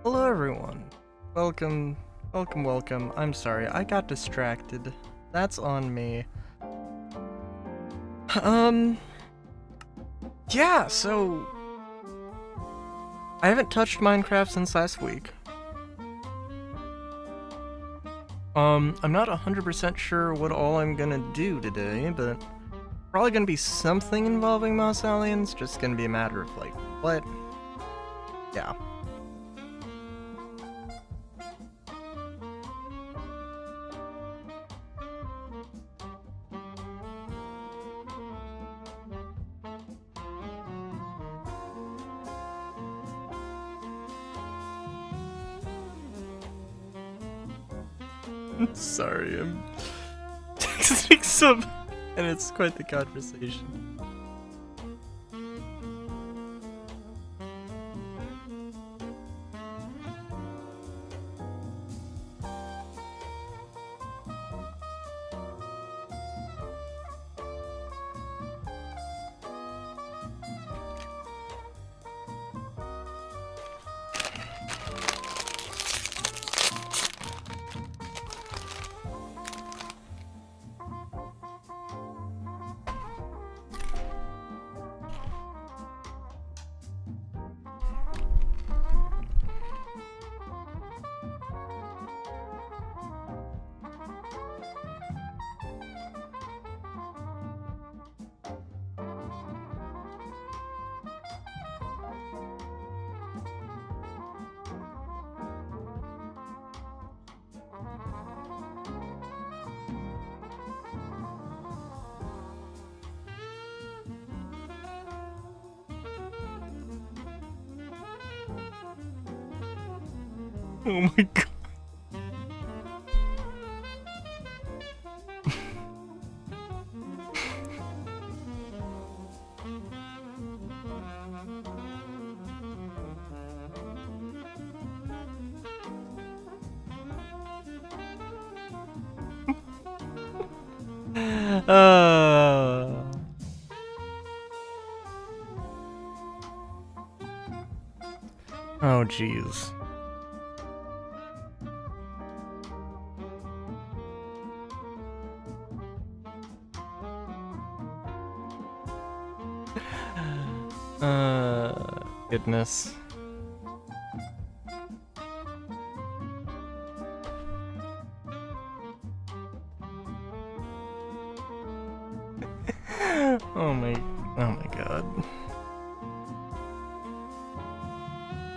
Hello everyone. Welcome. I'm sorry, I got distracted. That's on me. Um, yeah, so I haven't touched Minecraft since last week. I'm not 100% sure what all I'm gonna do today, but probably gonna be something involving Mossellion. It's just gonna be a matter of like, what? Yeah. Sorry, I'm texting some, and it's quite the conversation. Oh my god. uh... Oh jeez. Goodness. Oh my god.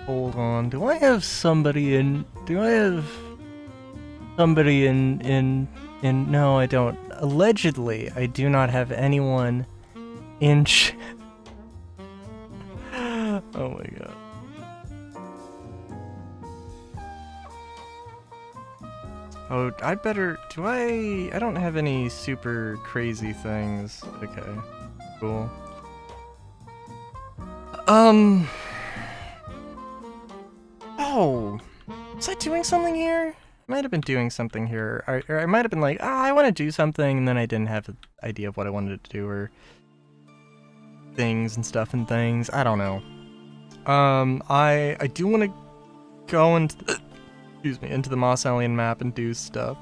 Hold on. Do I have somebody in no, I don't. Allegedly, I do not have anyone in Oh my god. Oh, I'd better... I don't have any super crazy things. Okay. Cool. Oh! Was I doing something here? I might have been doing something here. Or I might have been like, I want to do something, and then I didn't have an idea of what I wanted to do, or... things and stuff and things. I don't know. I do want to go into the, excuse me, into the Mossellion map and do stuff.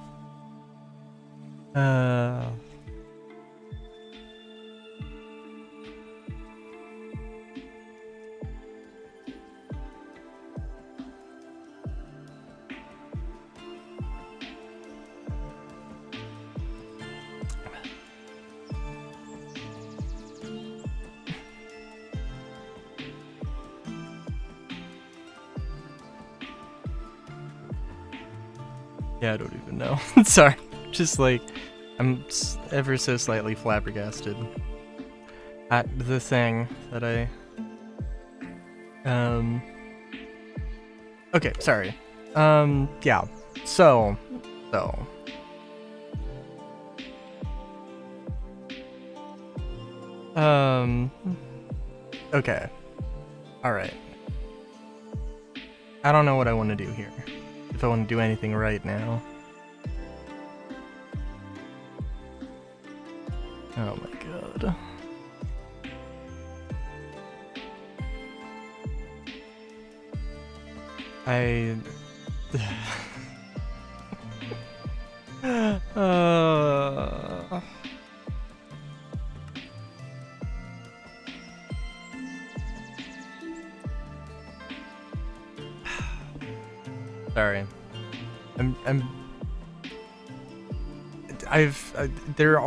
Yeah, I don't even know. Sorry. Just like, I'm ever so slightly flabbergasted at the thing that I... Okay, sorry. Yeah. So... Okay. Alright. I don't know what I want to do here. If I want to do anything right now. Oh my god. I... Sorry. There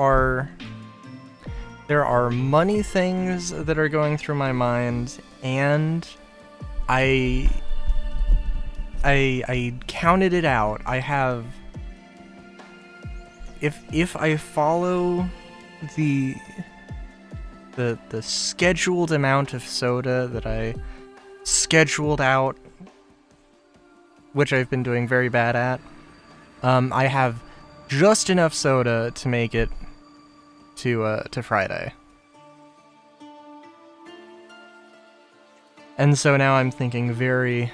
are money things that are going through my mind, and I counted it out. I have, if I follow the scheduled amount of soda that I scheduled out, which I've been doing very bad at, I have just enough soda to make it to Friday. And so now I'm thinking very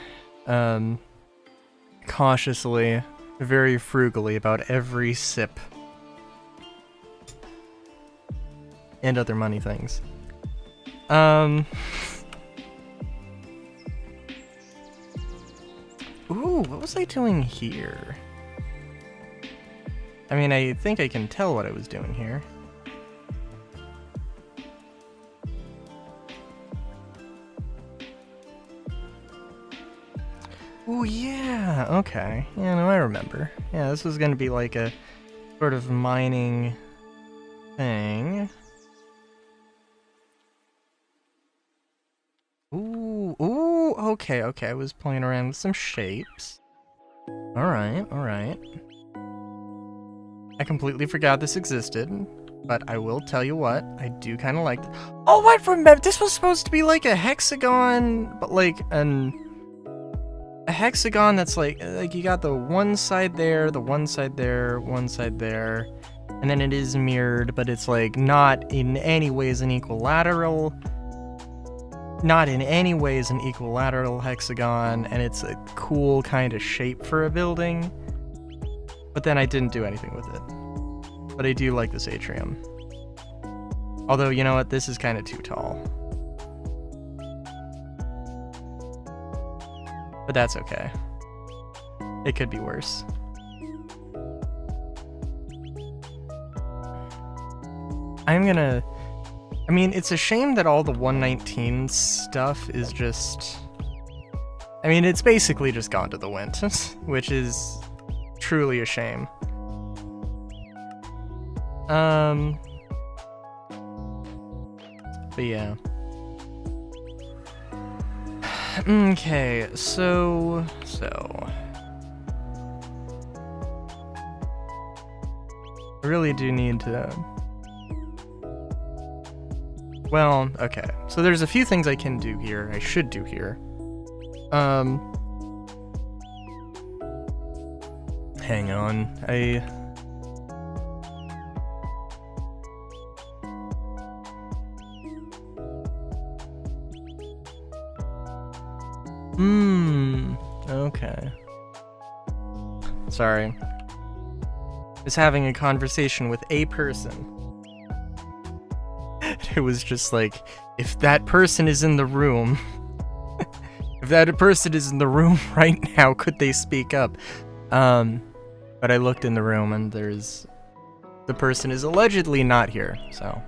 cautiously, very frugally about every sip and other money things. Ooh, what was I doing here? I mean, I think I can tell what I was doing here. Ooh, yeah, okay. Yeah, no, I remember. Yeah, this was gonna be like a sort of mining thing. Ooh, okay, I was playing around with some shapes. Alright. I completely forgot this existed, but I will tell you what, I do kind of like... Oh, I remember! This was supposed to be like a hexagon, but like a hexagon that's like you got the one side there, the one side there, one side there, and then it is mirrored, but it's like not in any ways an equilateral... Not in any ways an equilateral hexagon, and it's a cool kind of shape for a building. But then I didn't do anything with it. But I do like this atrium. Although, you know what, this is kind of too tall. But that's okay. It could be worse. I mean, it's a shame that all the 119 stuff is just... I mean, it's basically just gone to the wind, which is truly a shame. But yeah. Okay, so... I really do need to... Well, okay. So there's a few things I can do here, I should do here. Hang on, okay. Sorry. Was having a conversation with a person. It was just like, if that person is in the room, if that person is in the room right now, could they speak up? But I looked in the room and the person is allegedly not here, so.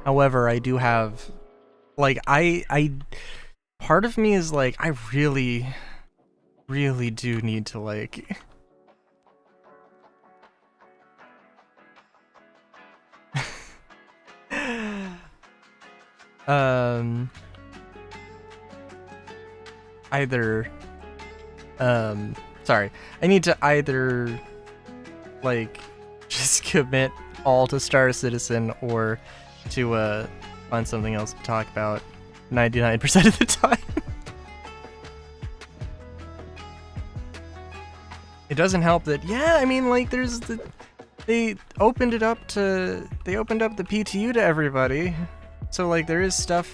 However, I do have, like, part of me is like, I really do need to, like... sorry. I need to either, like, just commit all to Star Citizen or to, find something else to talk about 99% of the time. It doesn't help that, yeah, I mean, like, they opened up the PTU to everybody. So, like, there is stuff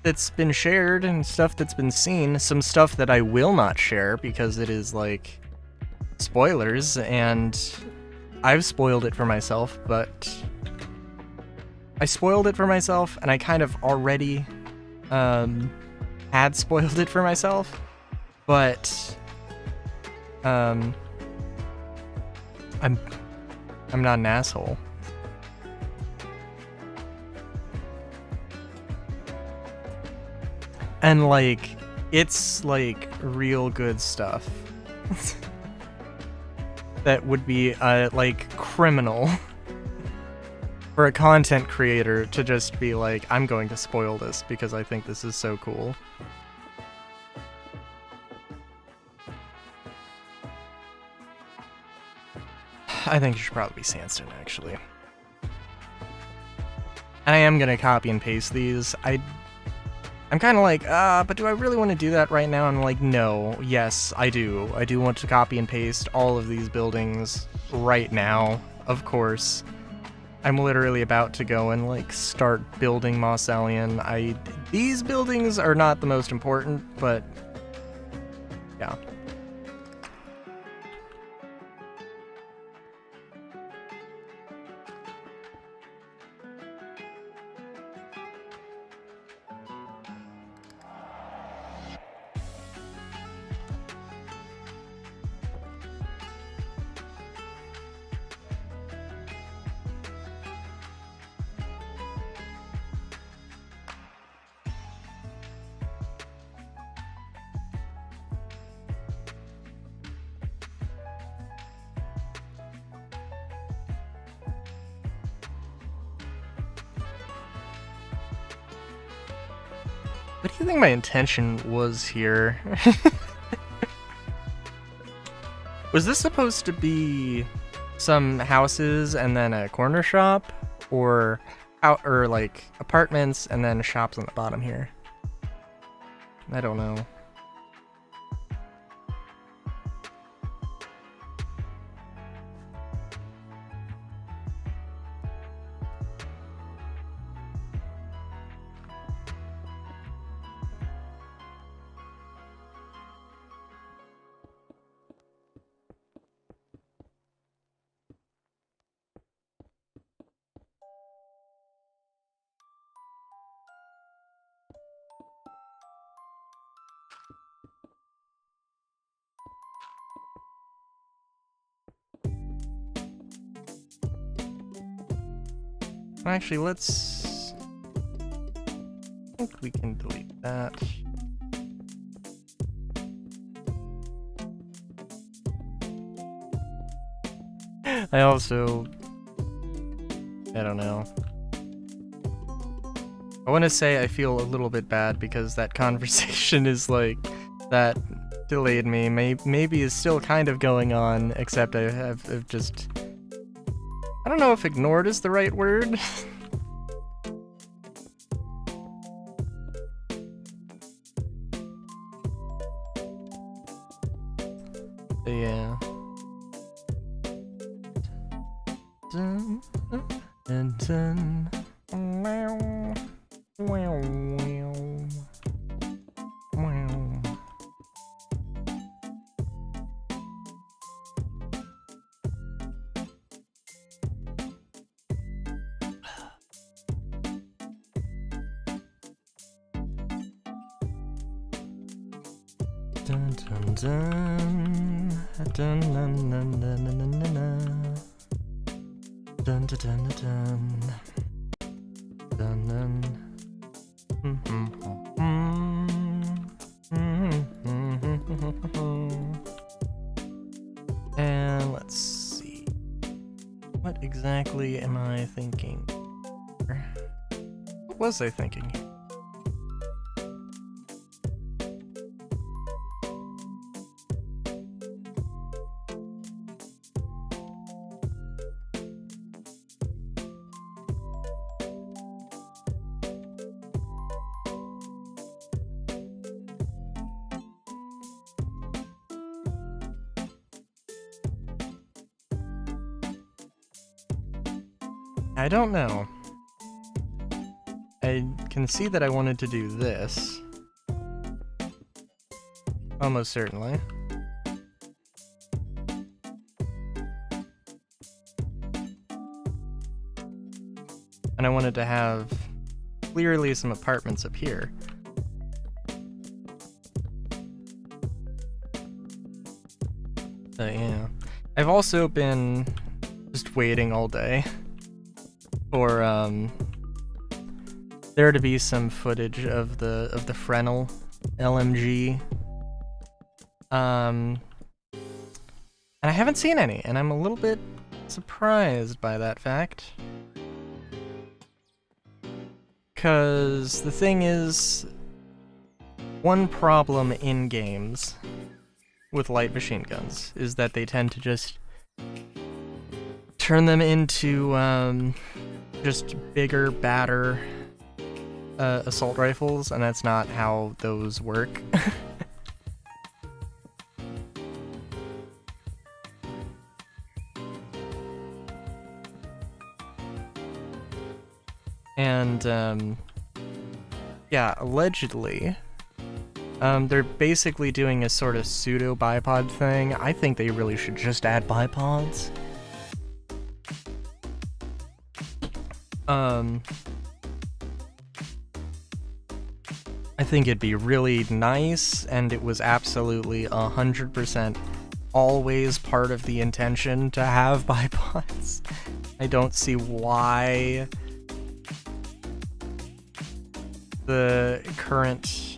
that's been shared and stuff that's been seen. Some stuff that I will not share because it is, like, spoilers, and I've spoiled it for myself, but I spoiled it for myself, and I kind of already had spoiled it for myself, but I'm not an asshole. And like, it's like real good stuff. That would be like criminal for a content creator to just be like, I'm going to spoil this because I think this is so cool. I think it should probably be sandstone, actually. And I am gonna copy and paste these. I'm kind of like, but do I really want to do that right now? I'm like, no, yes, I do. I do want to copy and paste all of these buildings right now, of course. I'm literally about to go and, like, start building Mossellion. These buildings are not the most important, but, yeah. What do you think my intention was here? Was this supposed to be some houses and then a corner shop? Or like apartments and then shops on the bottom here? I don't know. Actually, let's... I think we can delete that. I also... I don't know. I want to say I feel a little bit bad because that conversation is like... that delayed me. Maybe is still kind of going on, except I've just... I don't know if ignored is the right word. Yeah. Dun, dun, dun. Wow. Wow. Wow. Dun dun dun dun dun dun dun dun dun dun dun dun dun dun. And let's see. What exactly am I thinking? What was I thinking? I don't know. I can see that I wanted to do this. Almost certainly. and I wanted to have clearly some apartments up here. Yeah. I've also been just waiting all day for there to be some footage of the Fresnel LMG. And I haven't seen any, and I'm a little bit surprised by that fact. Because the thing is, one problem in games with light machine guns is that they tend to just turn them into just bigger, badder assault rifles, and that's not how those work. And yeah, allegedly they're basically doing a sort of pseudo bipod thing. I think they really should just add bipods. I think it'd be really nice, and it was absolutely 100% always part of the intention to have bipods. I don't see why the current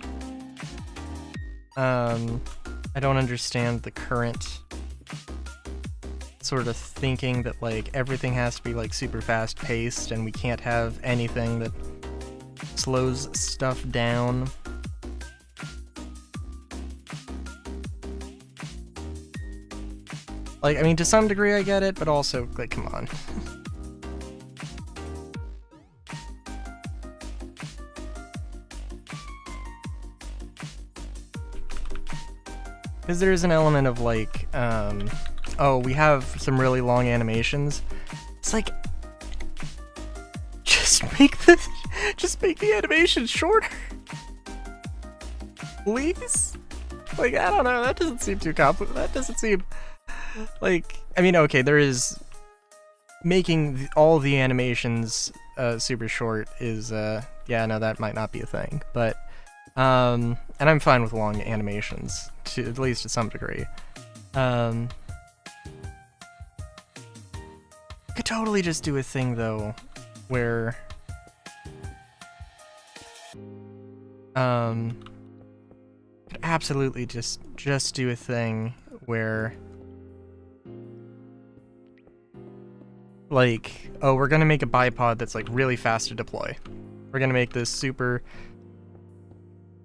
I don't understand the current sort of thinking that like everything has to be like super fast paced and we can't have anything that slows stuff down. Like, I mean, to some degree I get it, but also, like, come on. Because there's an element of like, oh, we have some really long animations. It's like, just make the animation shorter, please. Like, I don't know. That doesn't seem too complicated. That doesn't seem like. I mean, okay, there is making all the animations super short is yeah, no, that might not be a thing, but. And I'm fine with long animations, at least to some degree. Could totally just do a thing though, where could absolutely just do a thing where like, oh, we're gonna make a bipod that's like really fast to deploy. We're gonna make this super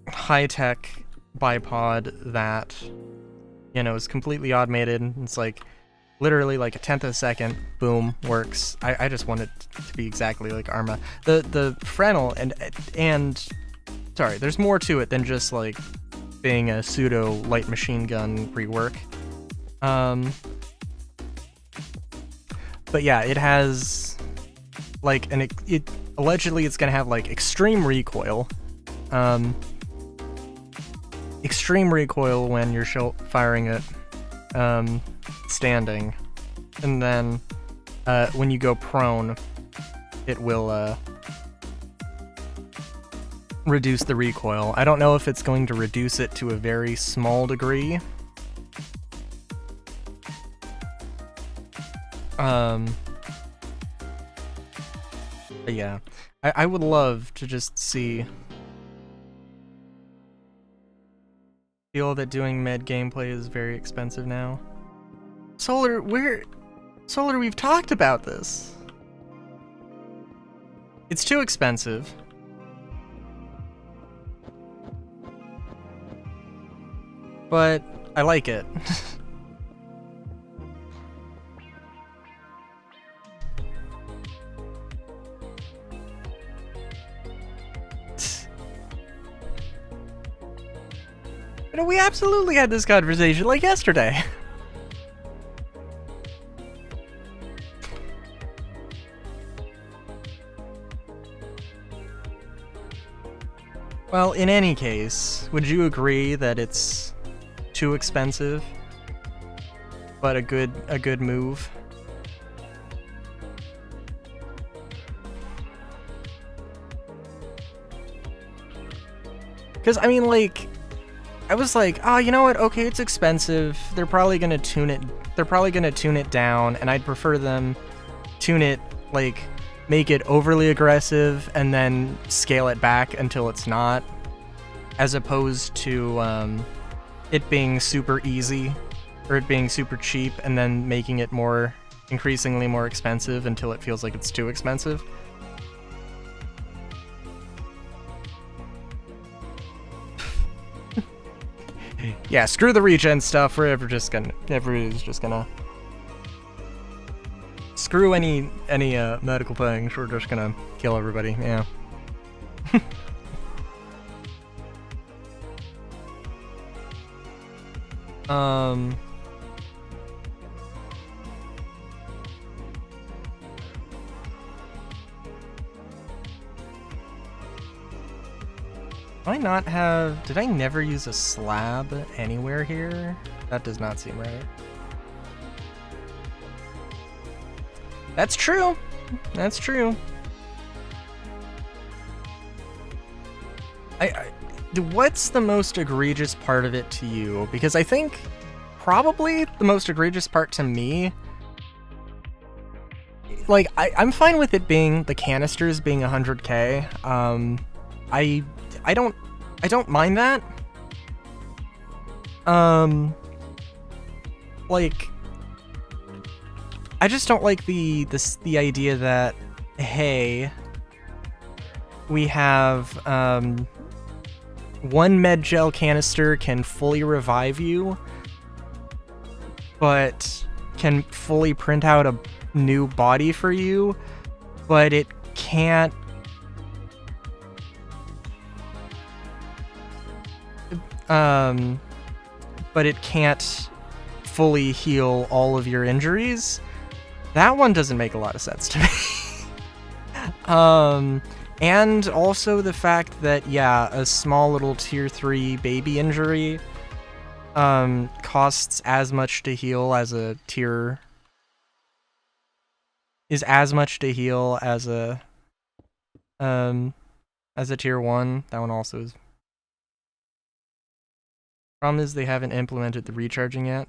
high-tech bipod that, you know, is completely automated. It's like literally like a tenth of a second, boom, works. I just want it to be exactly like Arma. The Fresnel and sorry, there's more to it than just like being a pseudo light machine gun rework. But yeah, it has like it allegedly it's gonna have like extreme recoil. Extreme recoil when you're firing it standing, and then when you go prone, it will reduce the recoil. I don't know if it's going to reduce it to a very small degree. But yeah, I would love to just see. Feel that doing med gameplay is very expensive now. Solar, we've talked about this. It's too expensive. But I like it. You know, we absolutely had this conversation like yesterday. Well, in any case, would you agree that it's too expensive, but a good move? Because, I mean, like, I was like, oh, you know what? Okay, it's expensive. They're probably gonna tune it down, and I'd prefer them tune it, like, make it overly aggressive and then scale it back until it's not, as opposed to it being super easy or it being super cheap and then making it increasingly more expensive until it feels like it's too expensive. Yeah, screw the regen stuff. Everybody's just gonna screw any medical things. We're just gonna kill everybody. Yeah. Did I never use a slab anywhere here? That does not seem right. That's true. That's true. What's the most egregious part of it to you? Because I think probably the most egregious part to me, like, I'm fine with it being the canisters being 100k. I don't mind that. Like, I just don't like the idea that, hey, we have one med gel canister can fully revive you, but can fully print out a new body for you, but it can't fully heal all of your injuries. That one doesn't make a lot of sense to me. And also the fact that, yeah, a small little tier 3 baby injury costs as much to heal as a tier... is as much to heal as a tier 1. That one also is... Problem is they haven't implemented the recharging yet,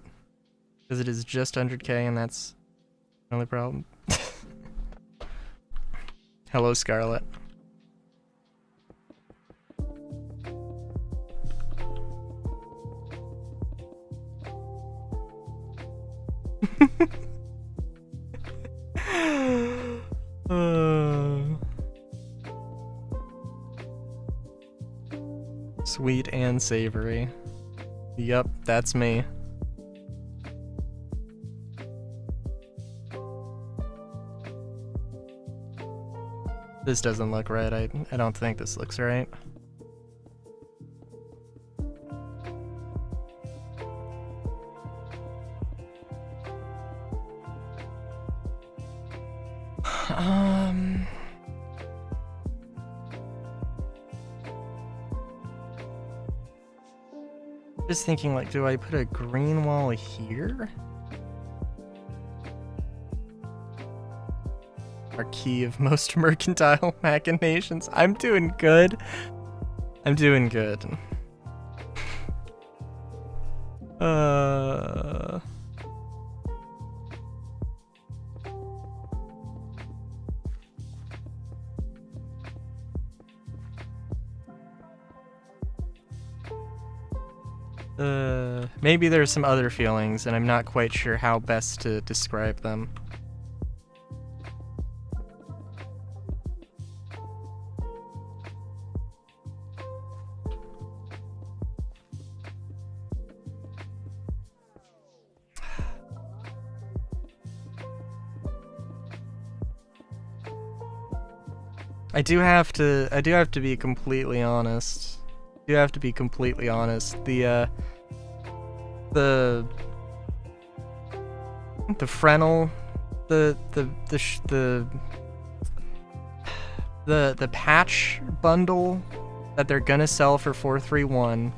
because it is just 100k, and that's the only problem. Hello, Scarlet. Sweet and savory. Yep, that's me. This doesn't look right. I don't think this looks right. Just thinking, like, do I put a green wall here? Our key of most mercantile machinations. I'm doing good. I'm doing good. Maybe there's some other feelings, and I'm not quite sure how best to describe them. I do have to be completely honest. The Fresnel, the patch bundle that they're gonna sell for 431.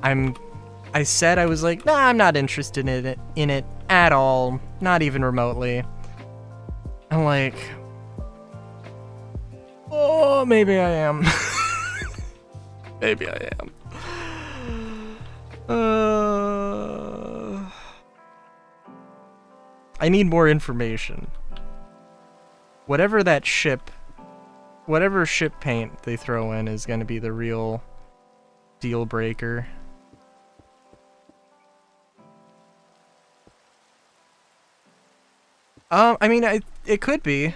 I said I was like, nah, I'm not interested in it at all, not even remotely. I'm like, oh, maybe I am. Maybe I am. I need more information. Whatever ship paint they throw in is gonna be the real deal breaker. I mean, it could be.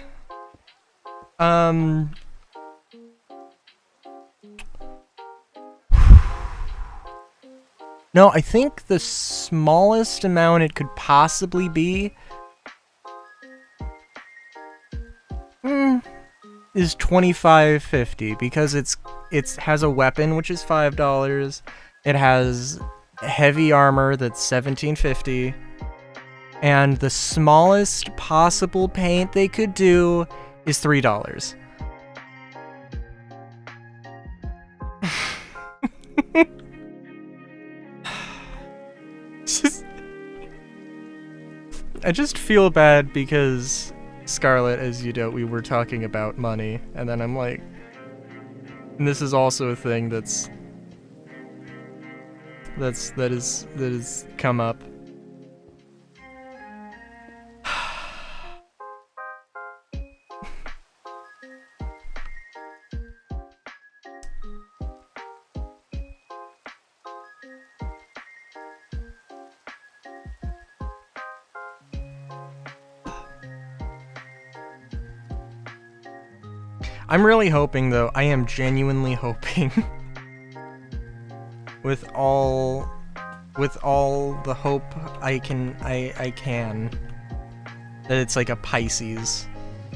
No, I think the smallest amount it could possibly be is $25.50 because it has a weapon which is $5. It has heavy armor that's $17.50. And the smallest possible paint they could do is $3. I just feel bad because Scarlet, as you know, we were talking about money, and then I'm like, and this is also a thing that is come up. I'm really hoping, though, I am genuinely hoping with all the hope I can that it's like a Pisces,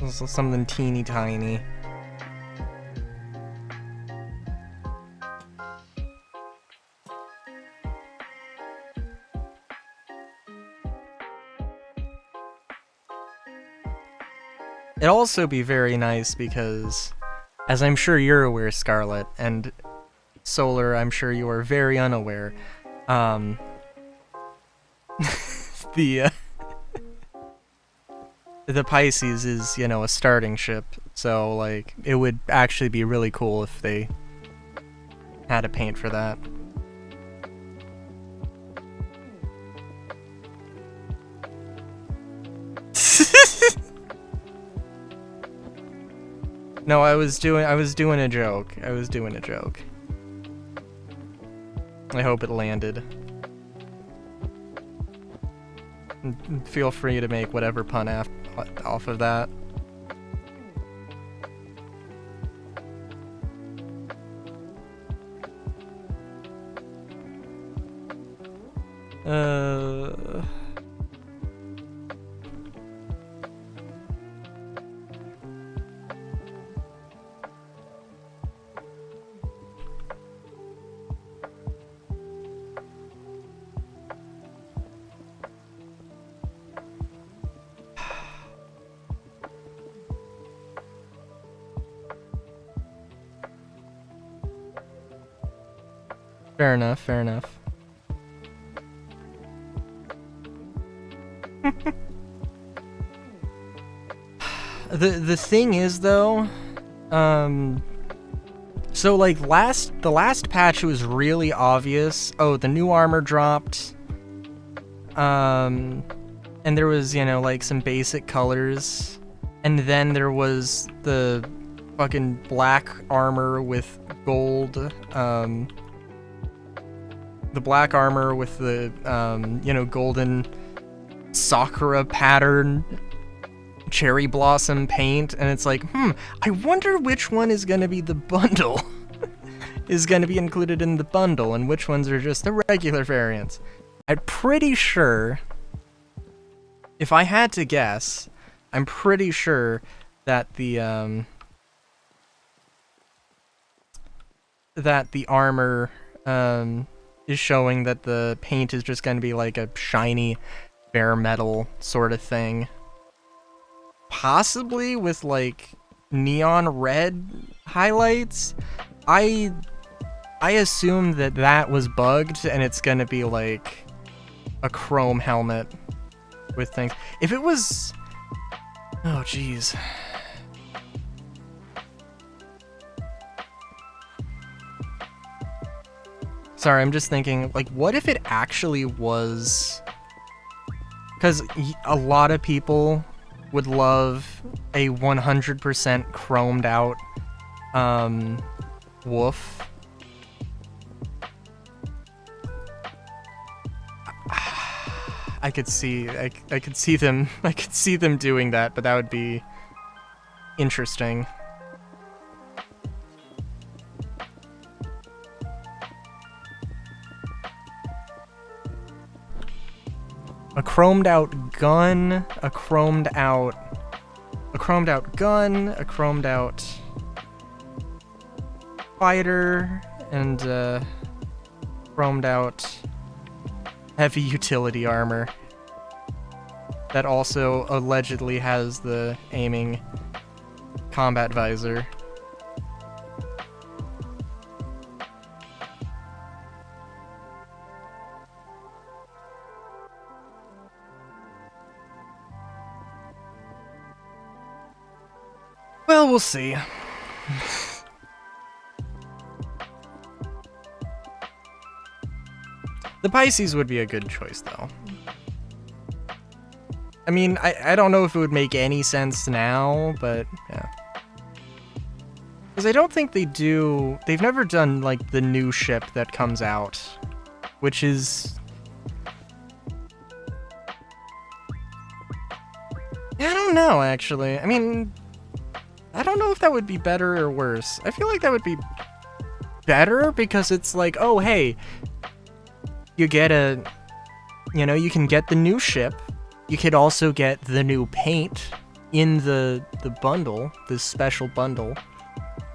something teeny tiny. It'd also be very nice because, as I'm sure you're aware, Scarlet, and Solar, I'm sure you are very unaware, the Pisces is, you know, a starting ship, so, like, it would actually be really cool if they had a paint for that. No, I was doing a joke. I was doing a joke. I hope it landed. Feel free to make whatever pun off of that. Fair enough, fair enough. The thing is, though, so like the last patch was really obvious. Oh, the new armor dropped. And there was, you know, like some basic colors, and then there was the fucking black armor with gold, the black armor with the, you know, golden Sakura pattern cherry blossom paint, and it's like, I wonder which one is gonna be the bundle, is gonna be included in the bundle, and which ones are just the regular variants. I'm pretty sure, if I had to guess, I'm pretty sure that the armor, is showing that the paint is just gonna be like a shiny bare metal sort of thing. Possibly with like neon red highlights. I assume that was bugged and it's gonna be like a chrome helmet with things. If it was... Oh, jeez. Sorry, I'm just thinking, like, what if it actually was... Because a lot of people would love a 100% chromed out wolf. I could see them doing that, but that would be interesting. A chromed out gun, a chromed out gun, a chromed out fighter, and chromed out heavy utility armor that also allegedly has the aiming combat visor. Well, we'll see. The Pisces would be a good choice, though. I mean, I don't know if it would make any sense now, but yeah. Because I don't think they've never done, like, the new ship that comes out, which is... I don't know, actually. I mean, I don't know if that would be better or worse. I feel like that would be better because it's like, oh, hey, you get you can get the new ship. You could also get the new paint in the bundle, this special bundle.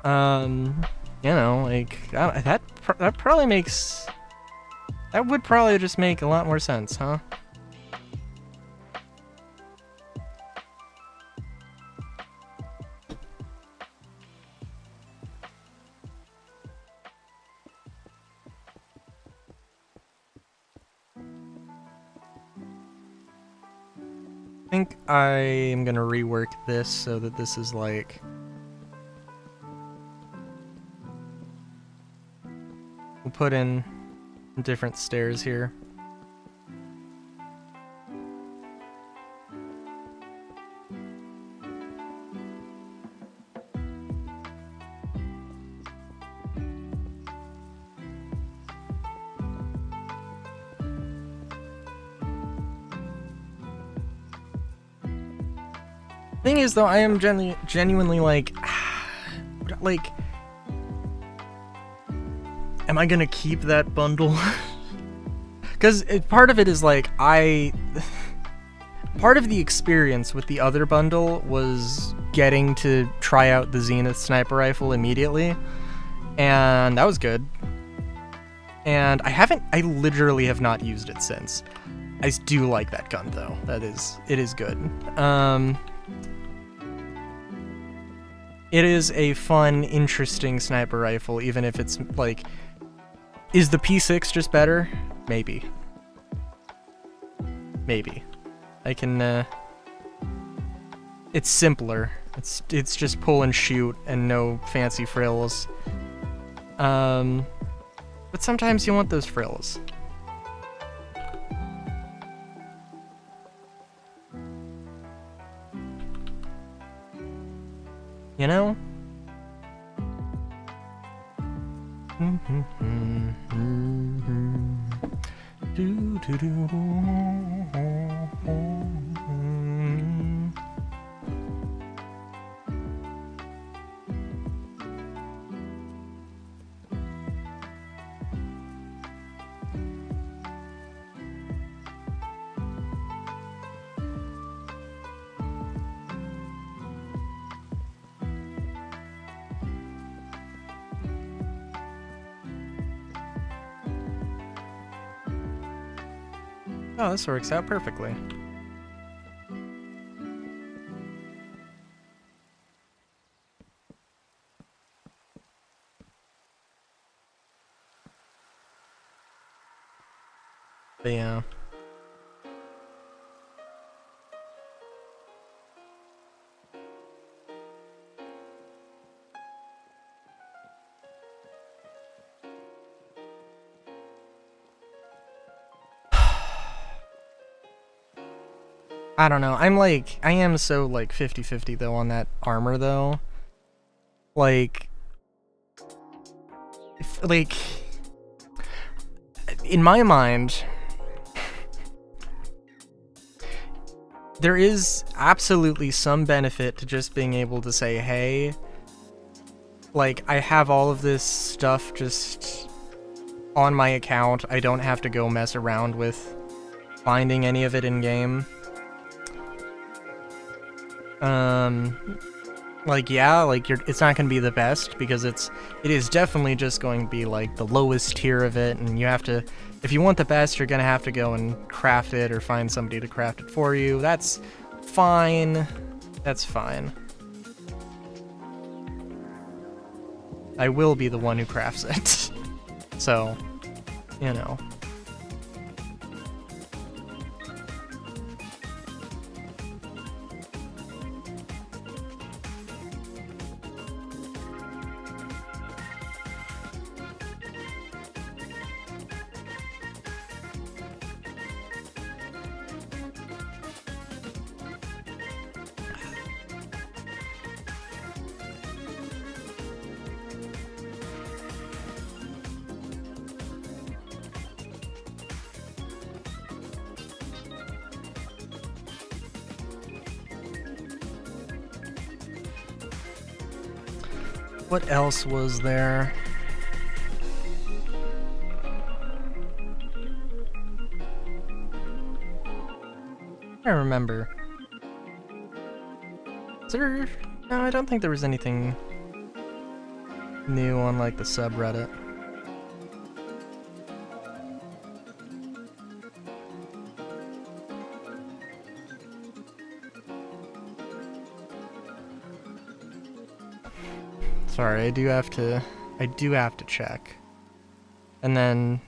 Like, that would probably just make a lot more sense, huh? I think I am gonna rework this so that this is like... We'll put in different stairs here. Thing is, though, I am genuinely like, am I gonna keep that bundle? Because part of it is like, part of the experience with the other bundle was getting to try out the Zenith sniper rifle immediately, and that was good. And I literally have not used it since. I do like that gun, though. It is good. It is a fun, interesting sniper rifle, even if it's, like... Is the P6 just better? Maybe. Maybe. I can, It's simpler. It's just pull and shoot, and no fancy frills. But sometimes you want those frills. You know? Oh, this works out perfectly. But yeah. I don't know. I am so like 50-50 though on that armor though. Like, like, in my mind, there is absolutely some benefit to just being able to say, hey, like, I have all of this stuff just on my account. I don't have to go mess around with finding any of it in game. Like, yeah, like, it's not gonna be the best, because it is definitely just going to be, like, the lowest tier of it, and you have to, if you want the best, you're gonna have to go and craft it, or find somebody to craft it for you. That's fine. That's fine. I will be the one who crafts it. So, you know. What else was there? I don't remember. Is there... No, I don't think there was anything new on, like, the subreddit. Sorry, I do have to check. And then...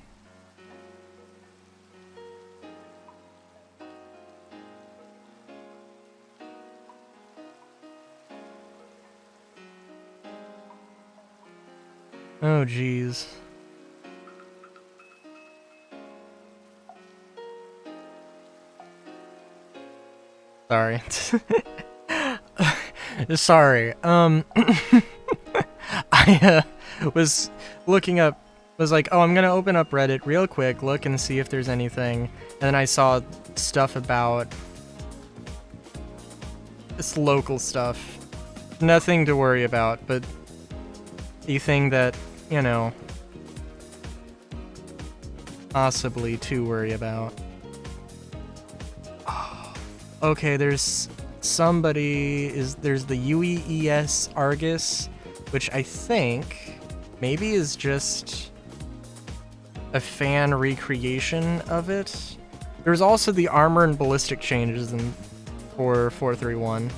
Oh, jeez. Sorry. Sorry. I was looking up, was like, oh, I'm gonna open up Reddit real quick, look and see if there's anything. And then I saw stuff about this local stuff. Nothing to worry about, but the thing that, you know, possibly to worry about. Okay, there's there's the UEES Argus, which I think maybe is just a fan recreation of it. There's also the armor and ballistic changes for 431,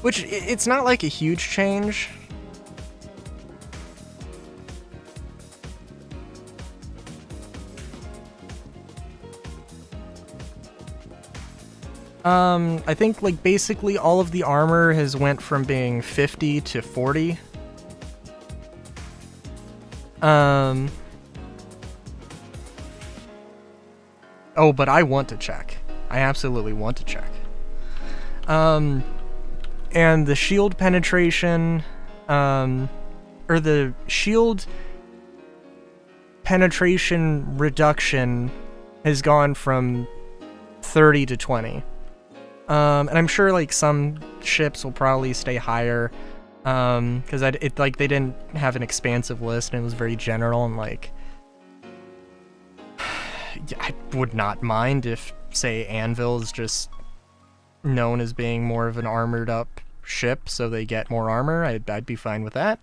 which it's not like a huge change. I think, like, basically all of the armor has went from being 50 to 40. Oh, but I want to check. I absolutely want to check. And the shield penetration, or the shield penetration reduction has gone from 30 to 20. And I'm sure, like, some ships will probably stay higher, because they didn't have an expansive list, and it was very general, and, like, I would not mind if, say, Anvil is just known as being more of an armored up ship, so they get more armor. I'd be fine with that.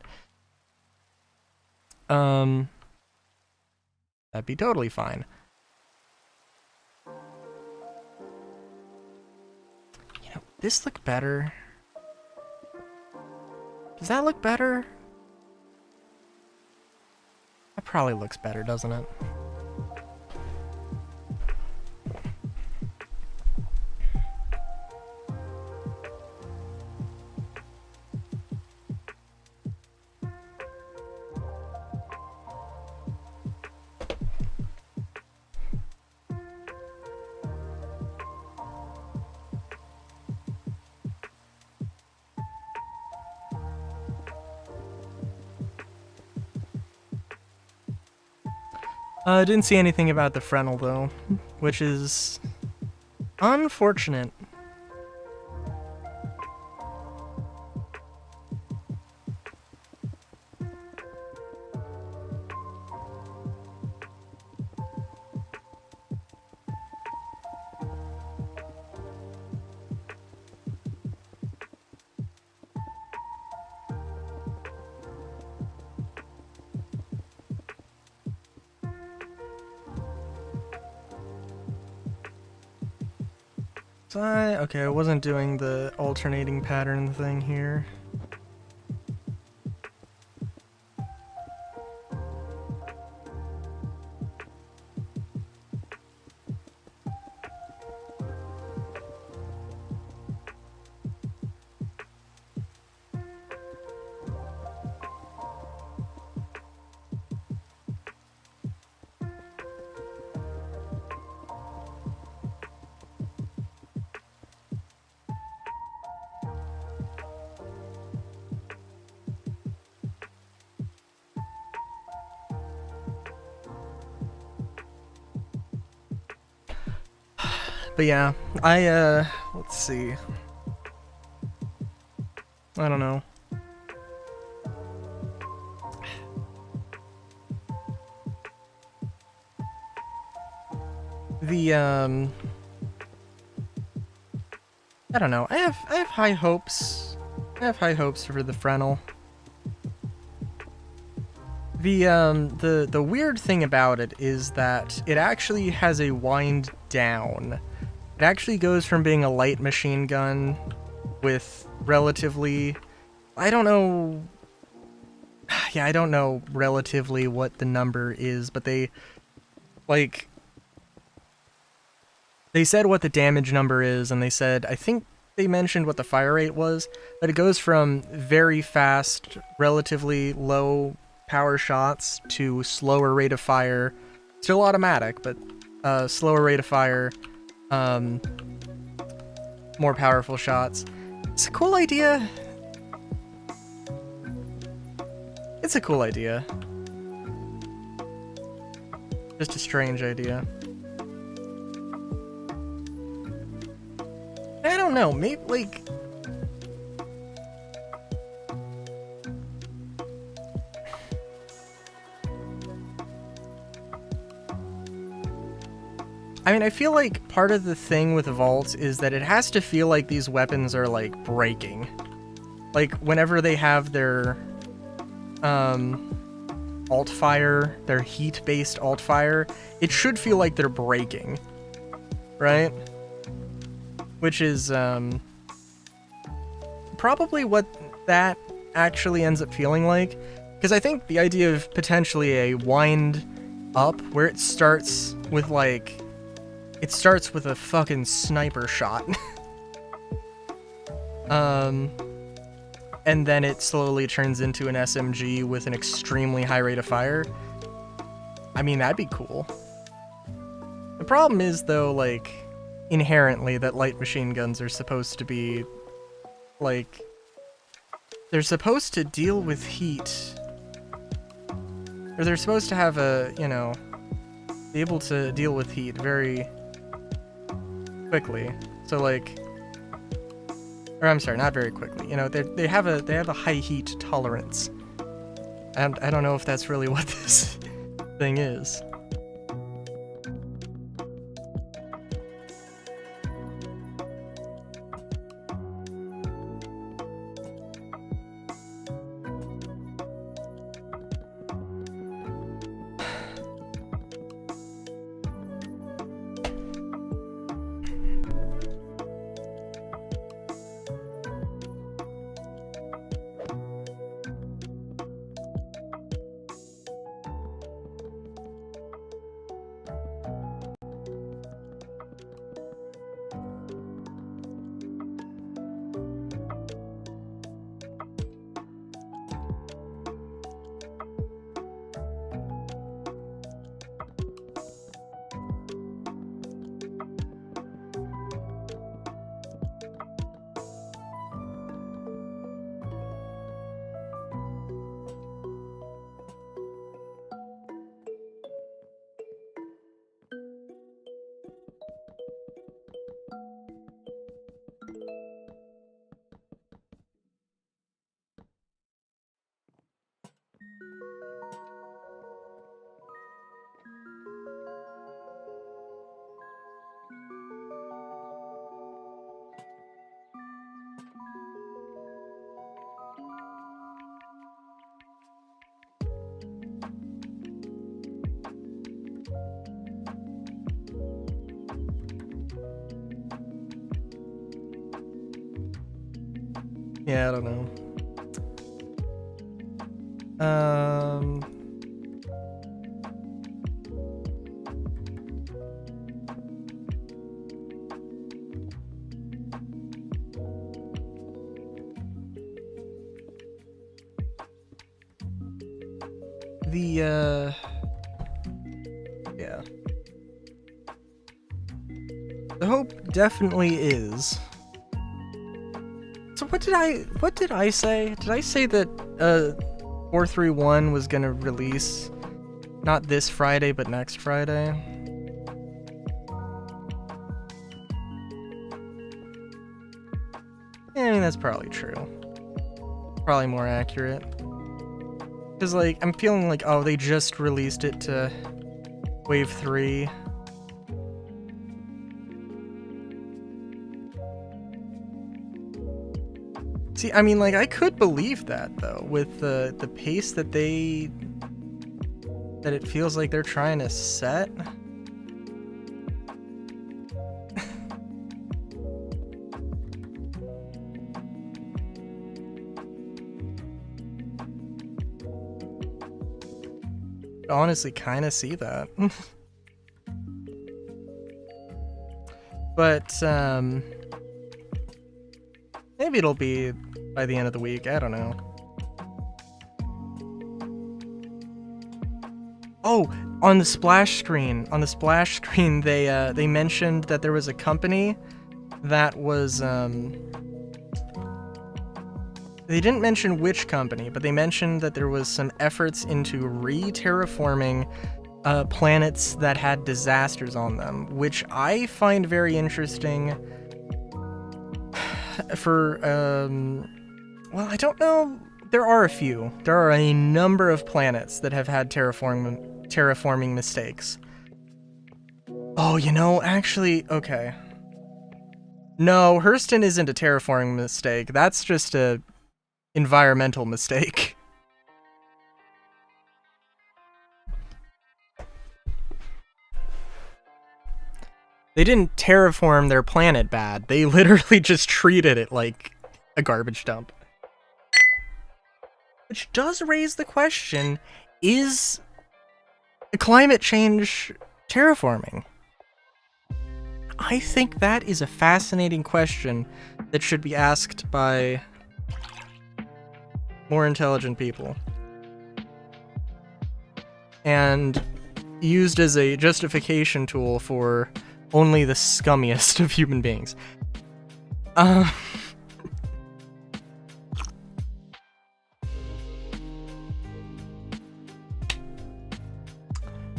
That'd be totally fine. This look better? Does that look better? That probably looks better, doesn't it? I didn't see anything about the Fresnel though, which is unfortunate. So okay, I wasn't doing the alternating pattern thing here. But yeah, let's see. I don't know. I don't know. I have high hopes. I have high hopes for the Fresnel. The weird thing about it is that it actually has a wind down. It actually goes from being a light machine gun with relatively, I don't know, yeah, I don't know relatively what the number is, but they said what the damage number is, and they said, I think they mentioned what the fire rate was, but it goes from very fast, relatively low power shots to slower rate of fire, still automatic, but slower rate of fire, more powerful shots. It's a cool idea. It's a cool idea. Just a strange idea. I don't know, maybe, like... I mean, I feel like part of the thing with vaults is that it has to feel like these weapons are, like, breaking. Like, whenever they have their, alt fire, their heat-based alt fire, it should feel like they're breaking. Right? Which is, probably what that actually ends up feeling like. Because I think the idea of potentially a wind up, where it starts with, like... It starts with a fucking sniper shot. And then it slowly turns into an SMG with an extremely high rate of fire. I mean, that'd be cool. The problem is, though, like, inherently that light machine guns are supposed to be, like... They're supposed to deal with heat. Or they're supposed to have a, you know... Be able to deal with heat very... quickly. So like, or I'm sorry, not very quickly. You know, they have a high heat tolerance. And I don't know if that's really what this thing is. Yeah, I don't know. Yeah. The hope definitely is. So what did I say? Did I say that 431 was gonna release not this Friday but next Friday? Yeah, I mean that's probably true. Probably more accurate. Cause like I'm feeling like, oh, they just released it to Wave 3. See, I mean, like, I could believe that, though, with the pace that it feels like they're trying to set. I honestly kind of see that. But, maybe it'll be by the end of the week, I don't know. Oh, on the splash screen, they mentioned that there was a company that was, they didn't mention which company, but they mentioned that there was some efforts into re-terraforming planets that had disasters on them, which I find very interesting. For, well, I don't know. There are a few. There are a number of planets that have had terraforming mistakes. Oh, you know, actually, okay. No, Hurston isn't a terraforming mistake. That's just a environmental mistake. They didn't terraform their planet bad. They literally just treated it like a garbage dump. Which does raise the question, is climate change terraforming? I think that is a fascinating question that should be asked by more intelligent people. And used as a justification tool for only the scummiest of human beings.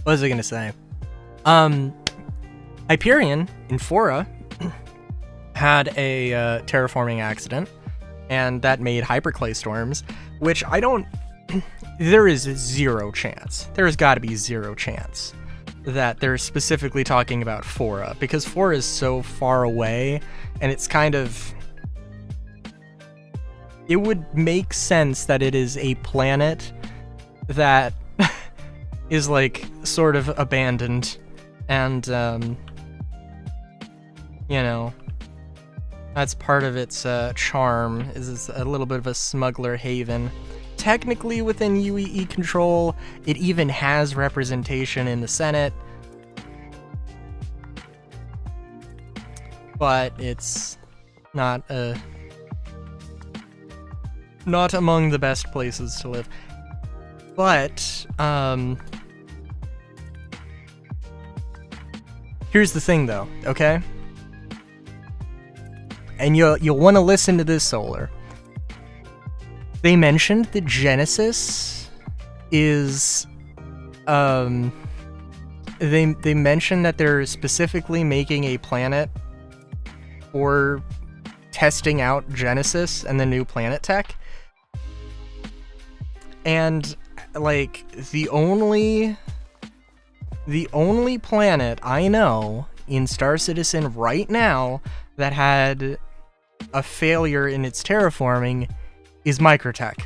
What was I gonna say? Hyperion in Fora had a terraforming accident, and that made hyperclay storms, which I don't... there is zero chance. There's gotta be zero chance that they're specifically talking about Fora, because Fora is so far away, and it's kind of... It would make sense that it is a planet that is, like, sort of abandoned, and, you know, that's part of its charm, is a little bit of a smuggler haven. Technically within UEE control, it even has representation in the Senate, but it's not among the best places to live. But here's the thing, though, okay? And you'll want to listen to this, Solar. They mentioned that Genesis is, they mentioned that they're specifically making a planet for testing out Genesis and the new planet tech. And, like, the only planet I know in Star Citizen right now that had a failure in its terraforming is Microtech.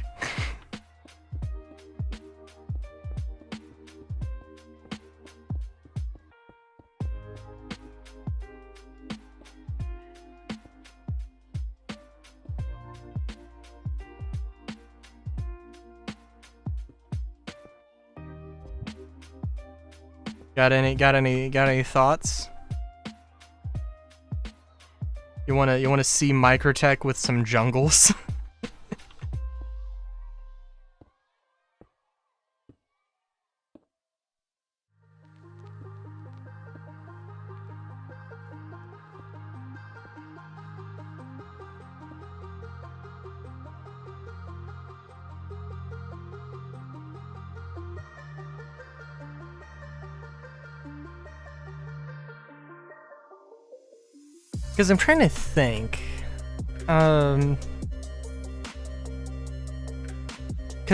Got any thoughts? You wanna see Microtech with some jungles? Because I'm trying to think. Because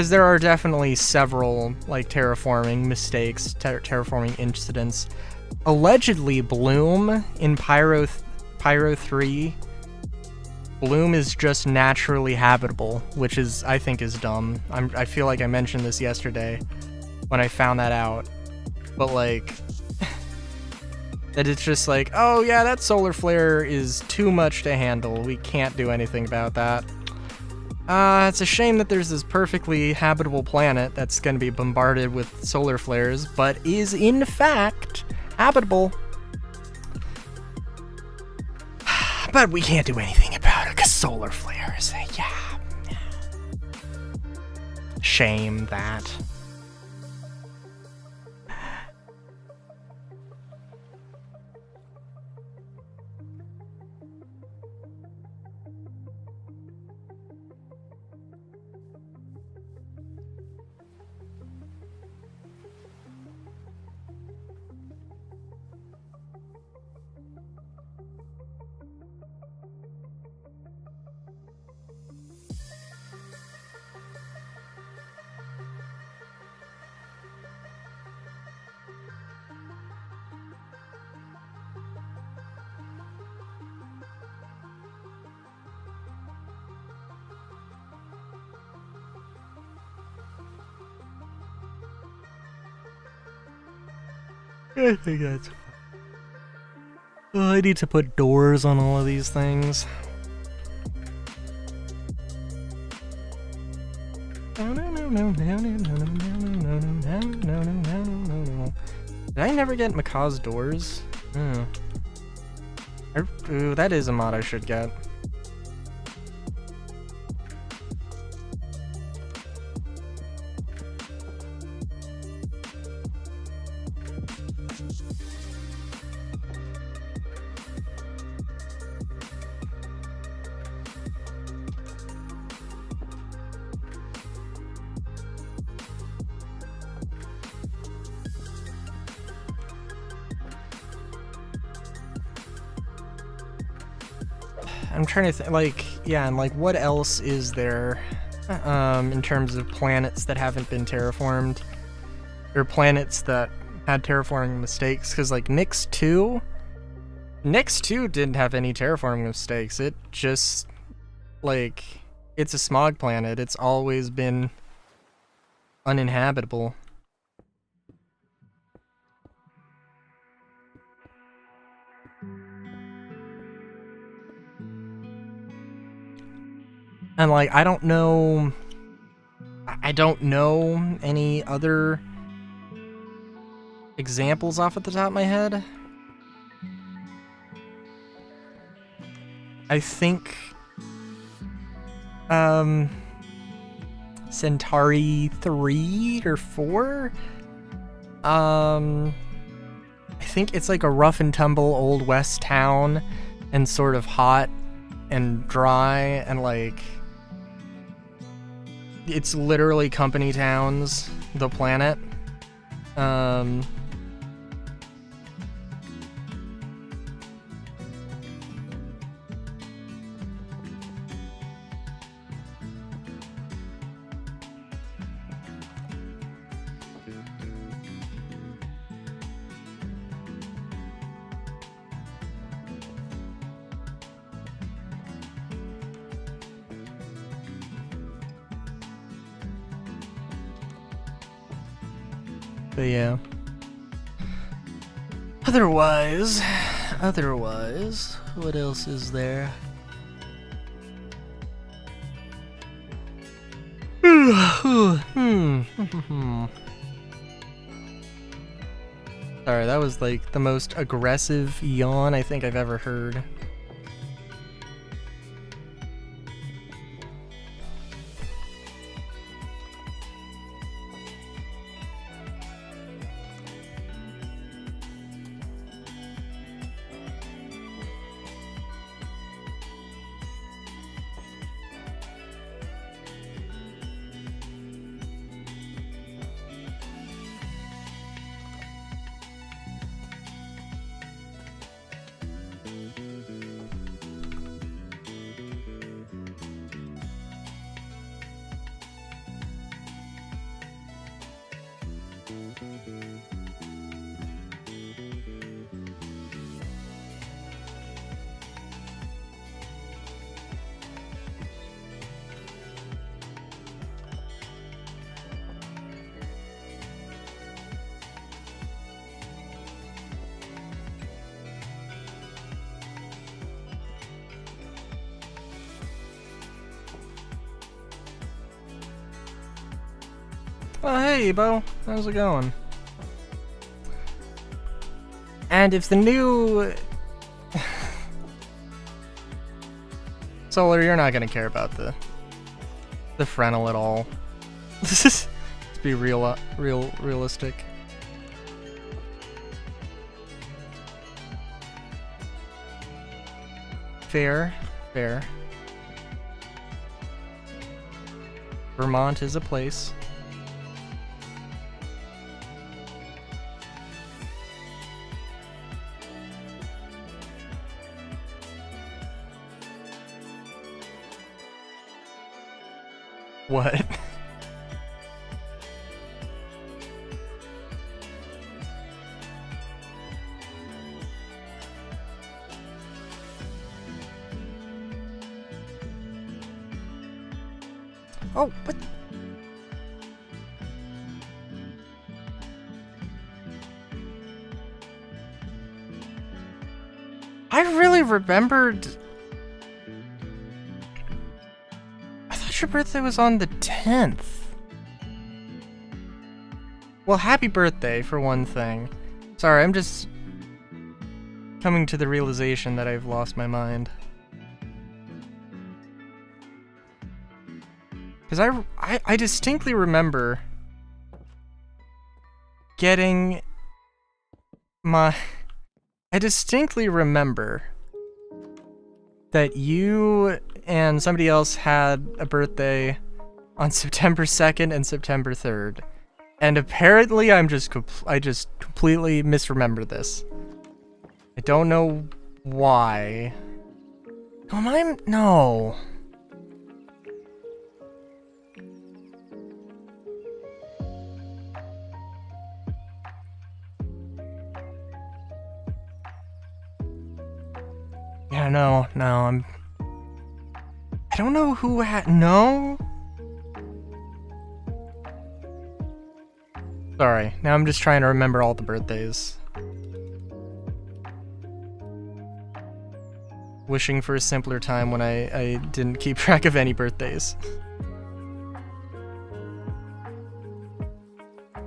there are definitely several like terraforming mistakes, terraforming incidents. Allegedly, Bloom in Pyro 3, Bloom is just naturally habitable, which is I think is dumb. I feel like I mentioned this yesterday when I found that out, but like. That it's just like, oh yeah, that solar flare is too much to handle. We can't do anything about that. It's a shame that there's this perfectly habitable planet that's going to be bombarded with solar flares, but is in fact habitable. But we can't do anything about it because solar flares, yeah. Shame that. I think that's fine. Oh, I need to put doors on all of these things. Did I never get Macaw's doors? Ooh, that is a mod I should get. I'm trying to think, like, yeah, and like, what else is there, in terms of planets that haven't been terraformed, or planets that had terraforming mistakes? Because like Nyx 2 didn't have any terraforming mistakes. It just, like, it's a smog planet. It's always been uninhabitable. And like, I don't know any other examples off at the top of my head. I think Centauri 3 or 4. I think it's like a rough and tumble old west town and sort of hot and dry, and like it's literally company towns, the planet. But yeah. Otherwise, what else is there? Sorry, that was like the most aggressive yawn I think I've ever heard. Oh, hey, Bo. How's it going? And if the new... Solar, you're not gonna care about the Fresnel at all. Let's be realistic. Fair. Vermont is a place. What? Oh, what? I really remembered... I thought your birthday was on the 10th. Well, happy birthday, for one thing. Sorry, I'm just coming to the realization that I've lost my mind. Because I distinctly remember getting my... I distinctly remember that you and somebody else had a birthday on September 2nd and September 3rd. And apparently I just completely misremember this. I don't know why. No. Yeah, no, I don't know who had... No? Sorry, now I'm just trying to remember all the birthdays. Wishing for a simpler time when I didn't keep track of any birthdays.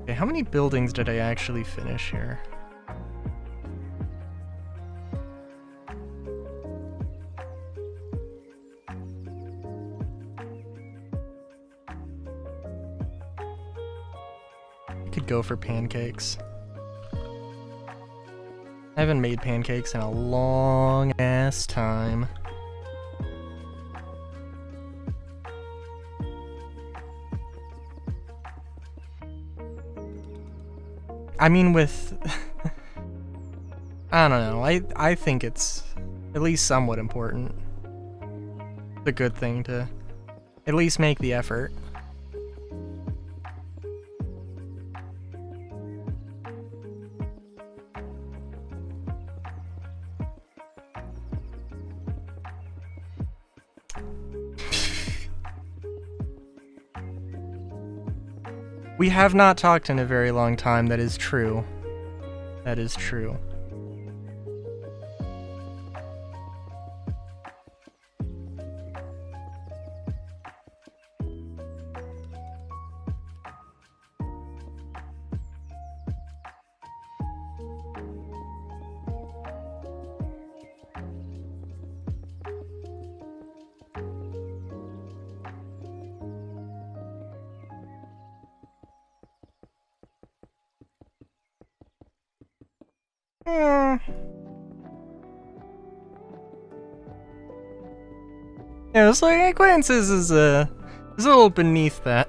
Okay, how many buildings did I actually finish here? Could go for pancakes. I haven't made pancakes in a long ass time. I mean, with I don't know. I think it's at least somewhat important. It's a good thing to at least make the effort. We have not talked in a very long time, that is true. That is true. Hmm. Yeah, it's like acquaintances is a little beneath that.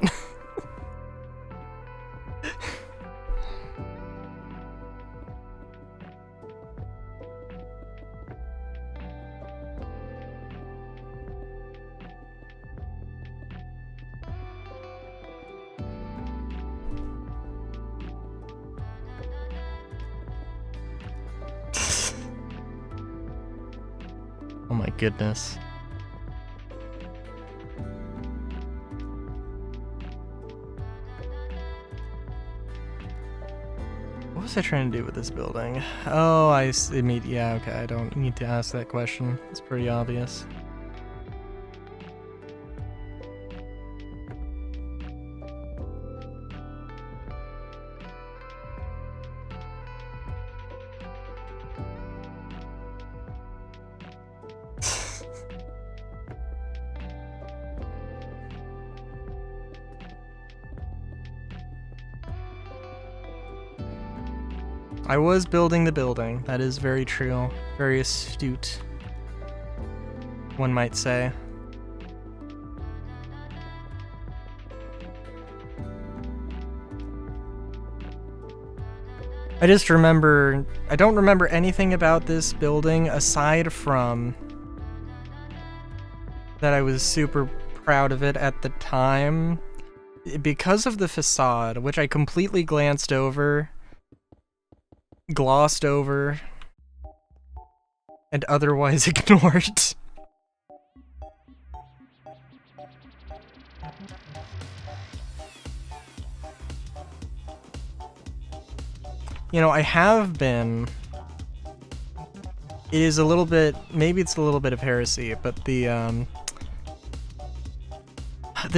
Oh my goodness. What was I trying to do with this building? Oh, yeah, okay, I don't need to ask that question. It's pretty obvious. I was building the building. That is very true. Very astute, one might say. I just remember... I don't remember anything about this building aside from that I was super proud of it at the time. Because of the facade, which I completely glossed over, and otherwise ignored. You know, I have been... It is a little bit... Maybe it's a little bit of heresy, but the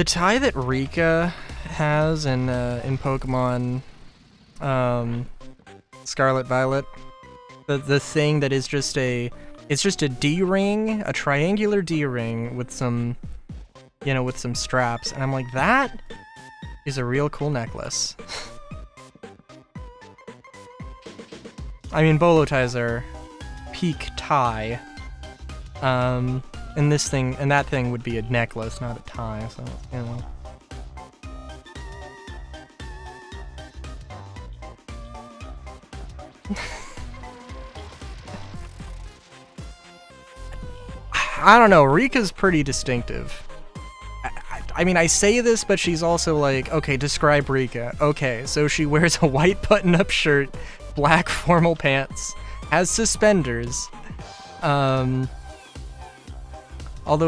tie that Rika has in Pokemon Scarlet Violet, the thing that is just it's just a D-ring, a triangular D-ring with some, you know, with some straps, and I'm like, that is a real cool necklace. I mean, bolo ties are peak tie, and that thing would be a necklace, not a tie, so, you know. I don't know, Rika's pretty distinctive. I mean, I say this, but she's also like, okay, describe Rika. Okay, so she wears a white button-up shirt, black formal pants, has suspenders, although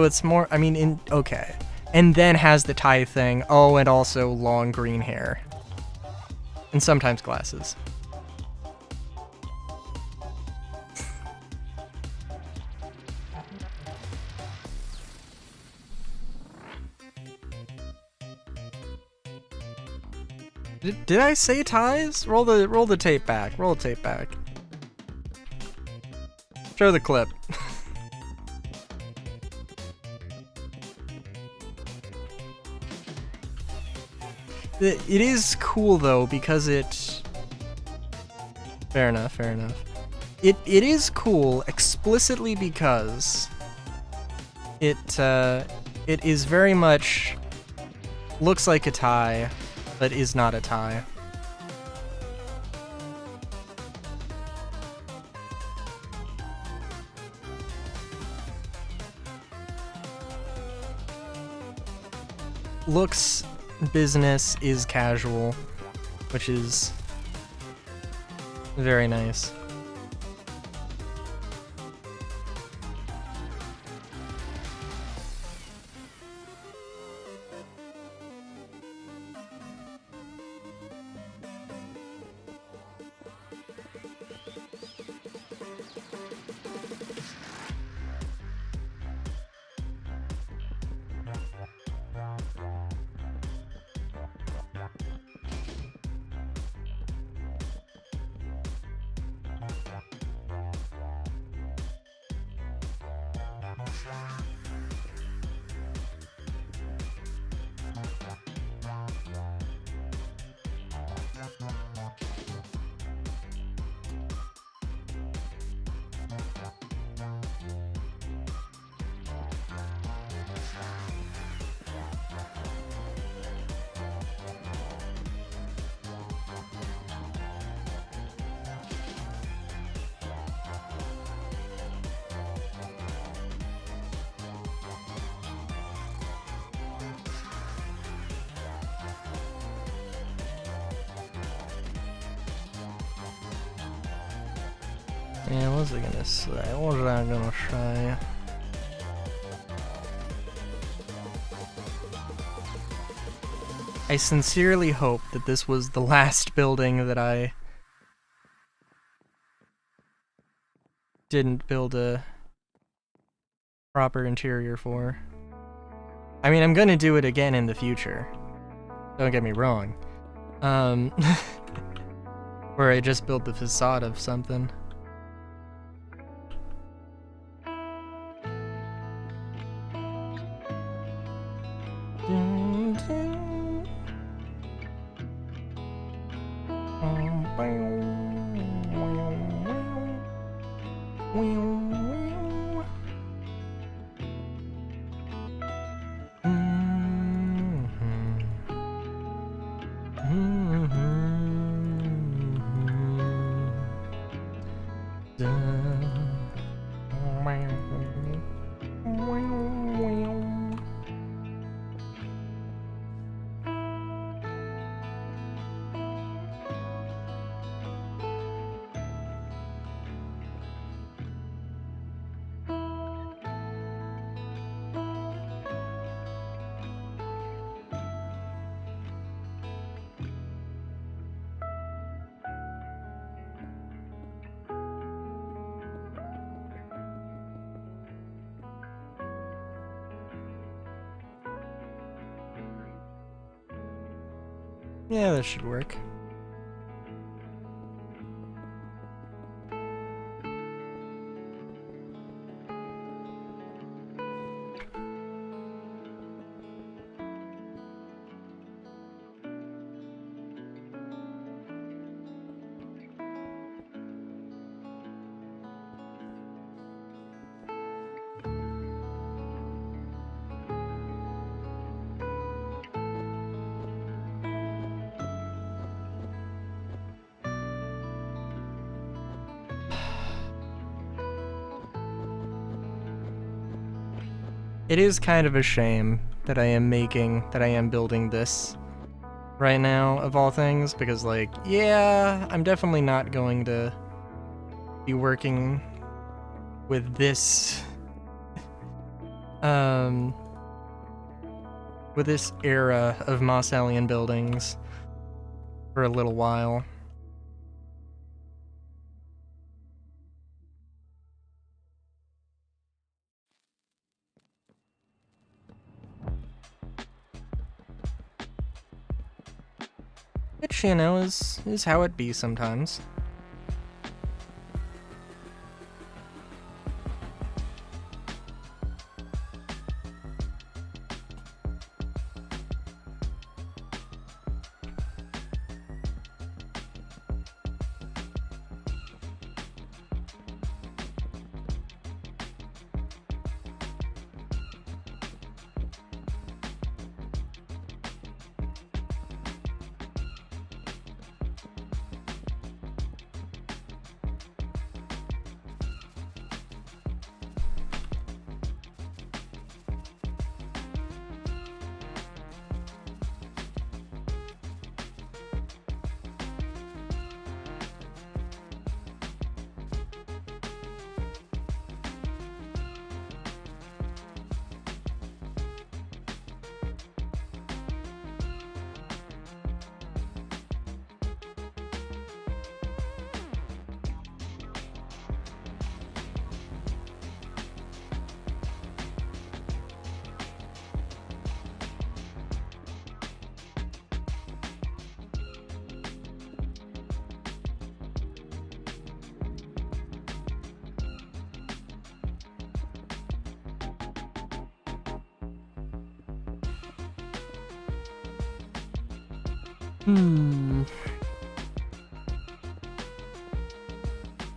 it's more, I mean, okay. And then has the tie thing, oh, and also long green hair. And sometimes glasses. Did I say ties? Roll the tape back. Roll the tape back. Show the clip. It is cool though because it... Fair enough, fair enough. It is cool explicitly because it is very much looks like a tie, but is not a tie. Looks business, is casual, which is very nice. Yeah, what was I gonna say? What was I gonna say? I sincerely hope that this was the last building that I didn't build a proper interior for. I mean, I'm gonna do it again in the future. Don't get me wrong. Where I just built the facade of something. Yeah, that should work. It is kind of a shame that I am building this right now, of all things, because, like, yeah, I'm definitely not going to be working with this, with this era of Mossellion buildings for a little while. Which, you know, is how it be sometimes.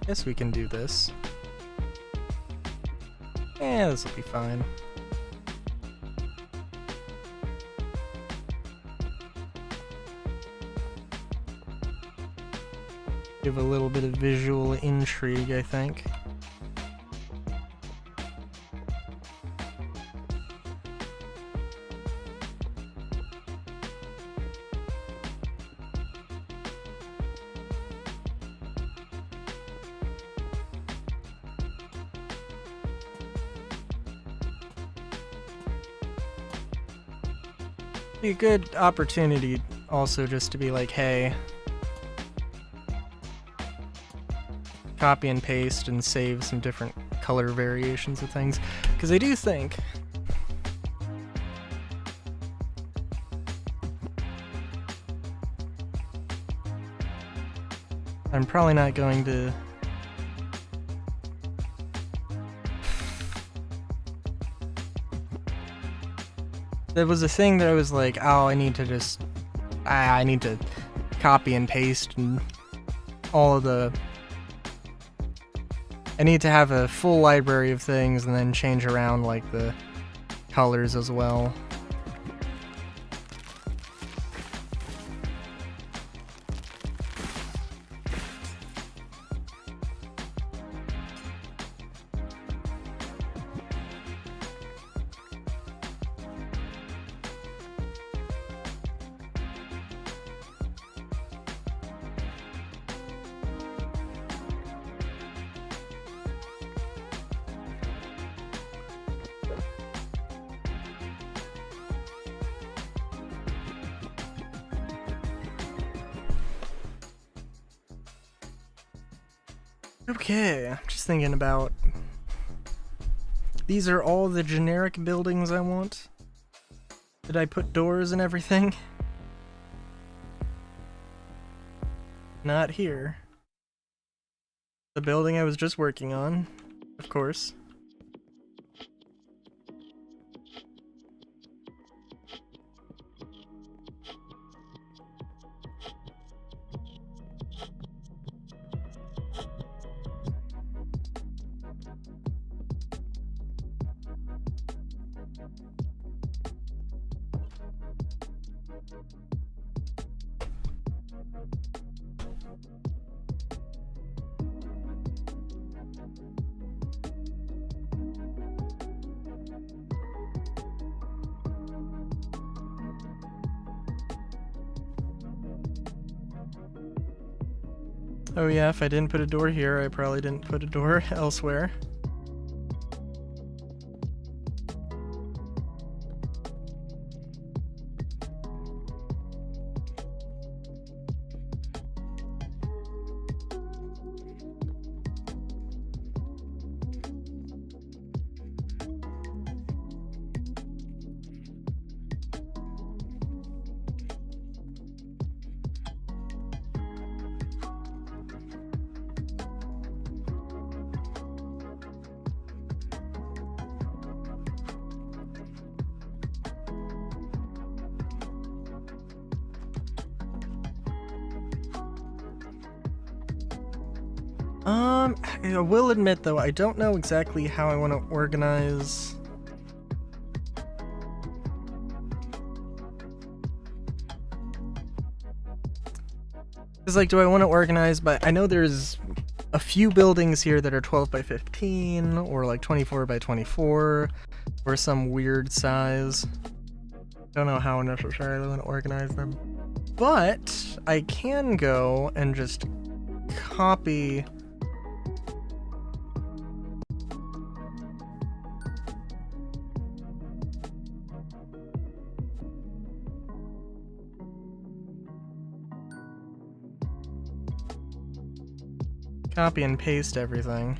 Guess we can do this. Yeah, this will be fine. Give a little bit of visual intrigue, I think. Be a good opportunity also just to be like, hey, copy and paste and save some different color variations of things. Because I do think I'm probably not going to... There was a thing that I was like, oh, I need to just... I need to copy and paste and all of the... I need to have a full library of things and then change around like the colors as well. Okay, I'm just thinking about... These are all the generic buildings I want. Did I put doors and everything? Not here. The building I was just working on, of course. Oh yeah, if I didn't put a door here, I probably didn't put a door elsewhere. I will admit though, I don't know exactly how I want to organize... It's like, do I want to organize by... I know there's a few buildings here that are 12 by 15, or like 24 by 24, or some weird size. Don't know how necessarily I want to organize them. But I can go and just copy... Copy and paste everything.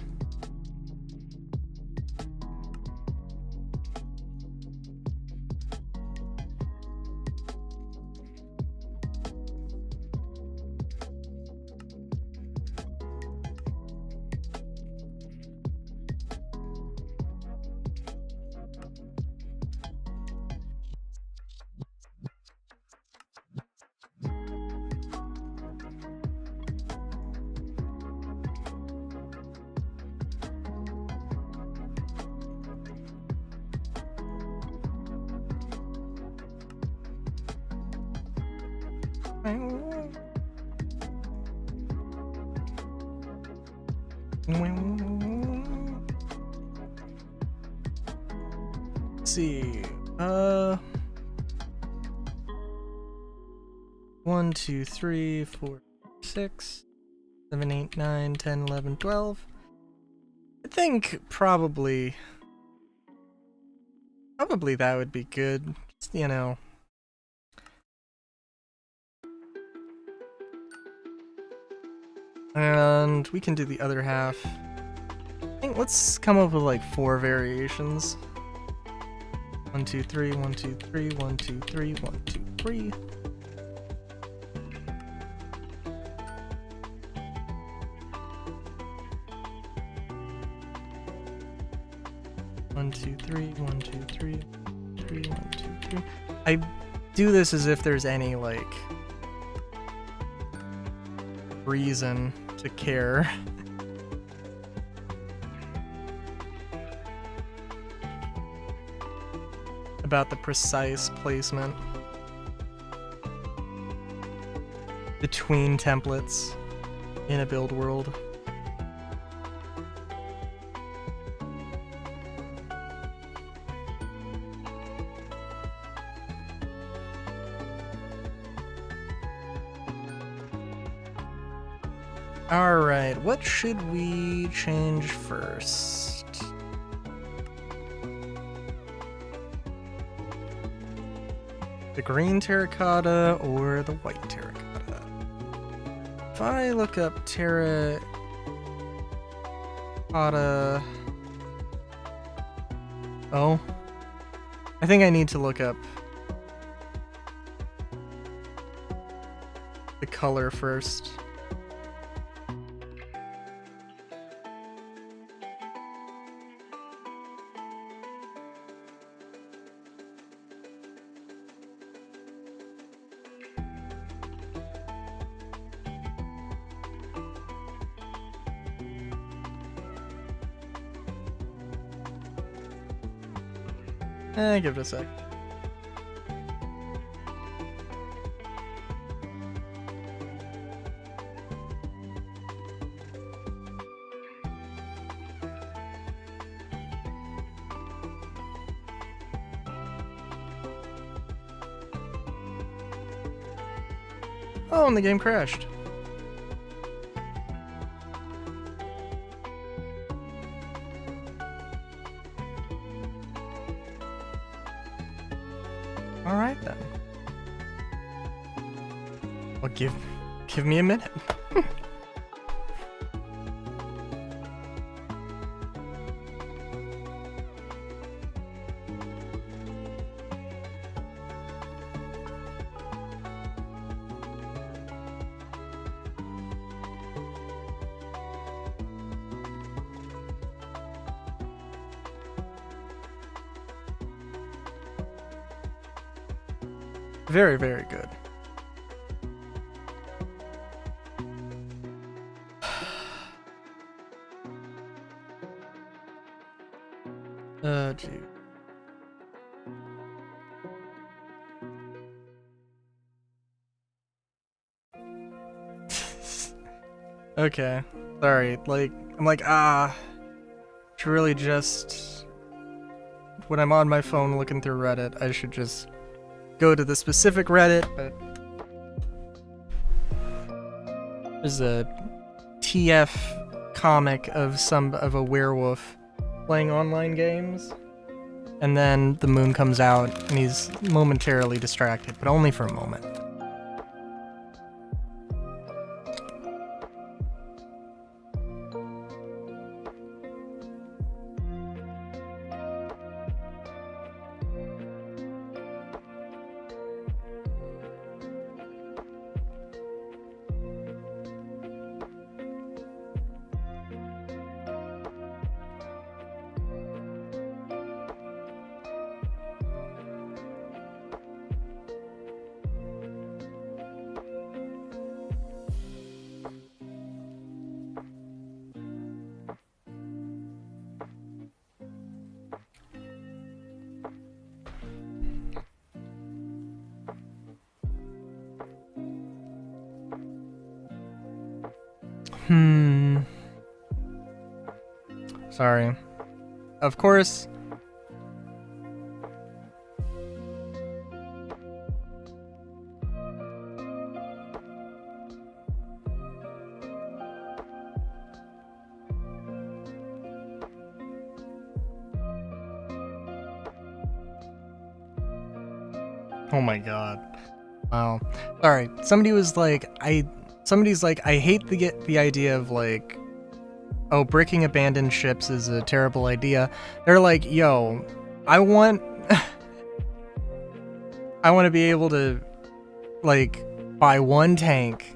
Let's see. 1, 2, 3, 4, 6, 7, 8, 9, 10, 11, 12. I think probably that would be good. Just, you know, And we can do the other half. I think let's come up with like 4 variations. 1, 2, 3, 1, 2, 3, 1, 2, 3, 1, 2, 3. One, two, three, 1, 2, 3, 3, 1, 2, 3. I do this as if there's any like reason to care. About the precise placement between templates in a build world. Alright, what should we change first? The green terracotta or the white terracotta? If I look up terracotta... Oh. I think I need to look up the color first. Give it a sec. Oh, and the game crashed. Alright then. Well, give me a minute. Very, very good. Gee. Okay. Sorry. Like, I'm like, it's really just... When I'm on my phone looking through Reddit, I should just go to the specific Reddit, but there's a TF comic of a werewolf playing online games, and then the moon comes out and he's momentarily distracted, but only for a moment. Sorry. Of course. Oh my god. Wow. Sorry. Somebody was like, somebody's like, I hate the idea of like, oh, bricking abandoned ships is a terrible idea. They're like, yo, I want I want to be able to like buy one tank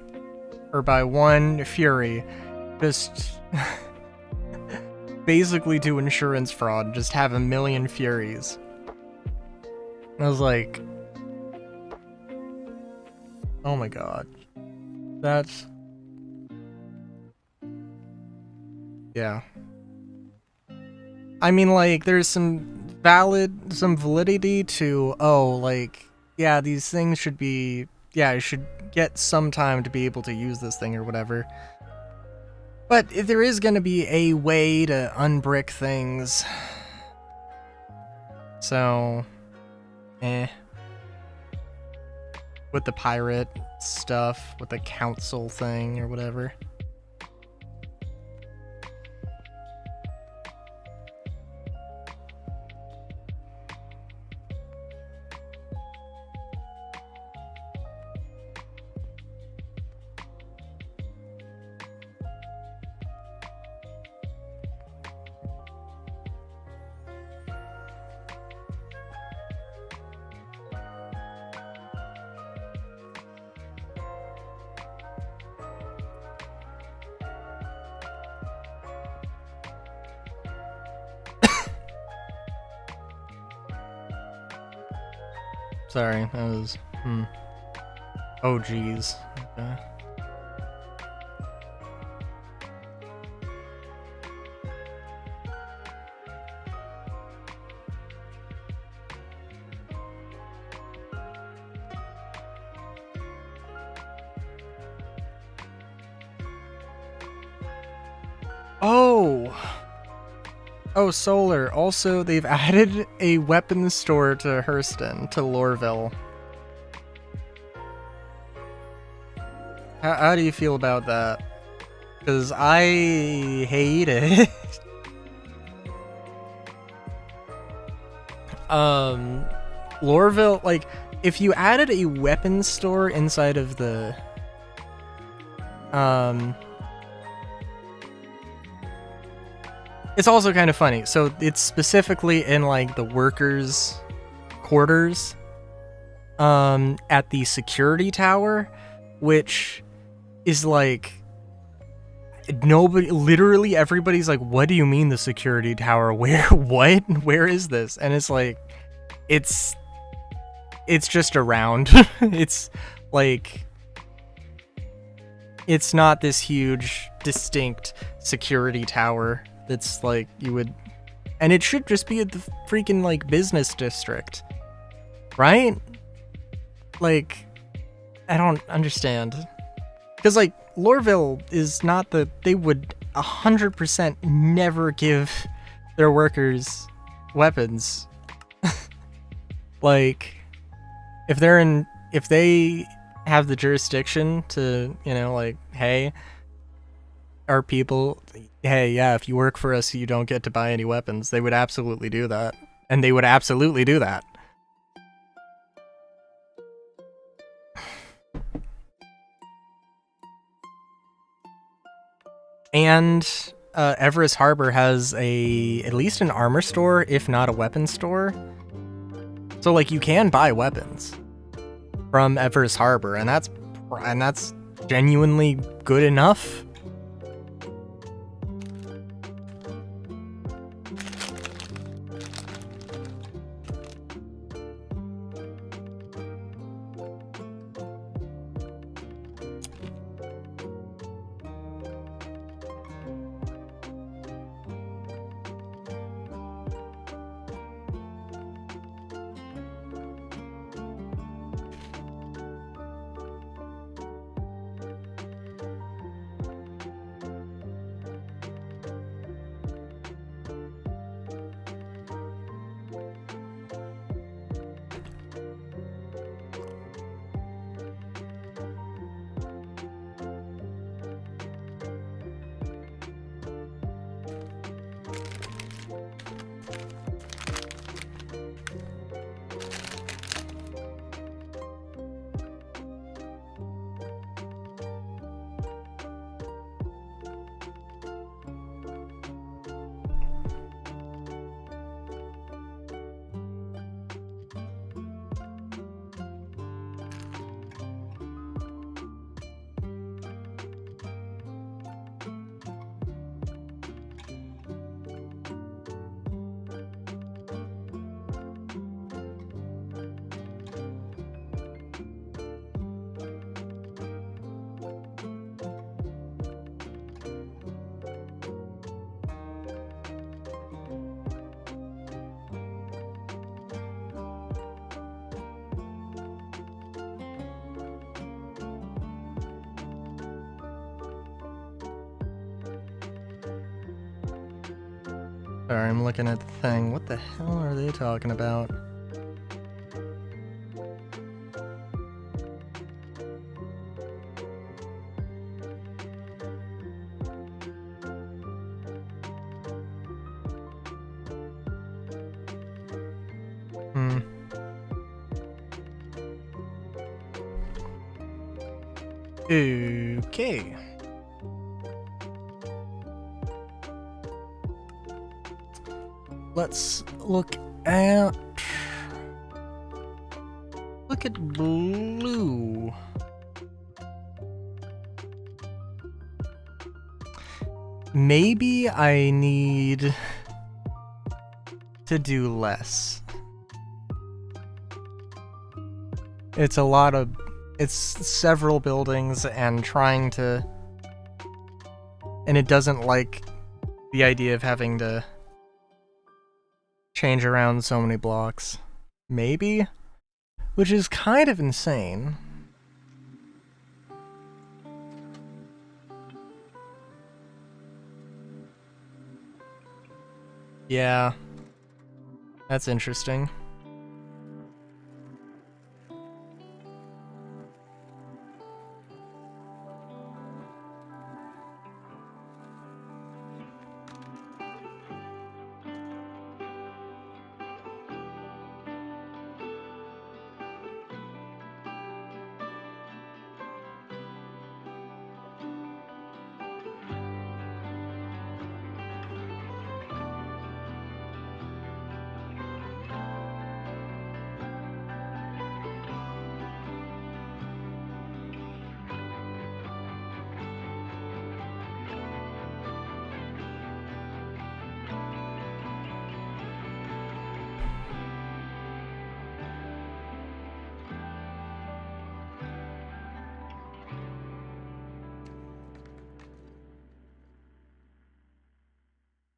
or buy one Fury, just basically do insurance fraud, just have 1,000,000 Furies. I was like, oh my god. That's... yeah. I mean, like, there's some validity to, oh, like, yeah, these things should be, yeah, I should get some time to be able to use this thing or whatever. But if there is gonna be a way to unbrick things. So, with the pirate stuff, with the council thing or whatever. Sorry, that was... oh, geez. Okay. Oh! Oh, Solar. Also, they've added a weapons store to Hurston, to Lorville. How do you feel about that? Because I hate it. Lorville, like, if you added a weapons store inside of the... It's also kind of funny. So it's specifically in like the workers' quarters at the security tower, which is like nobody, literally everybody's like, what do you mean the security tower? Where, what? Where is this? And it's like, it's just around. It's like, it's not this huge distinct security tower. That's like, you would, and it should just be at the freaking like business district, right? Like, I don't understand, because like Lorville is not the, they would 100% never give their workers weapons. Like, if they're in, if they have the jurisdiction to, you know, like, hey, our people, hey, yeah, if you work for us, you don't get to buy any weapons. They would absolutely do that. And they would absolutely do that. And Everest Harbor has at least an armor store, if not a weapon store. So like, you can buy weapons from Everest Harbor, and that's genuinely good enough. Sorry, I'm looking at the thing. What the hell are they talking about? Okay. Let's look at blue. Maybe I need to do less. It's several buildings and and it doesn't like the idea of having to change around so many blocks. Maybe? Which is kind of insane. Yeah. That's interesting.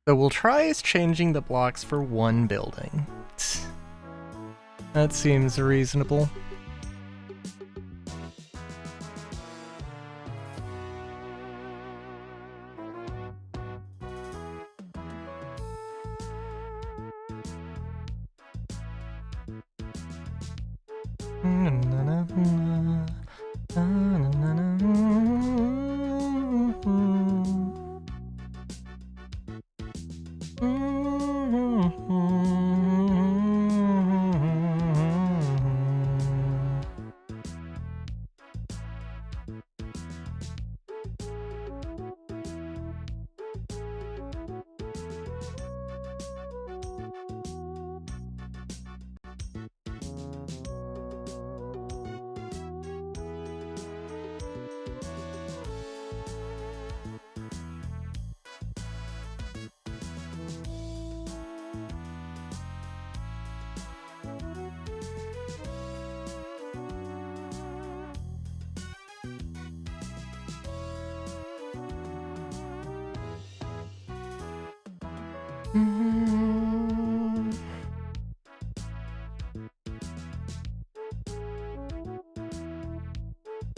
So we'll try changing the blocks for one building. That seems reasonable.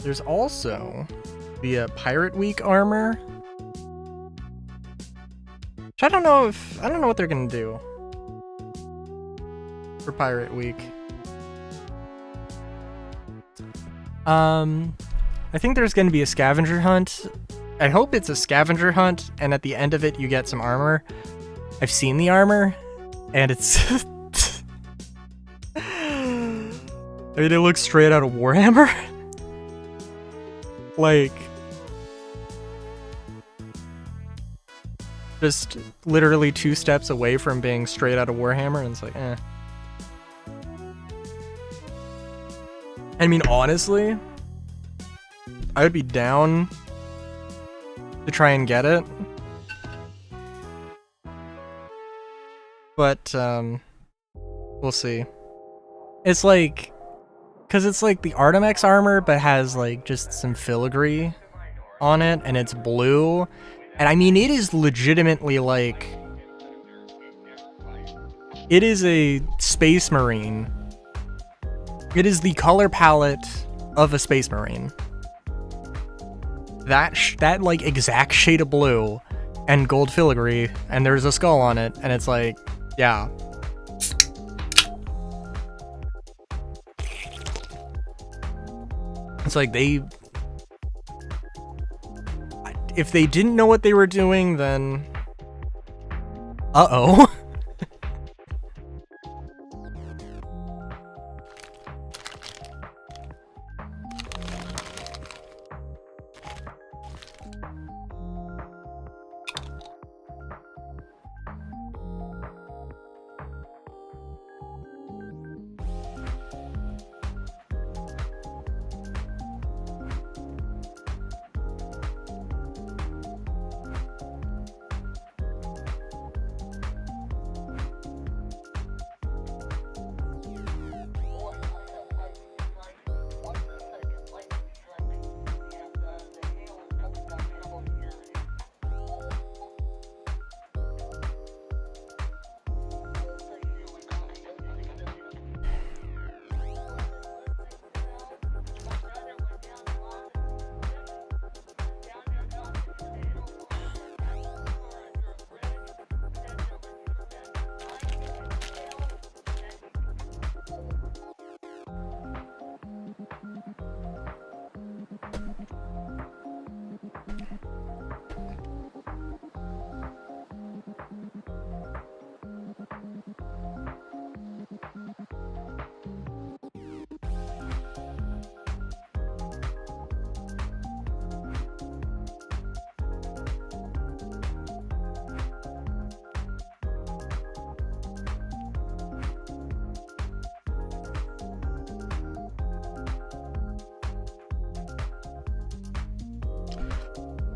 There's also the Pirate Week armor. Which I don't know what they're gonna do for Pirate Week. I think there's gonna be a scavenger hunt. I hope it's a scavenger hunt, and at the end of it you get some armor. I've seen the armor, and it's I mean, it looks straight out of Warhammer. Like, just literally 2 steps away from being straight out of Warhammer, and it's like, eh. I mean, honestly, I would be down to try and get it. But, we'll see. It's like, because it's like the Artemex armor, but has like just some filigree on it, and it's blue. And I mean, it is legitimately like, it is a Space Marine. It is the color palette of a Space Marine. That like exact shade of blue and gold filigree, and there's a skull on it, and it's like, yeah. It's like if they didn't know what they were doing, then uh-oh.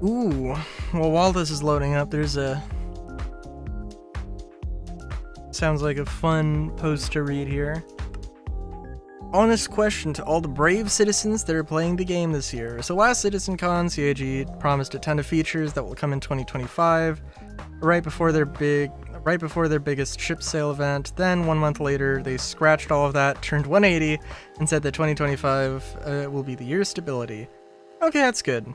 Ooh, well, while this is loading up, there's sounds like a fun post to read here. Honest question to all the brave citizens that are playing the game this year. So last CitizenCon, CIG promised a ton of features that will come in 2025, right before their biggest ship sale event. Then 1 month later, they scratched all of that, turned 180, and said that 2025 will be the year of stability. Okay, that's good.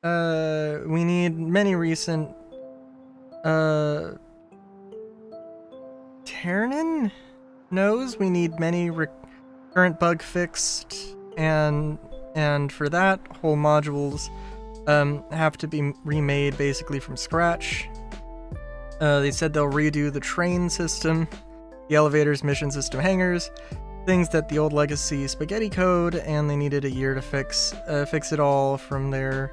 We need many recent, Ternan knows we need many current bug fixed, and for that, whole modules, have to be remade basically from scratch. They said they'll redo the train system, the elevators, mission system, hangars, things that the old legacy spaghetti code, and they needed a year to fix it all from there.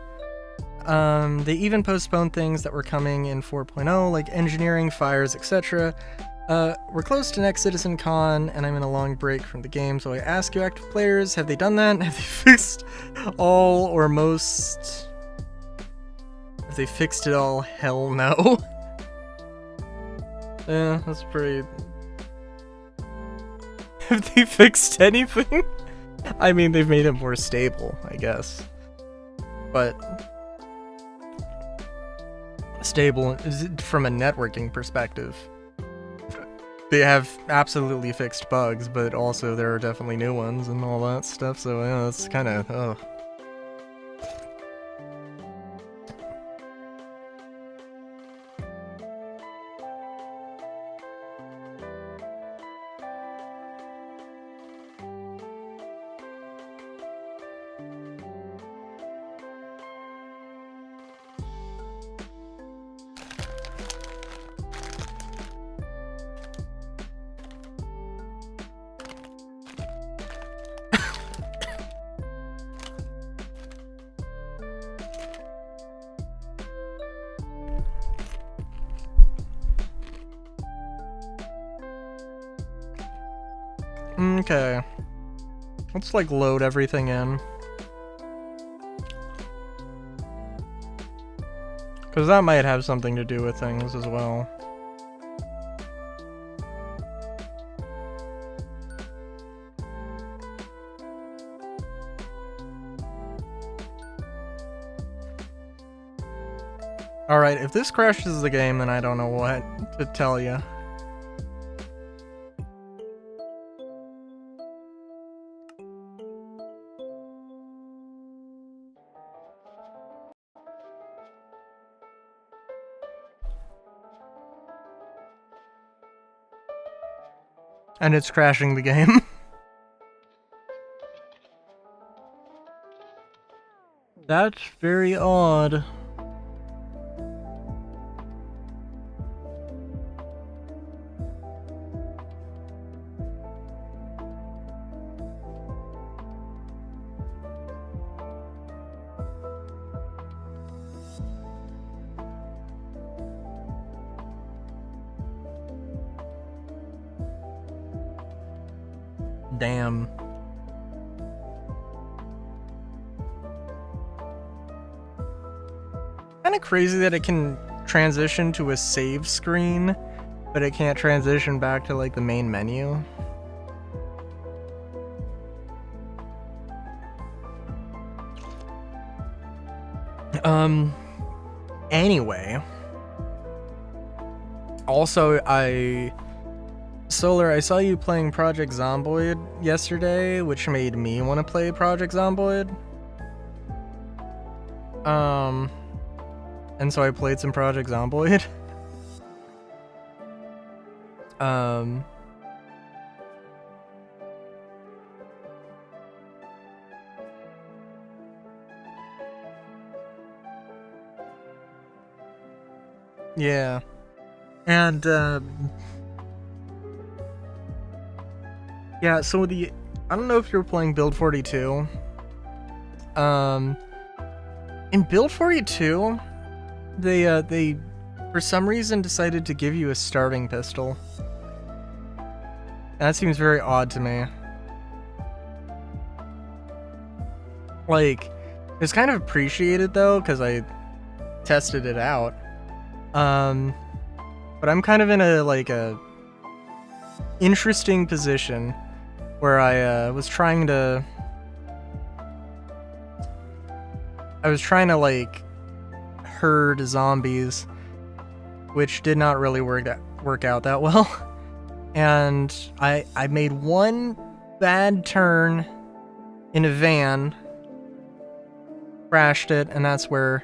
They even postponed things that were coming in 4.0, like engineering, fires, etc. We're close to next CitizenCon, and I'm in a long break from the game, so I ask you active players, have they done that? Have they fixed all or most? Have they fixed it all? Hell no. Yeah, that's pretty... Have they fixed anything? I mean, they've made it more stable, I guess. But... stable from a networking perspective. They have absolutely fixed bugs, but also there are definitely new ones and all that stuff, so yeah, that's kind of, ugh. Okay. Let's like load everything in. Because that might have something to do with things as well. Alright, if this crashes the game, then I don't know what to tell you. And it's crashing the game. That's very odd. Damn. Kinda crazy that it can transition to a save screen, but it can't transition back to like the main menu. Anyway. Also, Solar, I saw you playing Project Zomboid yesterday, which made me want to play Project Zomboid. And so I played some Project Zomboid. Yeah. And, yeah, so I don't know if you're playing Build 42. In Build 42, they for some reason decided to give you a starting pistol. That seems very odd to me. Like, it's kind of appreciated though, because I tested it out. But I'm kind of in a interesting position where I was trying to like herd zombies, which did not really work out that well. And I made one bad turn in a van, crashed it, and that's where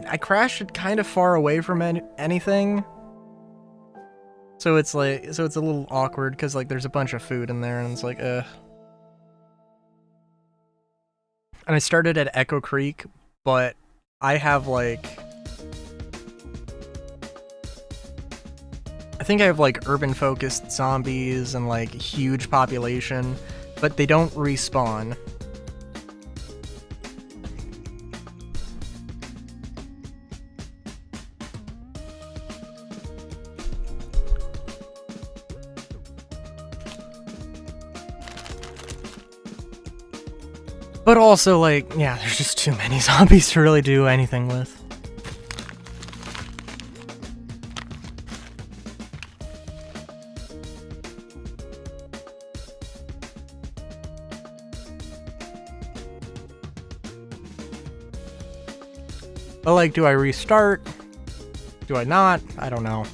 I crashed it kind of far away from anything. So it's a little awkward because like there's a bunch of food in there and it's like And I started at Echo Creek, but I have like I think I have like urban focused zombies and like huge population, but they don't respawn. But also, like, yeah, there's just too many zombies to really do anything with. But, like, do I restart? Do I not? I don't know.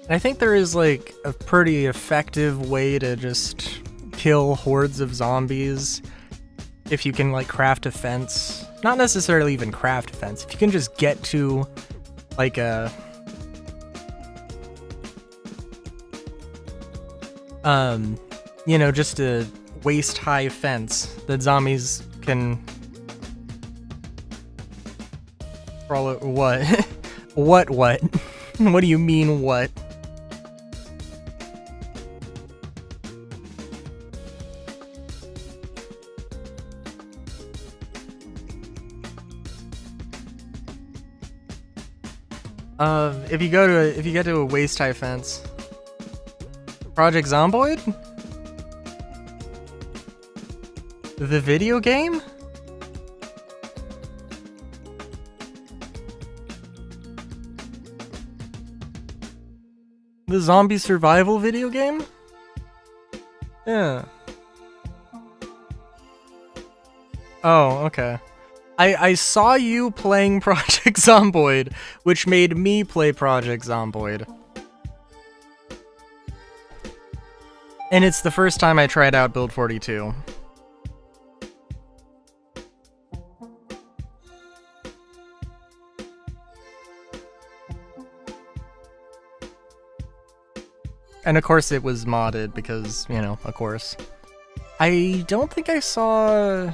I think there is like a pretty effective way to just kill hordes of zombies if you can like craft a fence. Not necessarily even craft a fence. If you can just get to like a you know, just a waist high fence that zombies can crawl over. What? What? What do you mean what? If you get to a waist high fence. Project Zomboid? The video game? The zombie survival video game? Yeah. Oh, okay. I saw you playing Project Zomboid, which made me play Project Zomboid. And it's the first time I tried out Build 42. And of course it was modded because, you know, of course. I don't think I saw...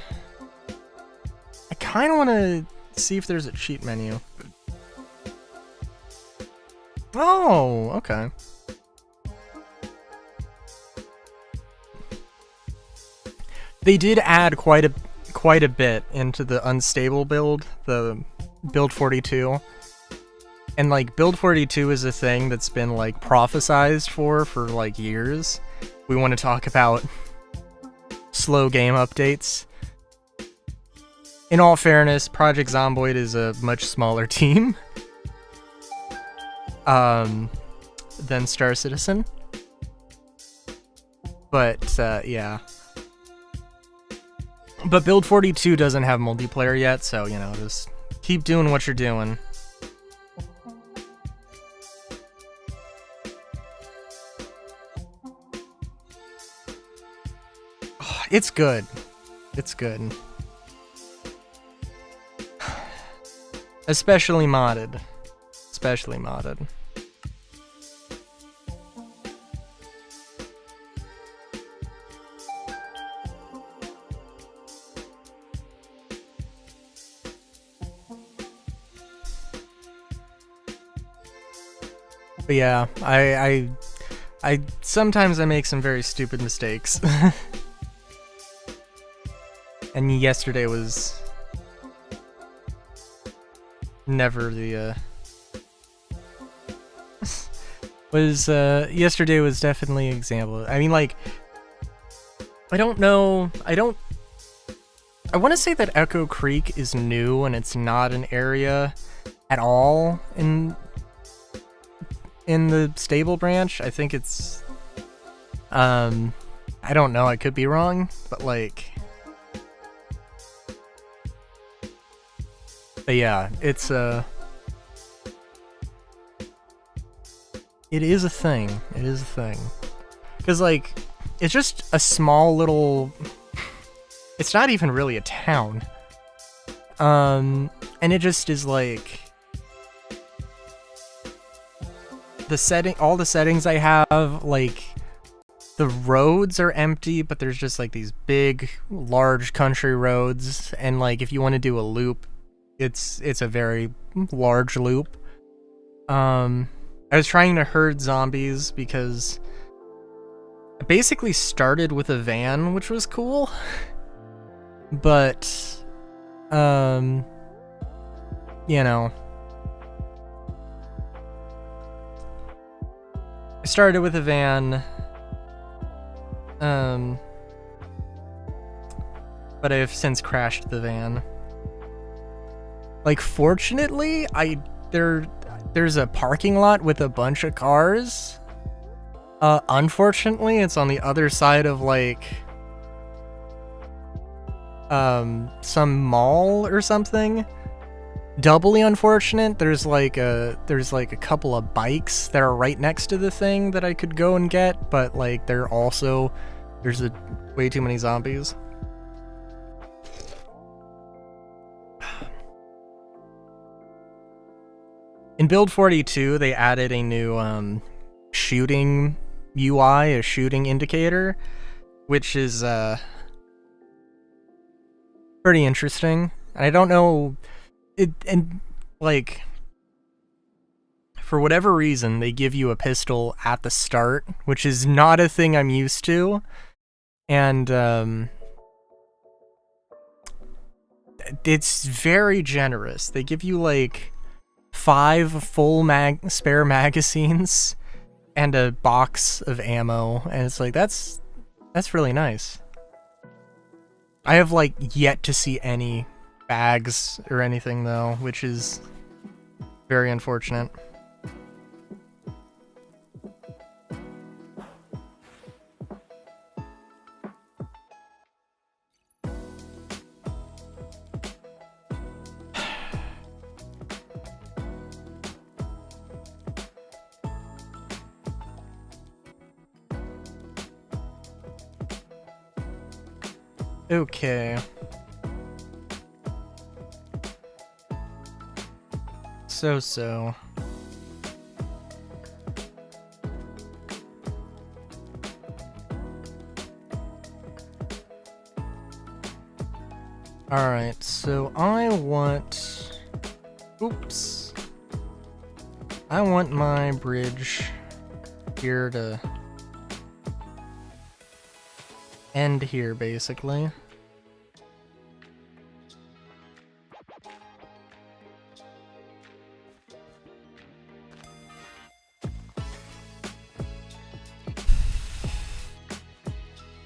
I kind of want to see if there's a cheat menu. Oh, okay. They did add quite a bit into the unstable build, the Build 42. And like Build 42 is a thing that's been like prophesized for like years. We want to talk about slow game updates. In all fairness, Project Zomboid is a much smaller team than Star Citizen. But yeah. But Build 42 doesn't have multiplayer yet, so you know, just keep doing what you're doing. It's good. It's good. Especially modded. Especially modded. But yeah, I sometimes I make some very stupid mistakes. And yesterday was never the yesterday was definitely an example. I mean, like, I don't know, I want to say that Echo Creek is new and it's not an area at all in the stable branch. I think it's I don't know, I could be wrong, but like, but yeah, it's it is a thing. It is a thing. Cause like, it's just a small little, it's not even really a town. And it just is like, all the settings I have, like, the roads are empty, but there's just like these big, large country roads, and like if you want to do a loop, it's a very large loop. I was trying to herd zombies because I basically started with a van, which was cool. But you know, I started with a van, but I've since crashed the van. Like, fortunately, there's a parking lot with a bunch of cars. Unfortunately, it's on the other side of like some mall or something. Doubly unfortunate. There's like a couple of bikes that are right next to the thing that I could go and get, but like there's way too many zombies. In Build 42, they added a new shooting UI, a shooting indicator, which is pretty interesting. I don't know, and like, for whatever reason, they give you a pistol at the start, which is not a thing I'm used to, and it's very generous. They give you like 5 full spare magazines and a box of ammo, and it's like, that's really nice. I have like yet to see any bags or anything though, which is very unfortunate. Okay. So. Alright, so I want... Oops. I want my bridge here to end here, basically.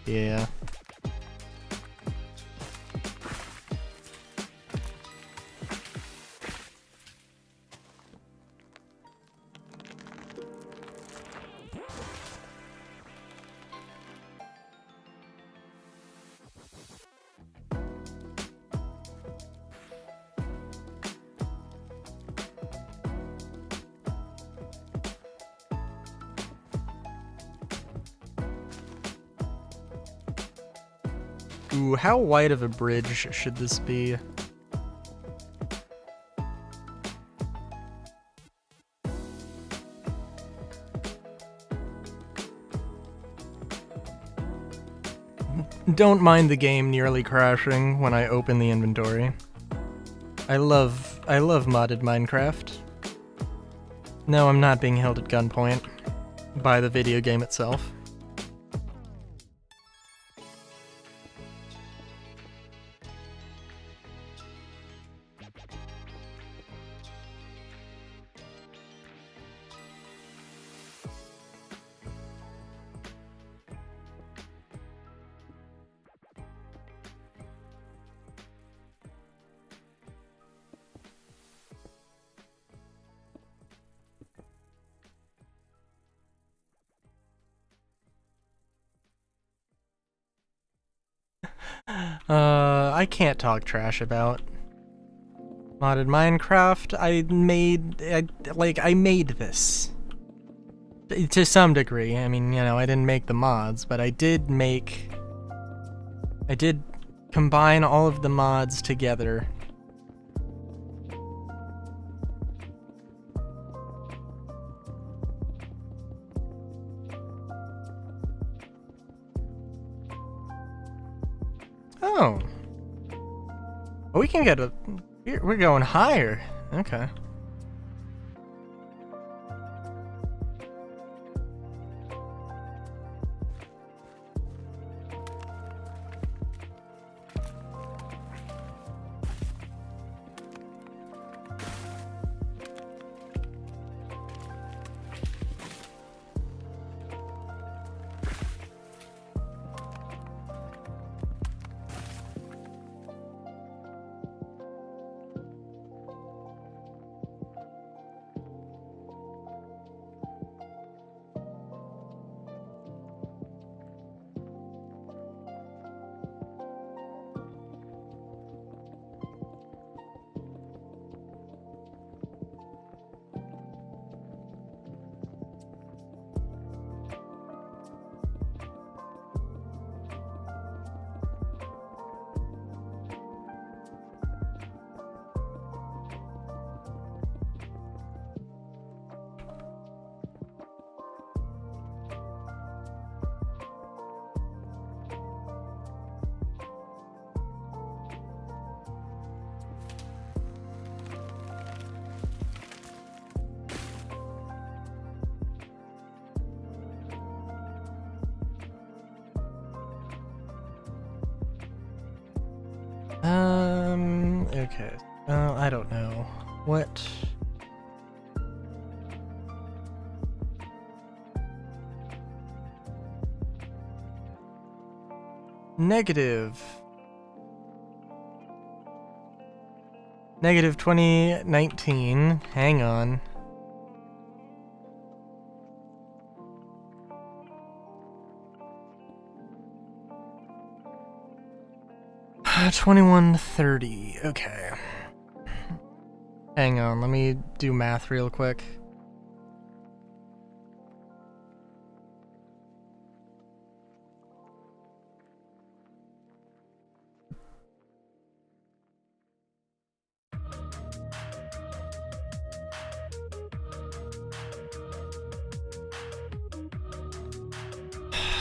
Yeah. Ooh, how wide of a bridge should this be? Don't mind the game nearly crashing when I open the inventory. I love modded Minecraft. No, I'm not being held at gunpoint by the video game itself. I can't talk trash about modded Minecraft. I made this. To some degree. I mean, you know, I didn't make the mods, but I did combine all of the mods together. Oh. We can get a... We're going higher. Okay. Okay. I don't know. What? Negative 2019. Hang on. $21.30. Okay. Hang on, let me do math real quick.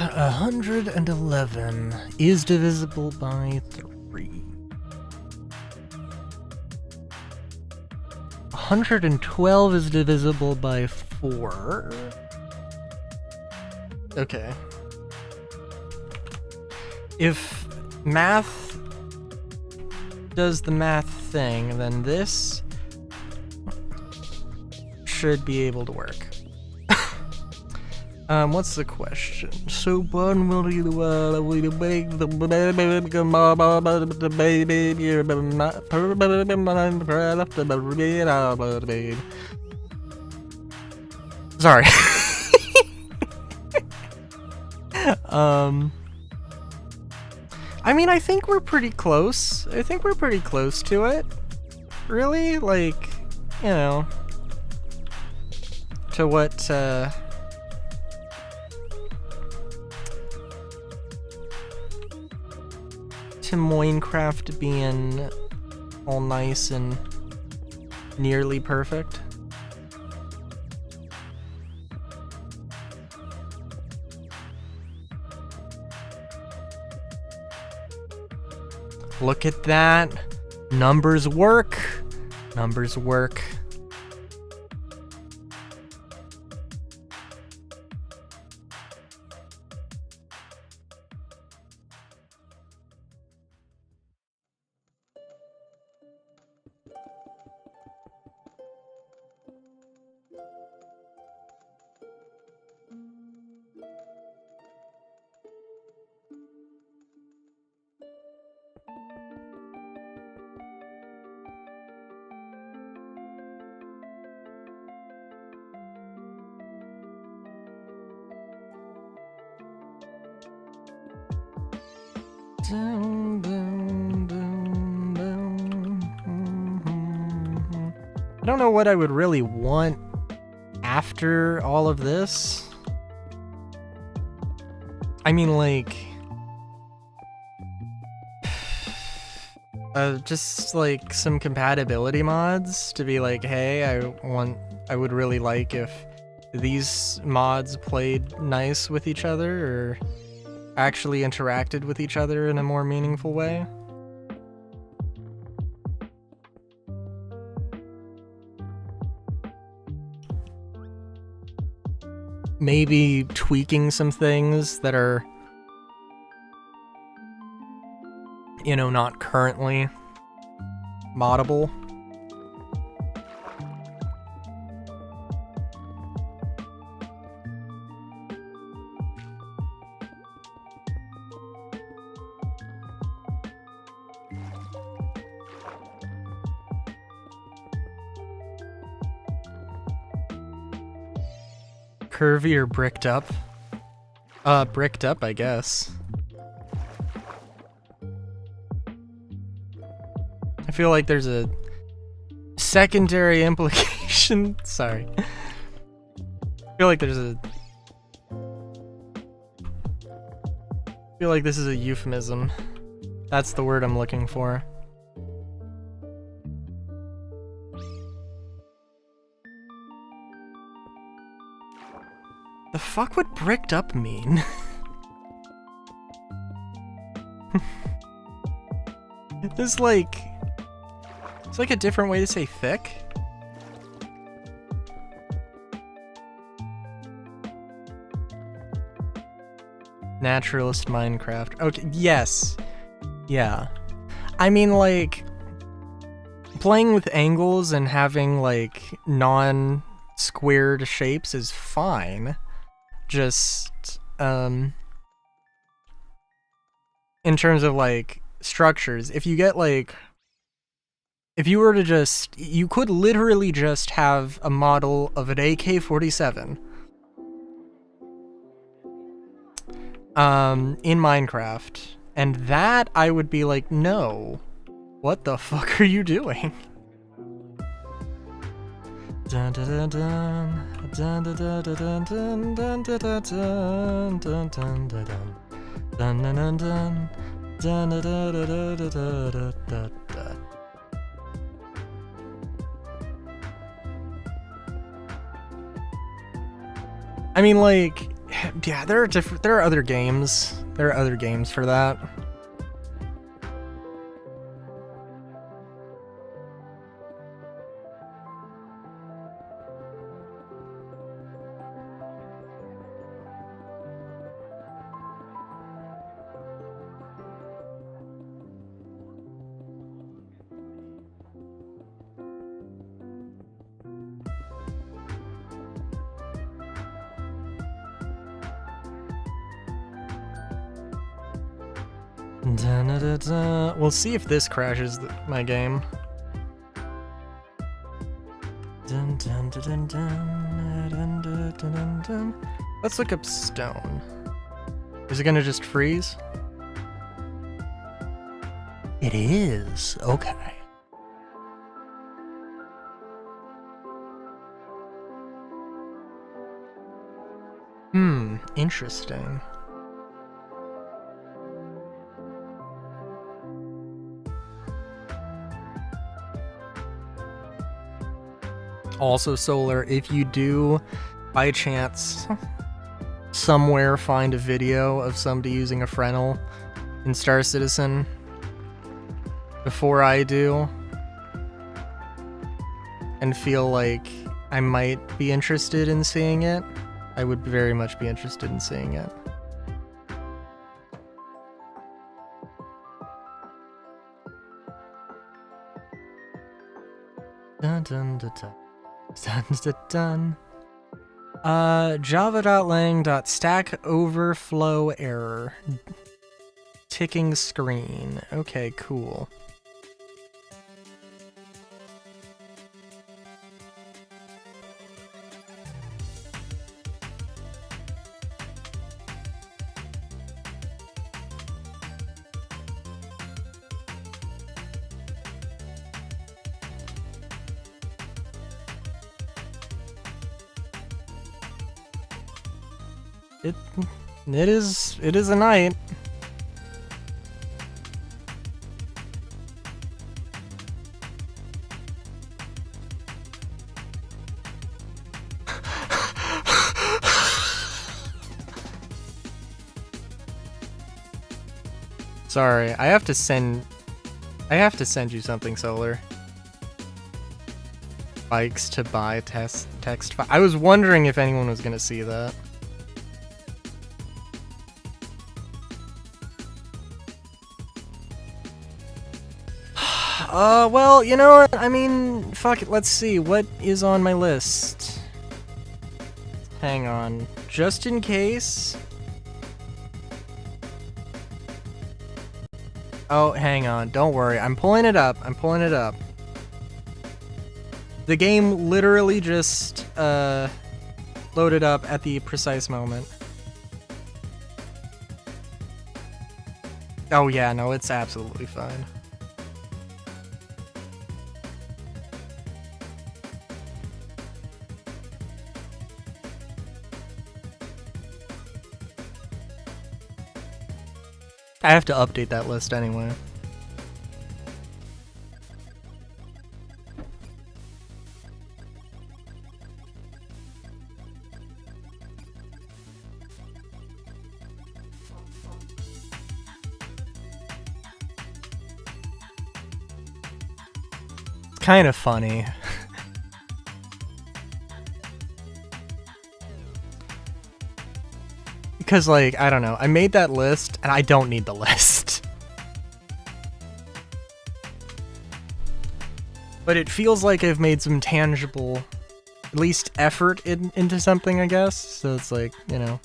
111 is divisible by 3. 112 is divisible by 4. Okay. If math does the math thing, then this should be able to work. What's the question? So when will you make the baby? Sorry. I mean, I think we're pretty close. I think we're pretty close to it. Really? Like, you know, to what, to Minecraft being all nice and nearly perfect. Look at that. Numbers work. Numbers work. I don't know what I would really want after all of this. I mean, like, just like some compatibility mods to be like, hey, I would really like if these mods played nice with each other or actually interacted with each other in a more meaningful way. Maybe tweaking some things that are, you know, not currently moddable. Curvy or bricked up? Bricked up, I guess. I feel like there's a secondary implication. Sorry. I feel like there's a... I feel like this is a euphemism. That's the word I'm looking for. The fuck would bricked up mean? It's like a different way to say thick. Naturalist Minecraft. Okay, yes. Yeah. I mean, like, playing with angles and having, like, non-squared shapes is fine. Just, in terms of, like, structures, if you get, like, if you were to just, you could literally just have a model of an AK-47 in Minecraft, and that I would be like, no, what the fuck are you doing? Dun dun dun dun dun dun dun dun dun dun dun dun dun dun dun dun dun dun dun. I mean, like, Yeah, there are other games. There are other games for that. We'll see if this crashes my game. Let's look up stone. Is it gonna just freeze? It is. Okay. Interesting. Also, Solar, if you do, by chance, somewhere find a video of somebody using a Fresnel in Star Citizen before I do, and feel like I might be interested in seeing it, I would very much be interested in seeing it. Dun dun dun dun. Dun dun dun. Java.lang.stack overflow error. Ticking screen. Okay, cool. It is a night. Sorry, I have to send you something, Solar. Bikes to buy text. I was wondering if anyone was gonna see that. Well, you know what? I mean, fuck it, let's see. What is on my list? Hang on. Just in case. Oh, hang on. Don't worry. I'm pulling it up. The game literally just, loaded up at the precise moment. Oh yeah, no, it's absolutely fine. I have to update that list anyway. It's kind of funny. Because, like, I don't know, I made that list, and I don't need the list. But it feels like I've made some tangible, at least effort into something, I guess. So it's like, you know.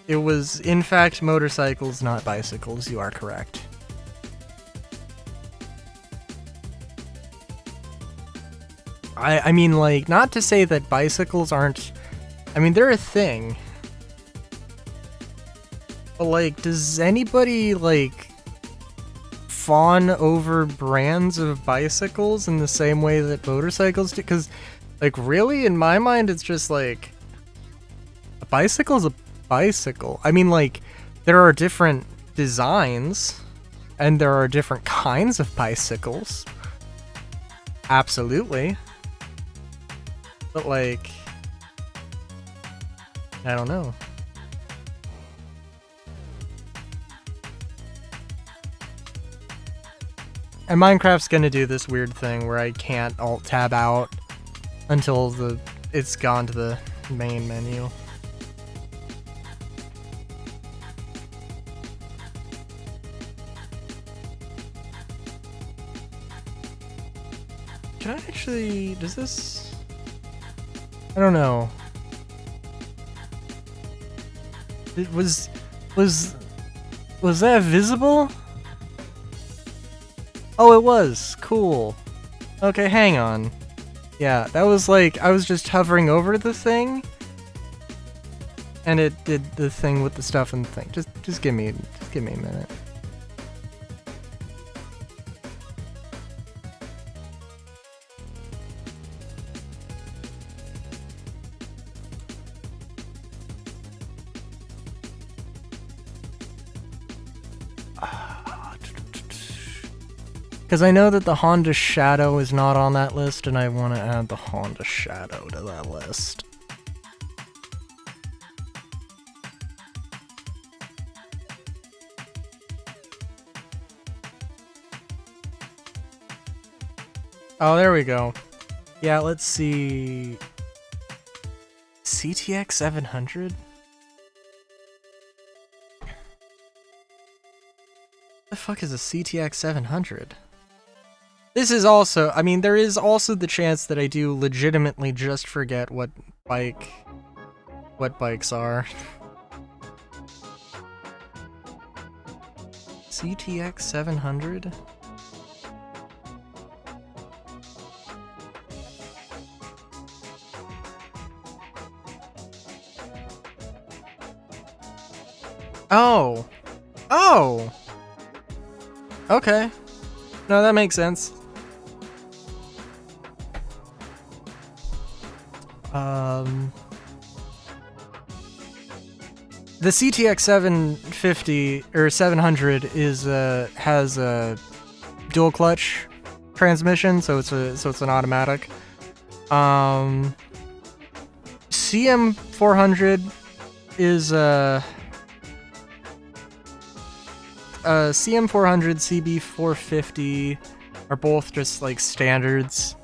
It was, in fact, motorcycles, not bicycles. You are correct. I mean, like, not to say that bicycles aren't... I mean, they're a thing. But, like, does anybody, like, fawn over brands of bicycles in the same way that motorcycles do? Because, like, really, in my mind, it's just, like, a bicycle is a bicycle. I mean, like, there are different designs, and there are different kinds of bicycles. Absolutely. But, like... I don't know. And Minecraft's gonna do this weird thing where I can't alt-tab out until it's gone to the main menu. Can I actually... does this... I don't know. It was that visible? Oh, it was. Cool. Okay, hang on. Yeah, that was like, I was just hovering over the thing, and it did the thing with the stuff and the thing. Just give me a minute. Because I know that the Honda Shadow is not on that list, and I want to add the Honda Shadow to that list. Oh, there we go. Yeah, let's see... CTX 700? The fuck is a CTX 700? This is also, I mean, there is also the chance that I do legitimately just forget what bikes are. CTX 700? Oh! Oh! Okay. No, that makes sense. The CTX 750 or 700 is has a dual clutch transmission, so it's an automatic. CM 400 is CM 400, CB 450 are both just like standards.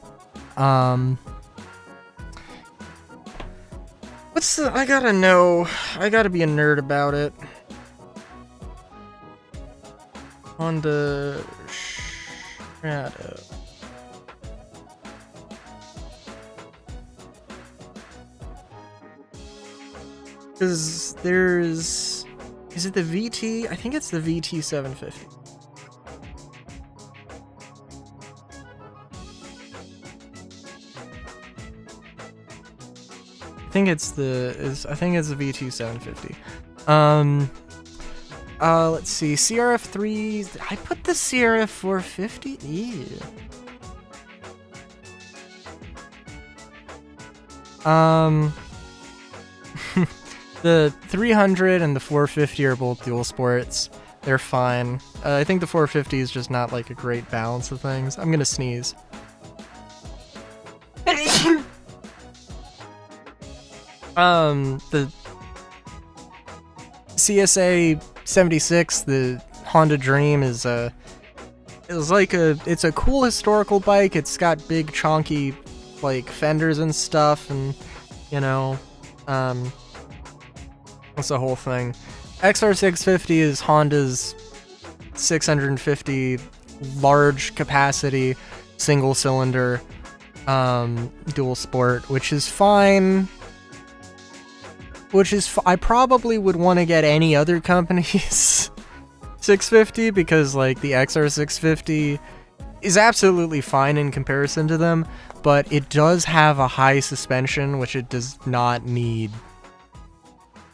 What's the... I gotta know. I gotta be a nerd about it. Honda Shadow. Because there's... Is it the VT? I think it's the VT 750. I think it's the VT 750. Let's see. CRF3. Did I put the CRF 450? Yeah. The 300 and the 450 are both dual sports. They're fine. I think the 450 is just not like a great balance of things. I'm gonna sneeze. The CSA 76, the Honda Dream, is it's a cool historical bike. It's got big chonky like fenders and stuff, and you know, that's the whole thing. XR650 is Honda's 650 large capacity single cylinder dual sport, which is fine. I probably would want to get any other company's 650 because like the XR650 is absolutely fine in comparison to them, but it does have a high suspension, which it does not need.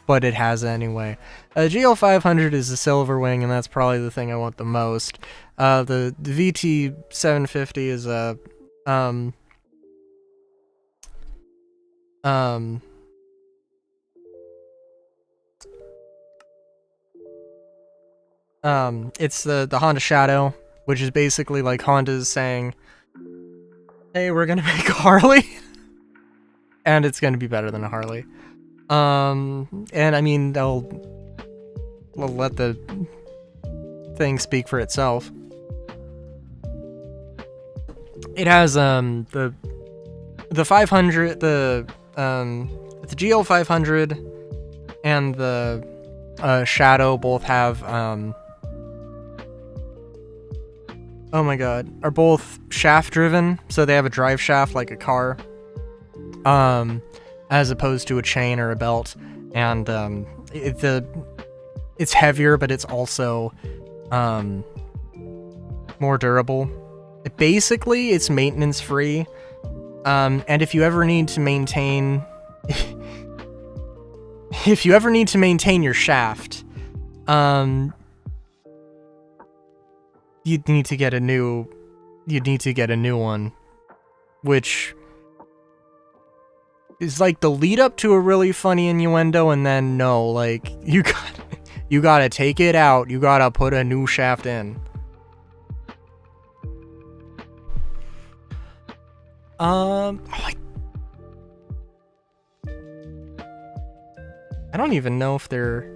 But it has anyway. GL500 is the silver wing, and that's probably the thing I want the most. The VT 750 is a it's the Honda Shadow, which is basically like Honda's saying, hey, we're gonna make a Harley, and it's gonna be better than a Harley. And I mean, they'll let the thing speak for itself. It has the 500, the GL 500 and the Shadow both have oh my god, are both shaft driven, so they have a drive shaft like a car, as opposed to a chain or a belt, and it's heavier, but it's also more durable. Basically, it's maintenance free, and if you ever need to maintain your shaft, you'd need to get a new one, which is like the lead up to a really funny innuendo, and then no, like you gotta take it out, you gotta put a new shaft in. I don't even know if they're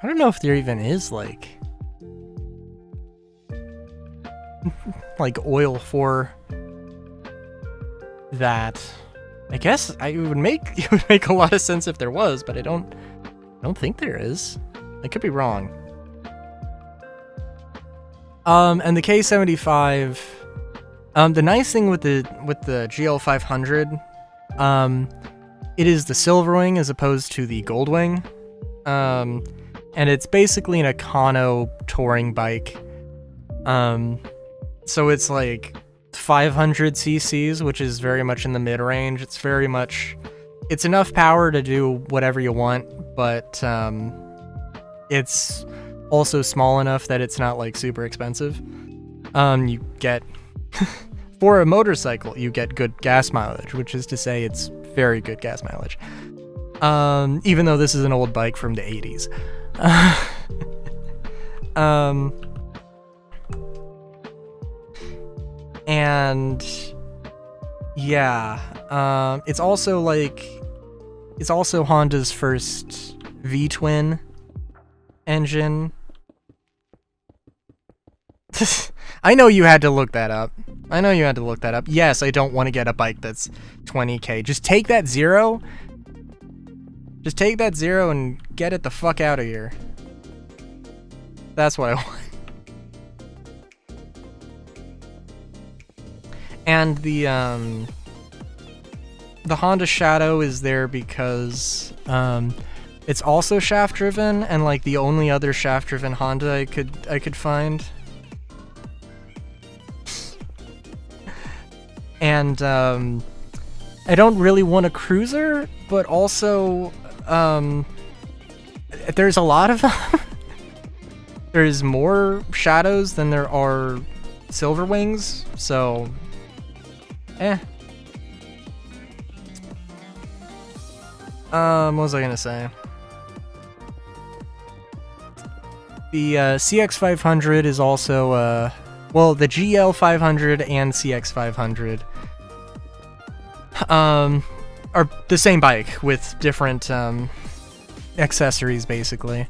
I don't know if there even is like oil for that. I guess it would make a lot of sense if there was, but I don't think there is. I could be wrong. And the K75, the nice thing with the GL 500, it is the silver wing as opposed to the gold wing. And it's basically an Econo touring bike. So it's like 500 cc's, which is very much in the mid-range. It's enough power to do whatever you want, but it's also small enough that it's not like super expensive. You get for a motorcycle, you get good gas mileage, which is to say it's very good gas mileage. Even though this is an old bike from the 80s. And yeah, it's also Honda's first V-twin engine. I know you had to look that up. Yes, I don't want to get a bike that's 20k. Just take that zero and get it the fuck out of here. That's what I want. And the Honda Shadow is there because it's also shaft driven, and like the only other shaft driven Honda I could find. And I don't really want a cruiser, but also there's a lot of them. There's more Shadows than there are Silver Wings, so what was I gonna say? The CX500 is also well, the GL 500 and CX 500 are the same bike with different accessories, basically.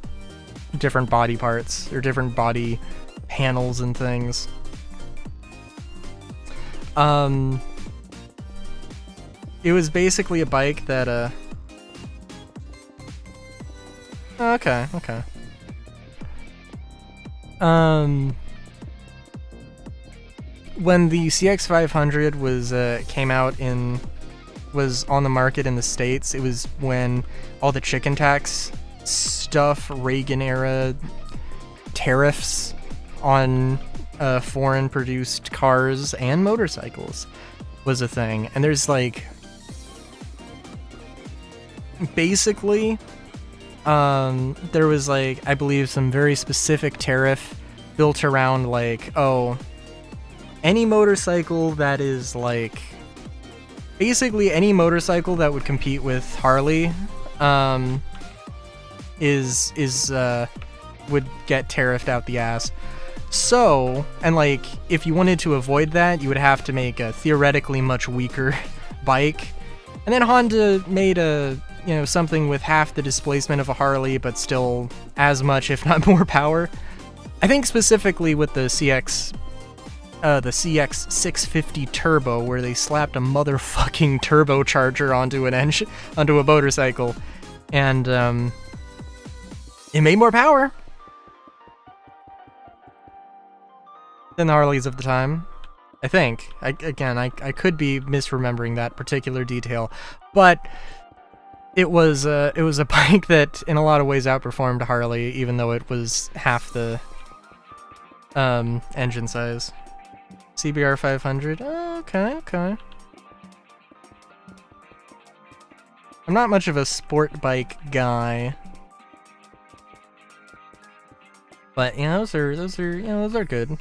Different body parts, or different body panels and things. It was basically a bike that, Okay. When the CX500 was on the market in the States, it was when all the chicken tax stuff, Reagan-era tariffs on foreign-produced cars and motorcycles was a thing. And there's like... basically, there was like, I believe, some very specific tariff built around like, oh, any motorcycle that is like basically any motorcycle that would compete with Harley would get tariffed out the ass. So, and like, if you wanted to avoid that, you would have to make a theoretically much weaker bike. And then Honda made something with half the displacement of a Harley, but still as much, if not more power. I think specifically with the CX 650 Turbo, where they slapped a motherfucking turbocharger onto a motorcycle, and it made more power than the Harleys of the time. I think. I could be misremembering that particular detail, but it was a bike that in a lot of ways outperformed Harley, even though it was half the engine size. CBR 500. Oh, okay. I'm not much of a sport bike guy, but yeah, those are good.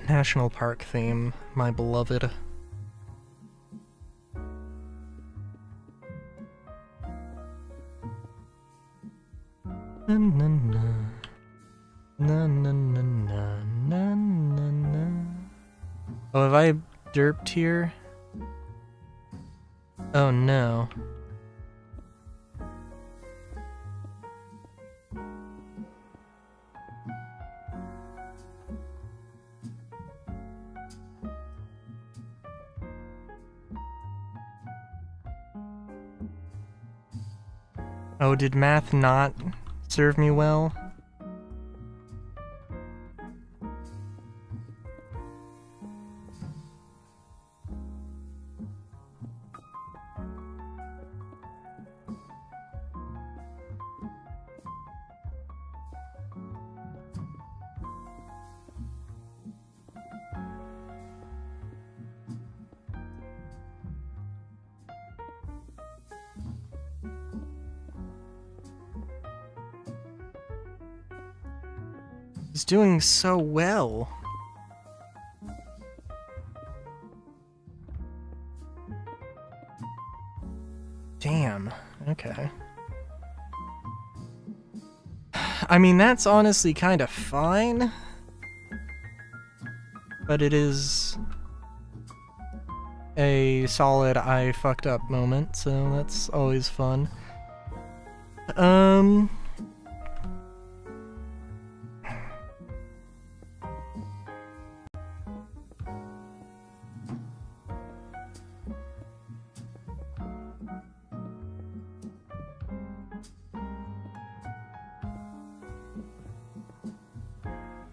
National Park theme, my beloved. Na na na na na na na na na. Oh, have I derped here? Oh no. Oh, did math not serve me well? He's doing so well. Damn. Okay. I mean, that's honestly kind of fine. But it is a solid I fucked up moment, so that's always fun.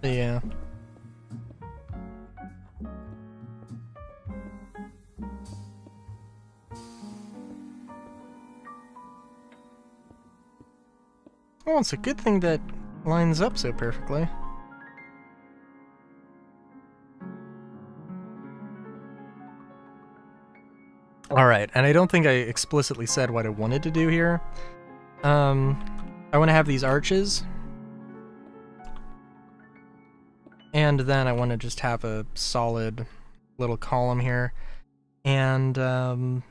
Yeah. Oh, it's a good thing that lines up so perfectly. Alright, and I don't think I explicitly said what I wanted to do here. I want to have these arches. And then I want to just have a solid little column here. And,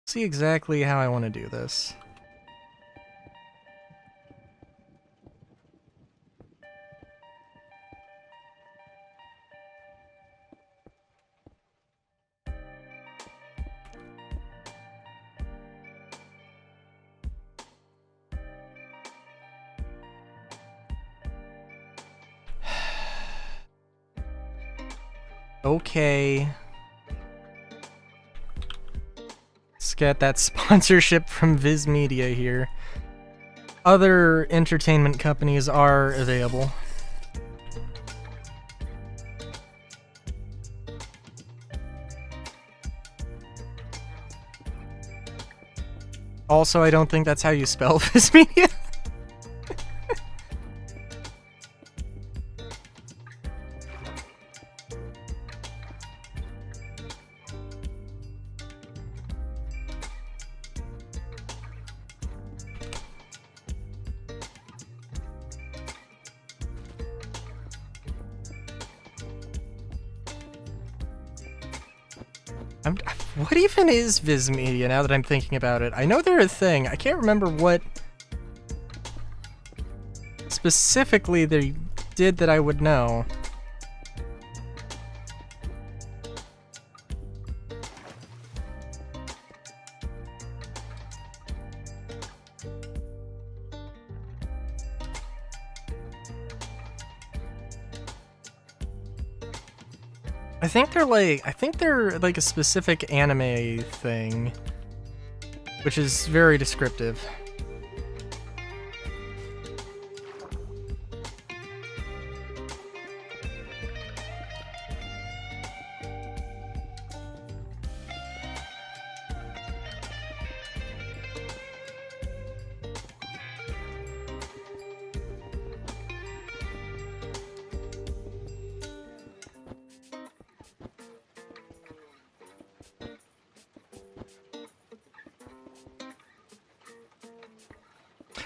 see exactly how I want to do this. Okay. get that sponsorship from Viz Media here. Other entertainment companies are available. Also, I don't think that's how you spell Viz Media. What even is Viz Media now that I'm thinking about it? I know they're a thing. I can't remember what specifically they did that I would know. I think they're like a specific anime thing, which is very descriptive.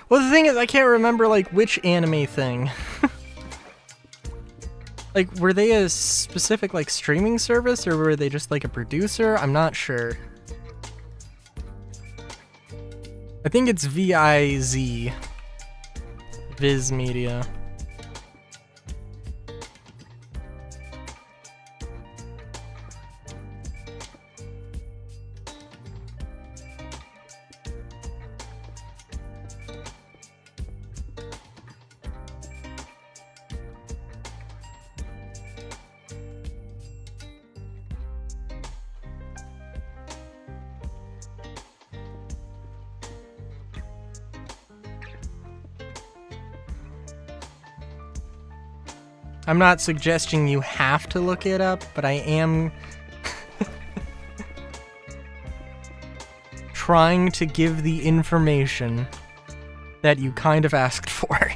Well, the thing is, I can't remember, like, which anime thing. Like, were they a specific, like, streaming service, or were they just, like, a producer? I'm not sure. I think it's VIZ. Viz Media. I'm not suggesting you have to look it up, but I am trying to give the information that you kind of asked for.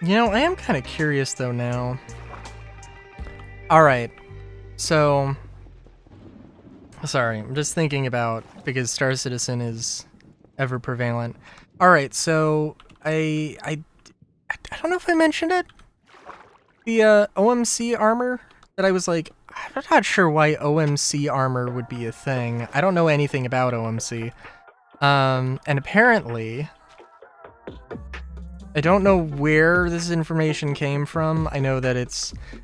You know, I am kind of curious though now. Alright, so... Sorry, I'm just thinking about, because Star Citizen is ever prevalent. Alright, so I don't know if I mentioned it. The OMC armor that I was like, I'm not sure why OMC armor would be a thing. I don't know anything about OMC. And apparently... I don't know where this information came from. I know that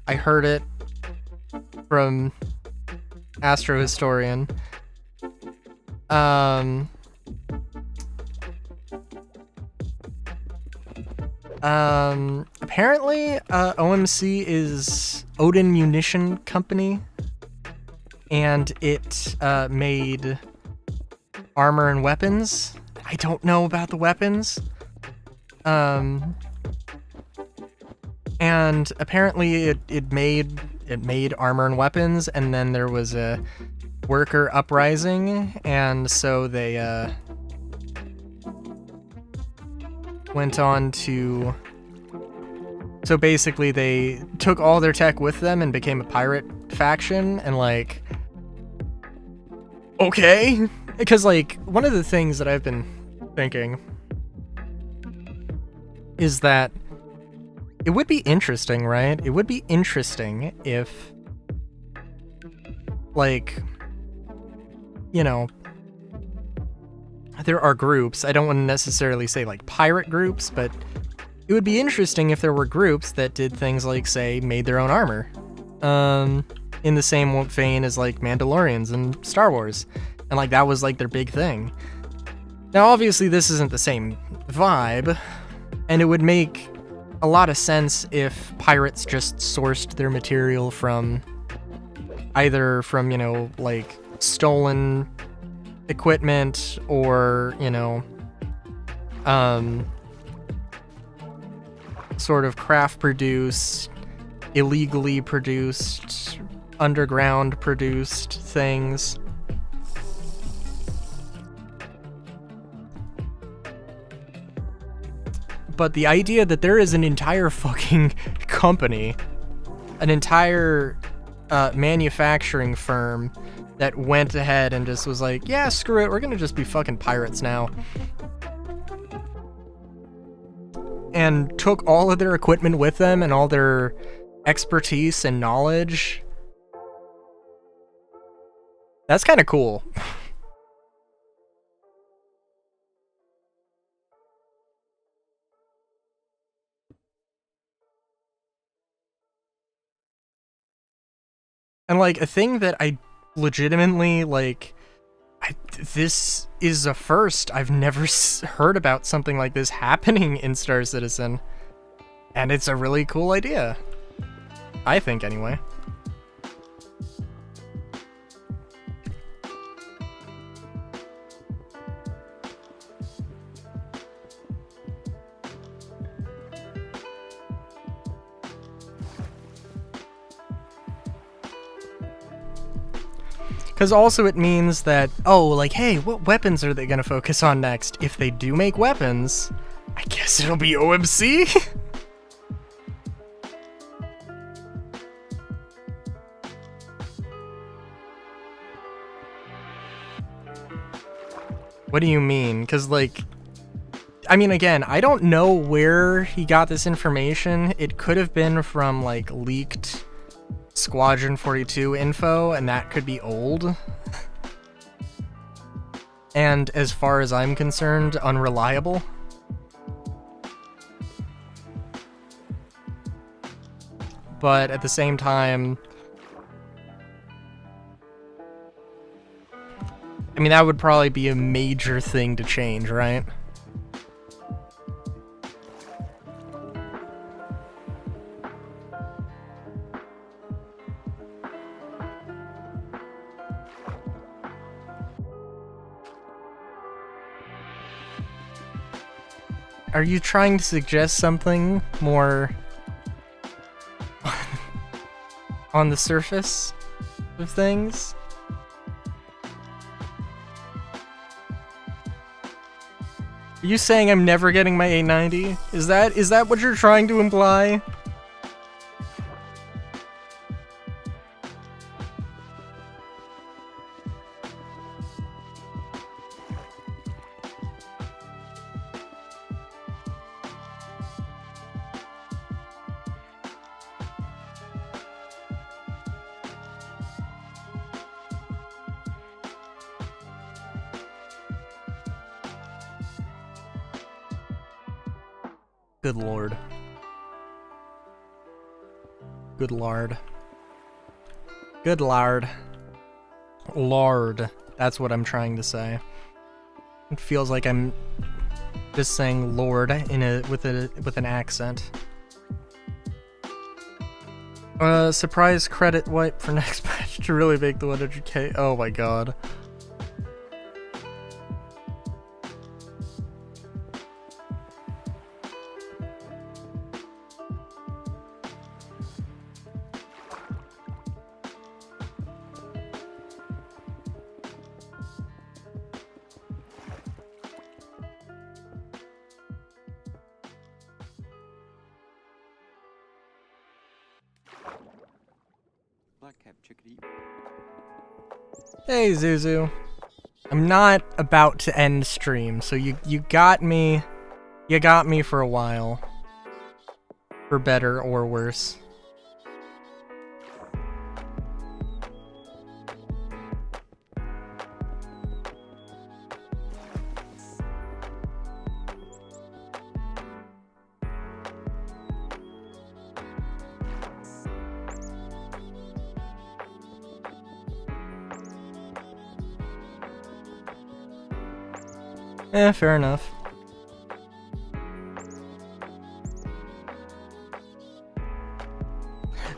I heard it from Astro Historian. Apparently, OMC is Odin Munition Company, and it made armor and weapons. I don't know about the weapons. And apparently it made armor and weapons, and then there was a worker uprising, and so they went on to... So basically they took all their tech with them and became a pirate faction, and like... Okay? Because like, one of the things that I've been thinking is that it would be interesting, right? It would be interesting if, like, you know, there are groups. I don't want to necessarily say like pirate groups, but it would be interesting if there were groups that did things like, say, made their own armor. In the same vein as like Mandalorians and Star Wars. And like that was like their big thing. Now obviously this isn't the same vibe, and it would make a lot of sense if pirates just sourced their material from either from, you know, like stolen equipment or, you know, sort of craft produced, illegally produced, underground produced things. But the idea that there is an entire fucking company, an entire manufacturing firm that went ahead and just was like, yeah, screw it, we're gonna just be fucking pirates now. And took all of their equipment with them and all their expertise and knowledge. That's kind of cool. And like a thing that I legitimately like, this is a first. I've never heard about something like this happening in Star Citizen. And it's a really cool idea. I think, anyway. Because also it means that, oh, like, hey, what weapons are they going to focus on next? If they do make weapons, I guess it'll be OMC? What do you mean? Because, like, I mean, again, I don't know where he got this information. It could have been from, like, leaked Squadron 42 info, and that could be old. And as far as I'm concerned, unreliable. But at the same time, I mean, that would probably be a major thing to change, right? Are you trying to suggest something more on the surface of things? Are you saying I'm never getting my 890? Is that what you're trying to imply? Good lord. Good lard. Good lard. Lard. That's what I'm trying to say. It feels like I'm just saying lord with an accent. Surprise credit wipe for next patch to really make the 100k. Oh my god. Hey Zuzu. I'm not about to end stream, so you got me You got me for a while. For better or worse. Fair enough.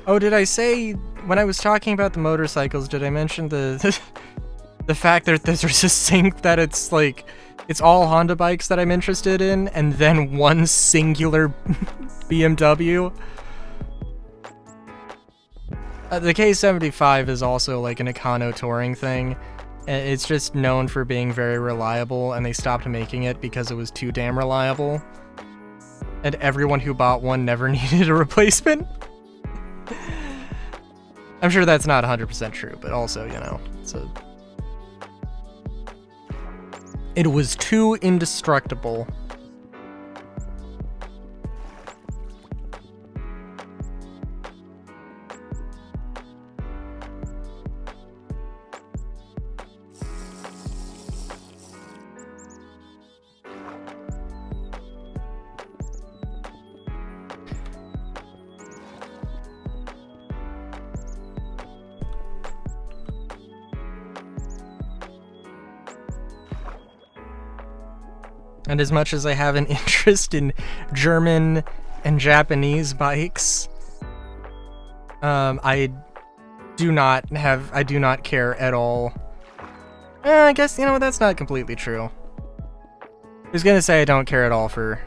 Oh, did I say, when I was talking about the motorcycles, did I mention the the fact that there's a sync that it's like, it's all Honda bikes that I'm interested in, and then one singular BMW? The K75 is also like an Econo touring thing. It's just known for being very reliable, and they stopped making it because it was too damn reliable. And everyone who bought one never needed a replacement. I'm sure that's not 100% true, but also, you know, it was too indestructible. And as much as I have an interest in German and Japanese bikes, I do not care at all. I guess, you know, that's not completely true. I was gonna say I don't care at all for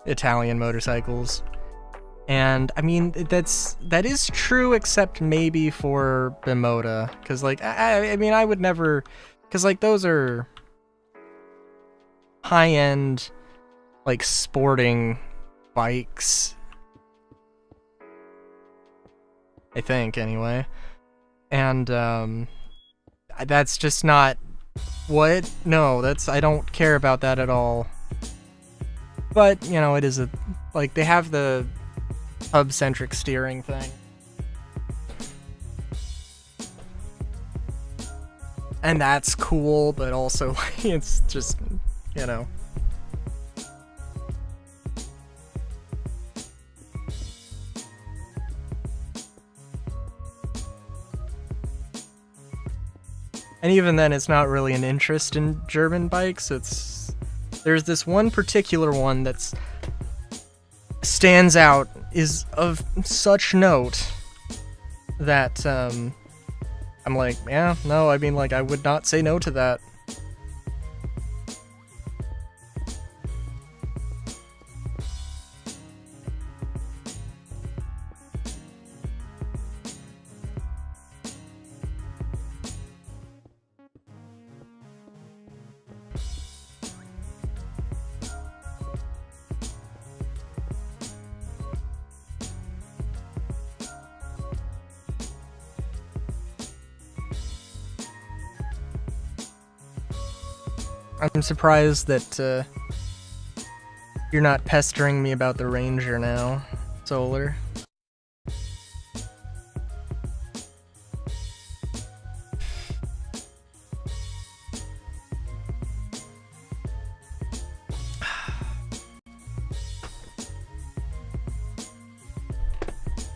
Italian motorcycles. And I mean, that is true, except maybe for Bimota, because like I mean, I would never, because like those are high-end, like, sporting bikes, I think, anyway. And that's just not what? No, I don't care about that at all. But, you know, it is like, they have the hub-centric steering thing. And that's cool, but also, it's just, you know. And even then, it's not really an interest in German bikes. There's this one particular one that's stands out, is of such note that I'm like, yeah, no, I mean, like, I would not say no to that. I'm surprised that you're not pestering me about the Ranger now, Solar.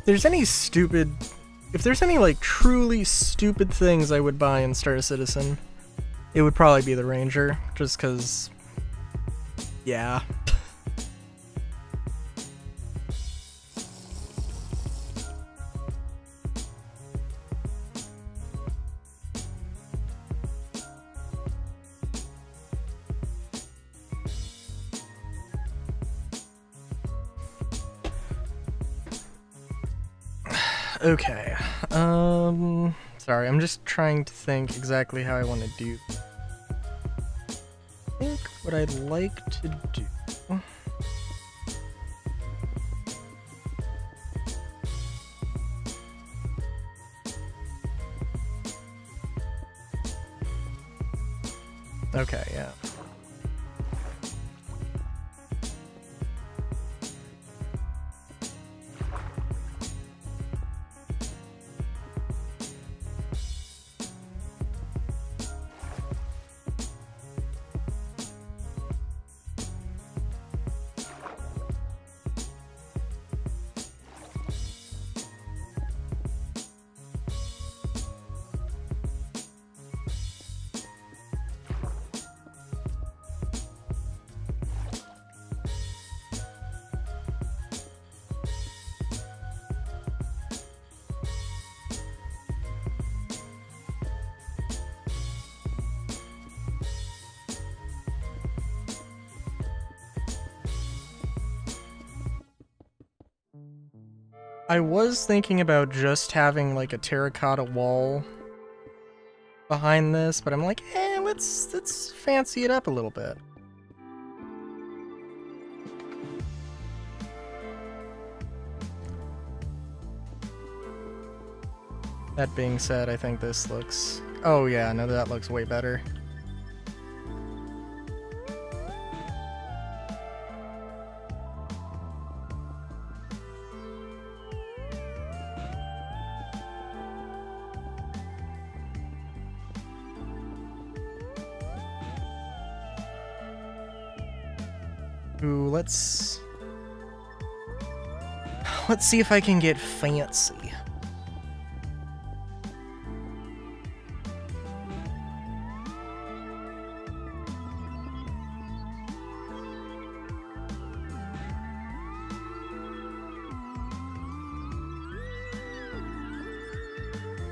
If there's any like truly stupid things I would buy in Star Citizen, it would probably be the Ranger, just cause, yeah. Okay, sorry, I'm just trying to think exactly how I want to do. I think what I'd like to do... Okay, yeah. I was thinking about just having like a terracotta wall behind this, but I'm like, let's fancy it up a little bit. That being said, I think this looks... Oh yeah, no, that looks way better. Ooh, let's see if I can get fancy.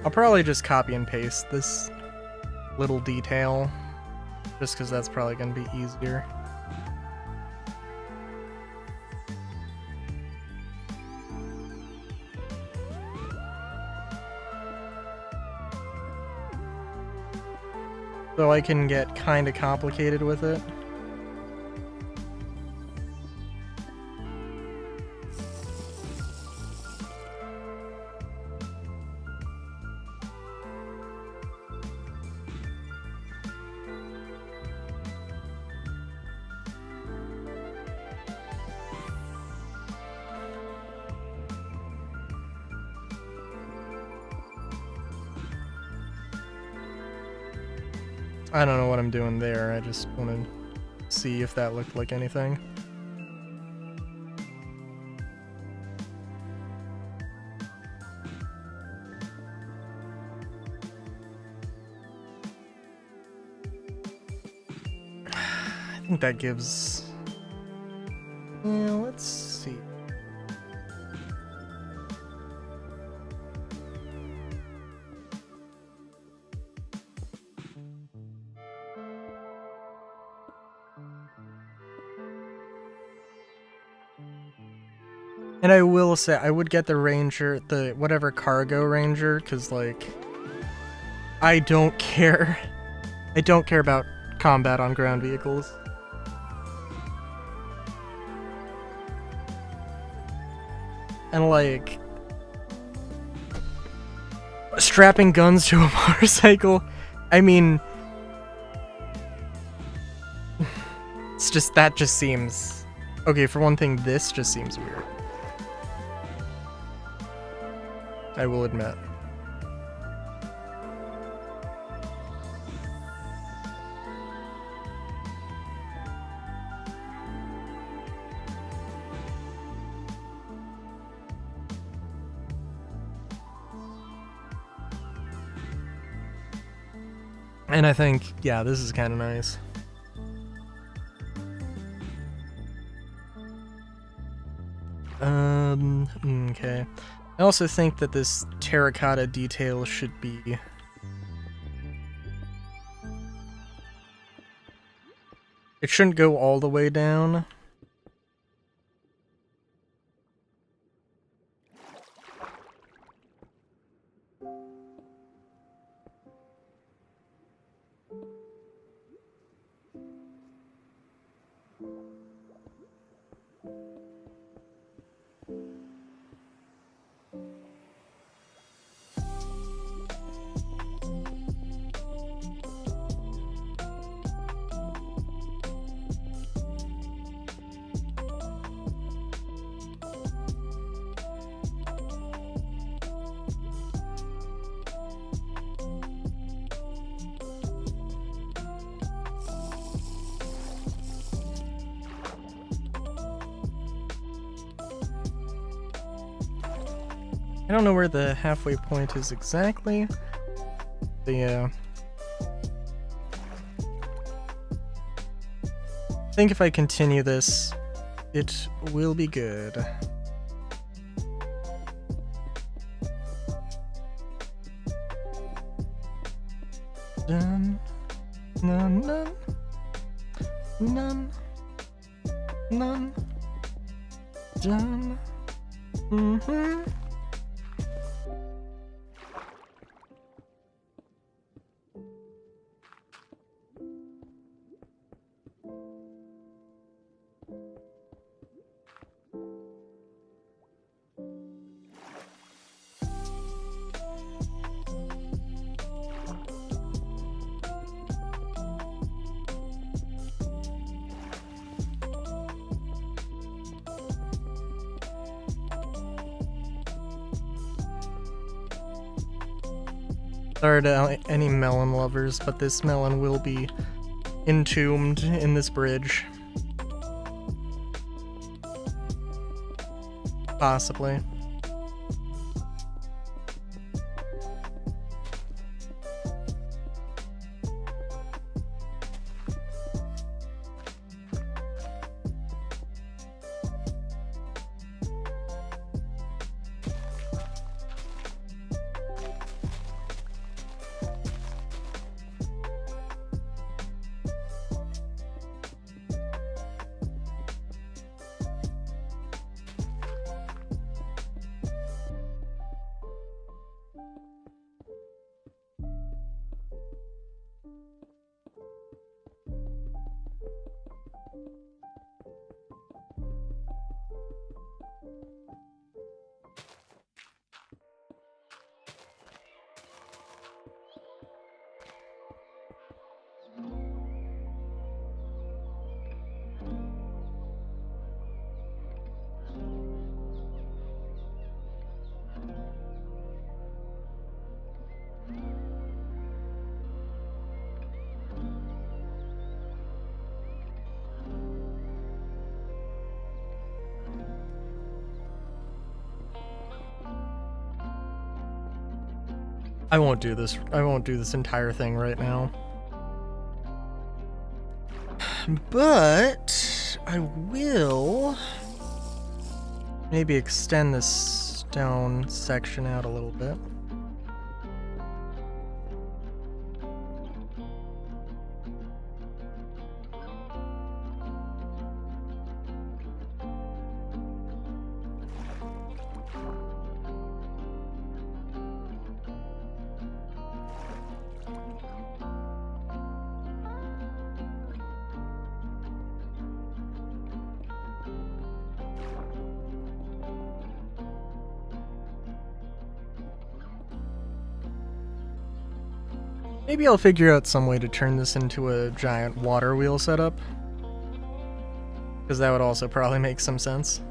I'll probably just copy and paste this little detail, just because that's probably going to be easier. So I can get kind of complicated with it. I don't know what I'm doing there, I just want to see if that looked like anything. I think that gives... Yeah, let's see. And I will say, I would get the Ranger, the whatever cargo Ranger, because, like, I don't care. I don't care about combat on ground vehicles. And, like, strapping guns to a motorcycle, I mean, it's just, that just seems... Okay, for one thing, this just seems weird. I will admit. And I think, yeah, this is kind of nice. Okay. I also think that this terracotta detail should be... It shouldn't go all the way down. I don't know where the halfway point is exactly. But yeah. I think if I continue this, it will be good. Dun, none, none, none, none, done. Sorry to any melon lovers, but this melon will be entombed in this bridge. Possibly. I won't do this. I won't do this entire thing right now. But I will maybe extend this stone section out a little bit. Maybe I'll figure out some way to turn this into a giant water wheel setup. Because that would also probably make some sense.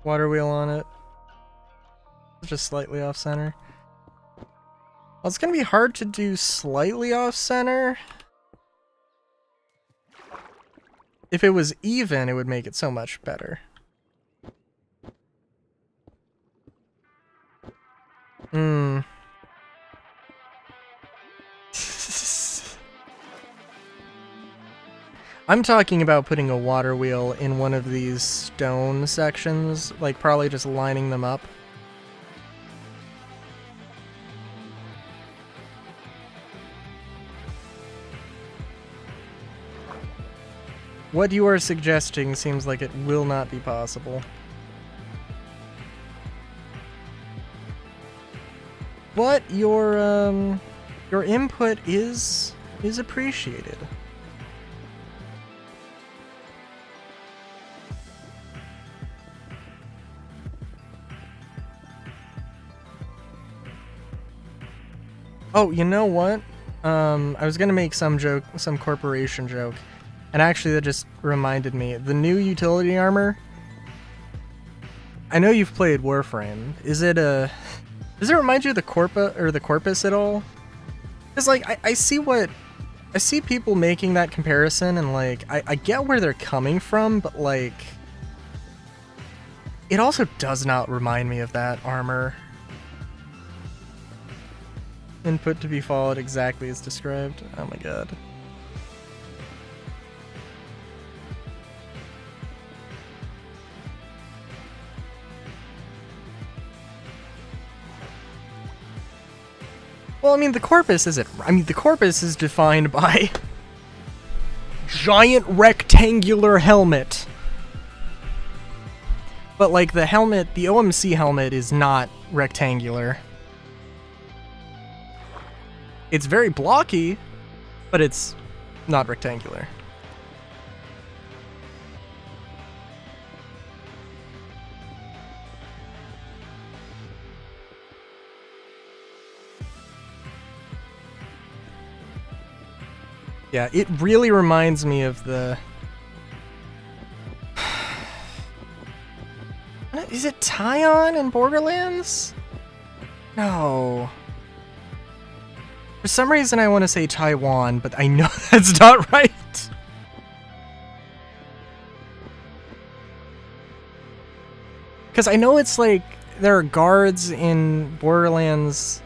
Water wheel on it. Just slightly off center. Well, it's gonna be hard to do slightly off center. If it was even, it would make it so much better. I'm talking about putting a water wheel in one of these stone sections, like probably just lining them up. What you are suggesting seems like it will not be possible. But your input is appreciated. Oh, you know what? I was gonna make some corporation joke, and actually that just reminded me. The new utility armor. I know you've played Warframe. Does it remind you of the Corpus at all? Because like I see people making that comparison, and like I get where they're coming from, but like it also does not remind me of that armor. Input to be followed exactly as described. Oh my god. Well, I mean, the corpus isn't. I mean, the corpus is defined by giant rectangular helmet. But like the helmet, the OMC helmet is not rectangular. It's very blocky, but it's not rectangular. Yeah, it really reminds me of the... Is it Taion in Borderlands? No. For some reason I want to say Taiwan, but I know that's not right. Because I know it's like, there are guards in Borderlands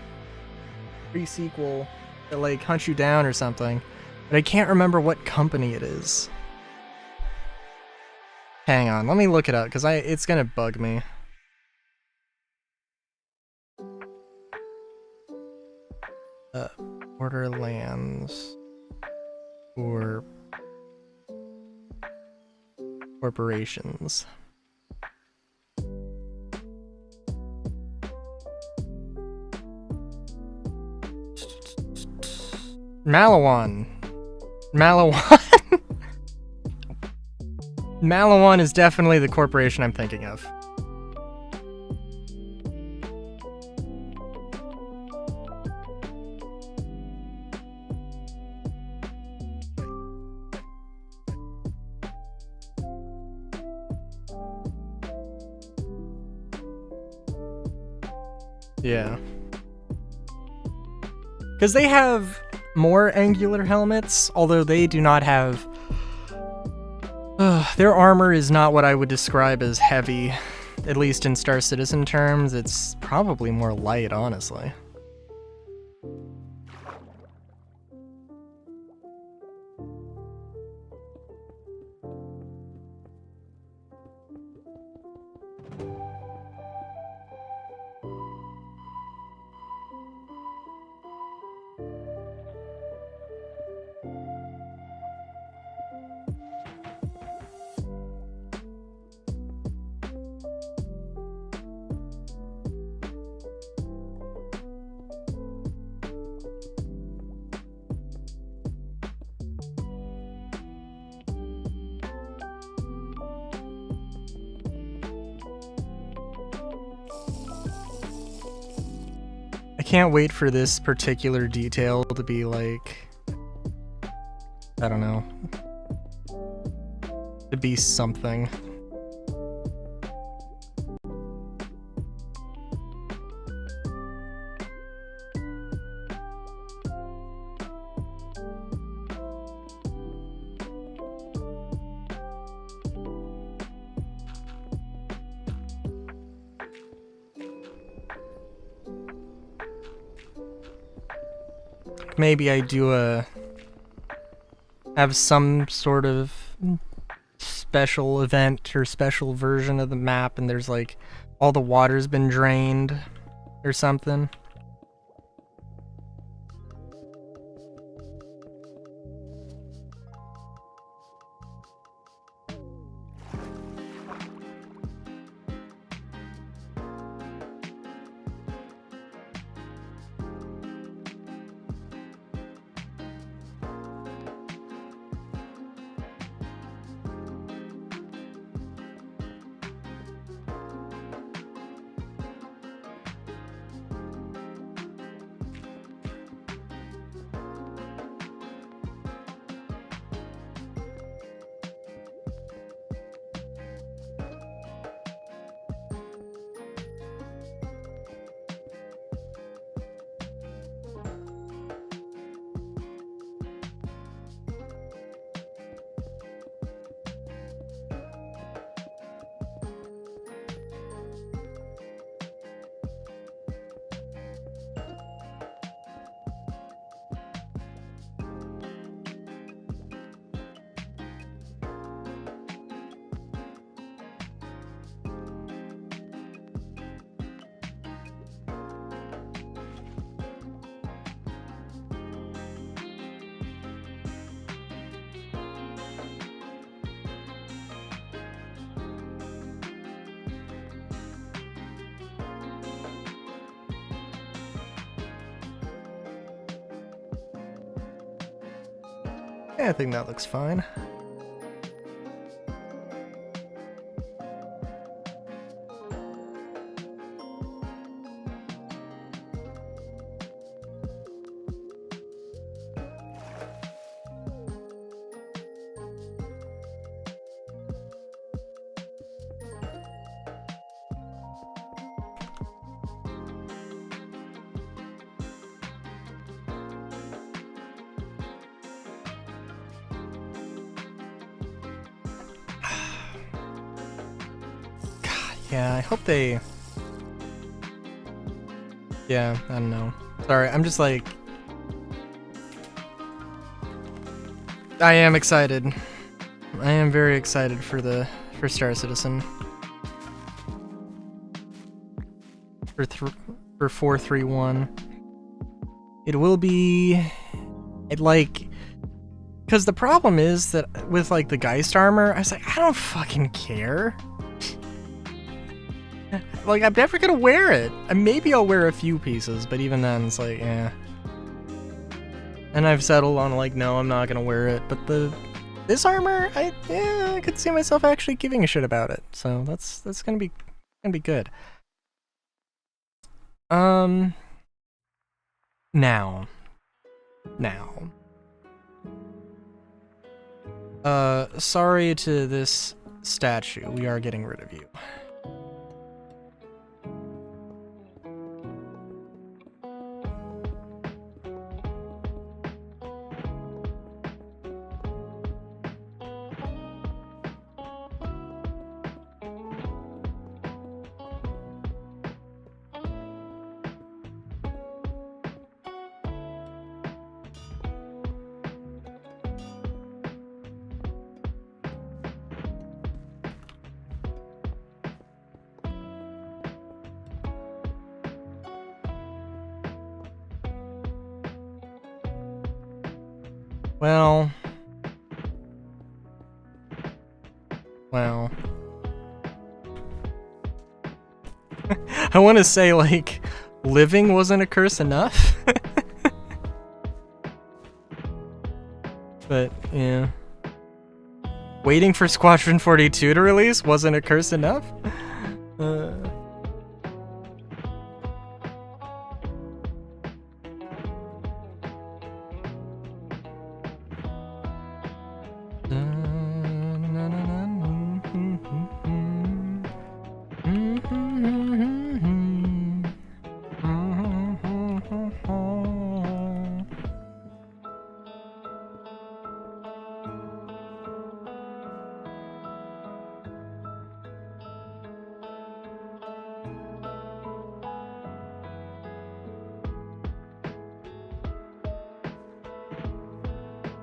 pre-sequel that like hunt you down or something, but I can't remember what company it is. Hang on, let me look it up, because it's gonna bug me. Borderlands or corporations. Malawan. Malawan is definitely the corporation I'm thinking of. Yeah. Because they have more angular helmets, although they do not have... their armor is not what I would describe as heavy. At least in Star Citizen terms, it's probably more light, honestly. I can't wait for this particular detail to be like, I don't know, to be something. Maybe I do have some sort of special event or special version of the map and there's like all the water's been drained or something. Yeah, I think that looks fine. Yeah, I hope they... Yeah, I don't know. Sorry, I'm just like... I am excited. I am very excited for Star Citizen. For 431. It will be... Because the problem is that with, like, the Geist armor, I was like, I don't fucking care. Like, I'm never gonna wear it. Maybe I'll wear a few pieces, but even then, it's like, eh. And I've settled on, like, no, I'm not gonna wear it. But this armor, I could see myself actually giving a shit about it. So that's gonna be good. Now. Sorry to this statue. We are getting rid of you. Well. I want to say, like, living wasn't a curse enough. But, yeah. Waiting for Squadron 42 to release wasn't a curse enough?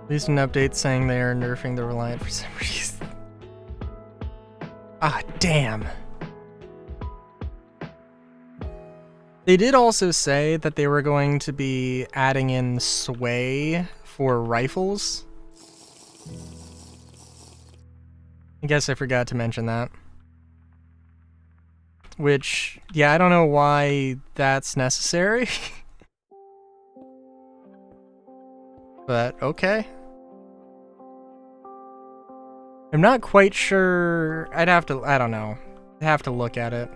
At least an update saying they are nerfing the Reliant for some reason. Ah, damn. They did also say that they were going to be adding in sway for rifles. I guess I forgot to mention that. Which, yeah, I don't know why that's necessary. But, okay. I'm not quite sure. I don't know. I'd have to look at it.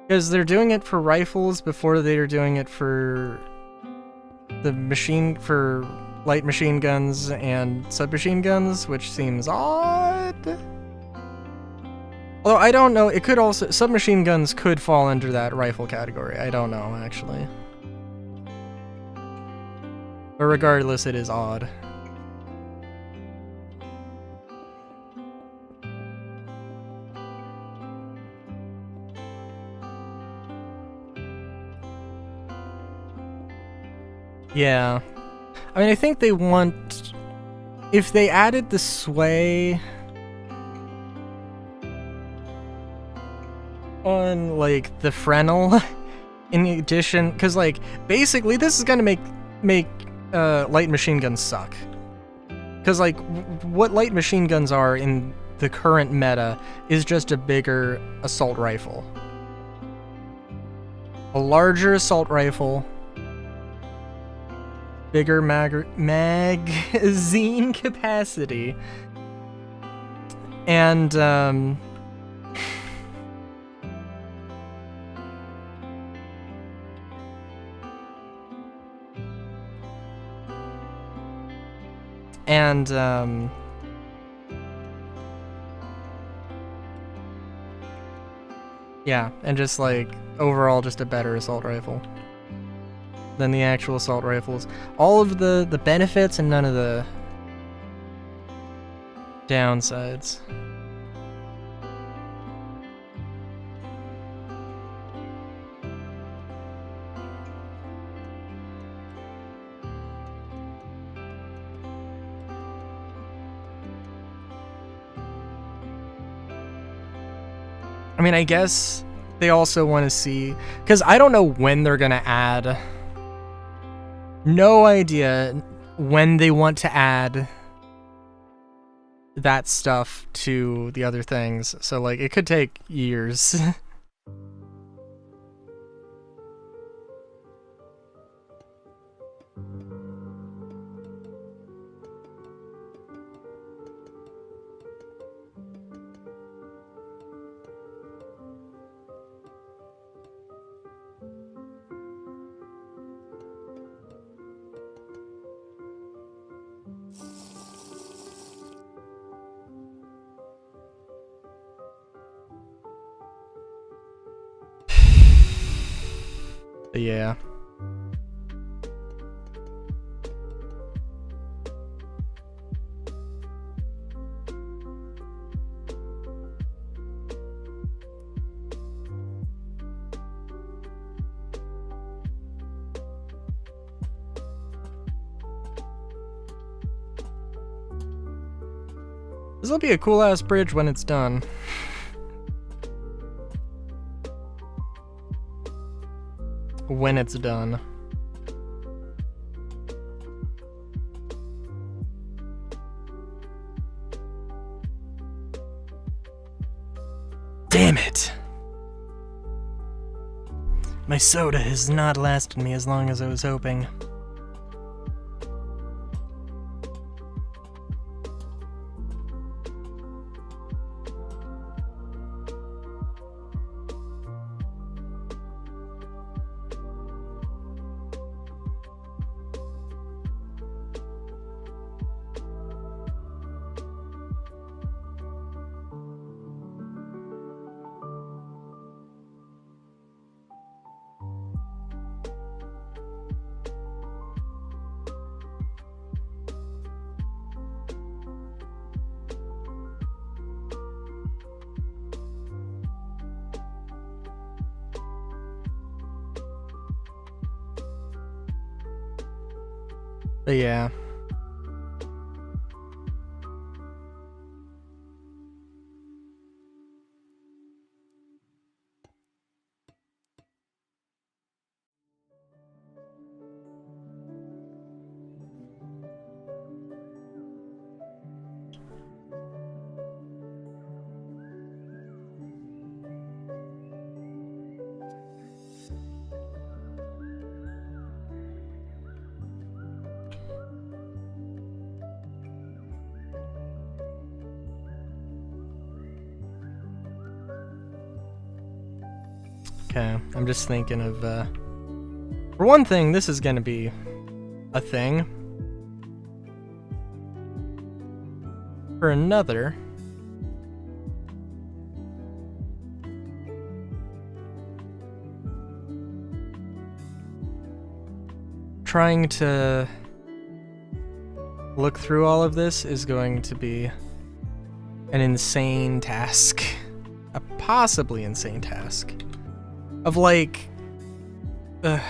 Because they're doing it for rifles before they're doing it for for light machine guns and submachine guns, which seems odd. Although I don't know, it could also, submachine guns could fall under that rifle category. I don't know, actually. But regardless, it is odd. Yeah. I mean, I think they want... If they added the sway... on, like, the Fresnel, in addition... Because, like, basically, this is gonna make light machine guns suck. Because, like, what light machine guns are in the current meta is just a bigger assault rifle. A larger assault rifle, bigger magazine capacity, and yeah, and just like overall just a better assault rifle than the actual assault rifles. All of the benefits and none of the downsides. I mean, I guess they also want to see, because I don't know when they're going to add. No idea when they want to add that stuff to the other things. So, like, it could take years. But yeah. This will be a cool ass bridge when it's done. When it's done. Damn it! My soda has not lasted me as long as I was hoping. But yeah. Okay, I'm just thinking of, for one thing, this is gonna be a thing. For another, trying to look through all of this is going to be an insane task. A possibly insane task. Of like, I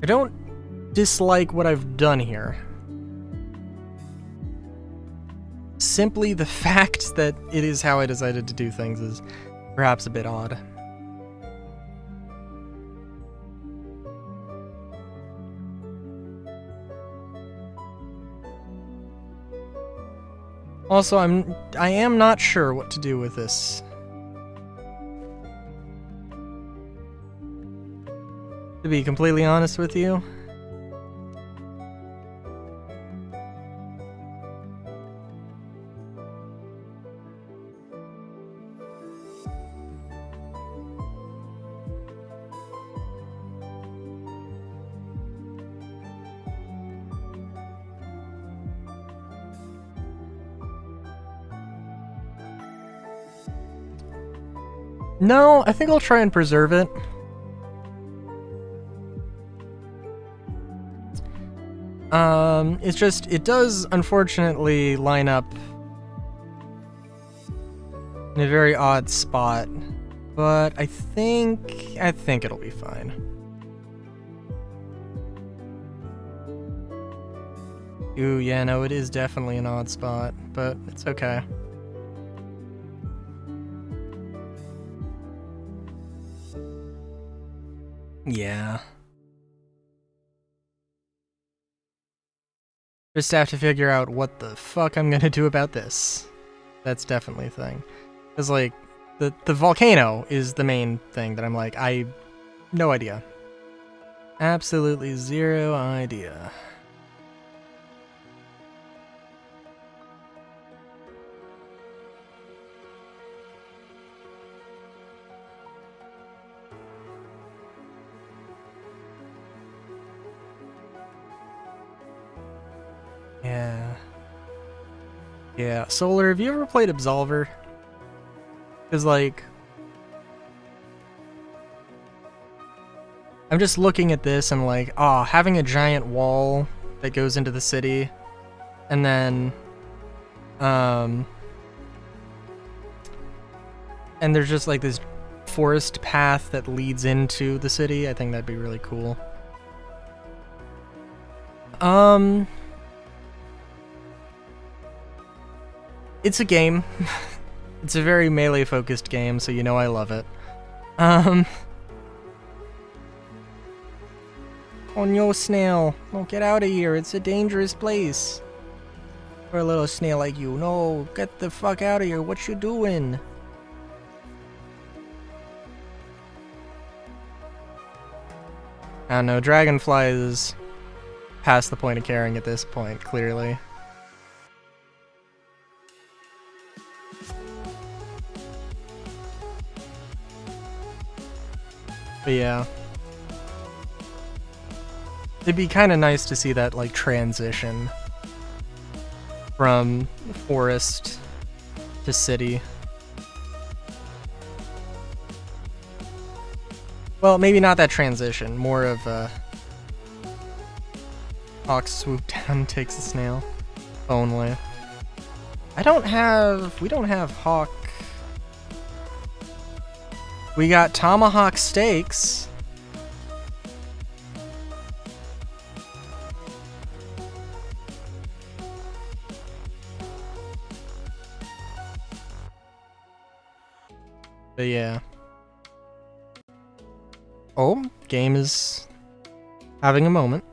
don't dislike what I've done here. Simply the fact that it is how I decided to do things is perhaps a bit odd. Also, I am not sure what to do with this. To be completely honest with you. No, I think I'll try and preserve it. It's just, it does unfortunately line up in a very odd spot, but I think it'll be fine. Ooh, yeah, no, it is definitely an odd spot, but it's okay. Yeah. Just have to figure out what the fuck I'm gonna do about this. That's definitely a thing. Because, like, the volcano is the main thing that I'm like, no idea. Absolutely zero idea. Yeah. Yeah. Solar, have you ever played Absolver? Because, like, I'm just looking at this and, like, having a giant wall that goes into the city, and then, and there's just, like, this forest path that leads into the city. I think that'd be really cool. It's a game. It's a very melee-focused game, so you know I love it. Oh no, snail. Oh, get out of here. It's a dangerous place. For a little snail like you. No, get the fuck out of here. What you doing? I don't know. Dragonfly is past the point of caring at this point, clearly. But yeah. It'd be kind of nice to see that, like, transition from forest to city. Well, maybe not that transition, more of a hawk swoop down takes a snail. Only. We don't have hawk. We got tomahawk steaks. But yeah. Oh, game is having a moment.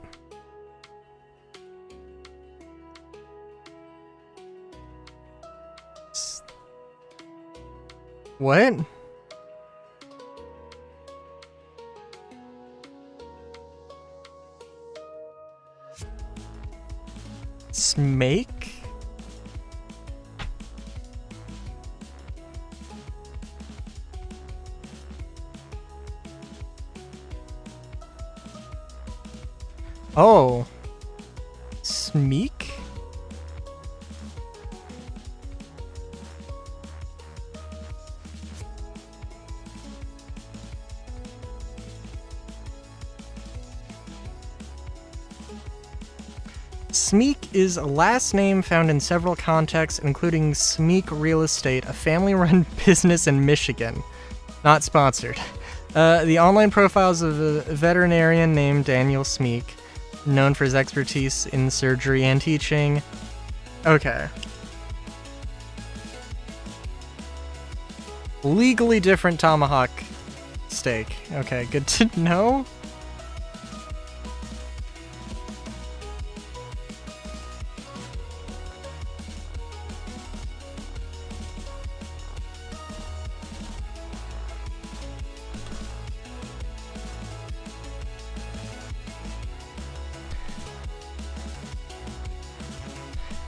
What? Smake? Oh. Smeek? Smeek is a last name found in several contexts, including Smeek Real Estate, a family-run business in Michigan. Not sponsored. The online profiles of a veterinarian named Daniel Smeek, known for his expertise in surgery and teaching. Okay. Legally different tomahawk steak. Okay, good to know.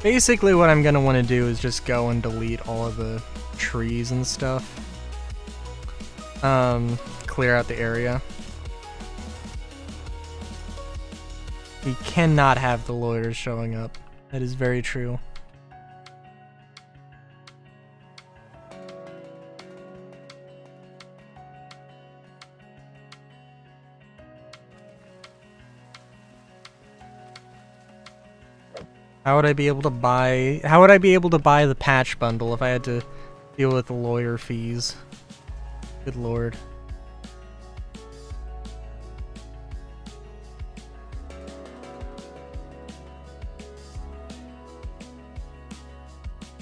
Basically what I'm gonna want to do is just go and delete all of the trees and stuff. Clear out the area. We cannot have the lawyers showing up. That is very true. How would I be able to buy the patch bundle if I had to deal with the lawyer fees? Good lord.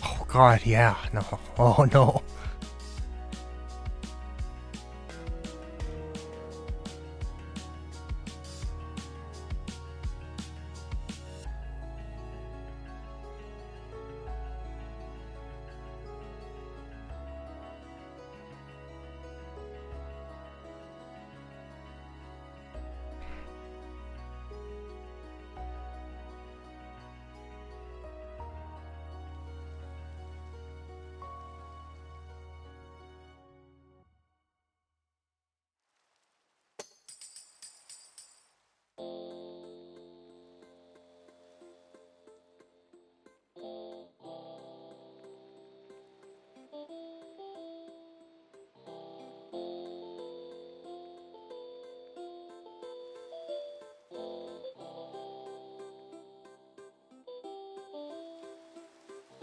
Oh god, yeah, no. Oh no.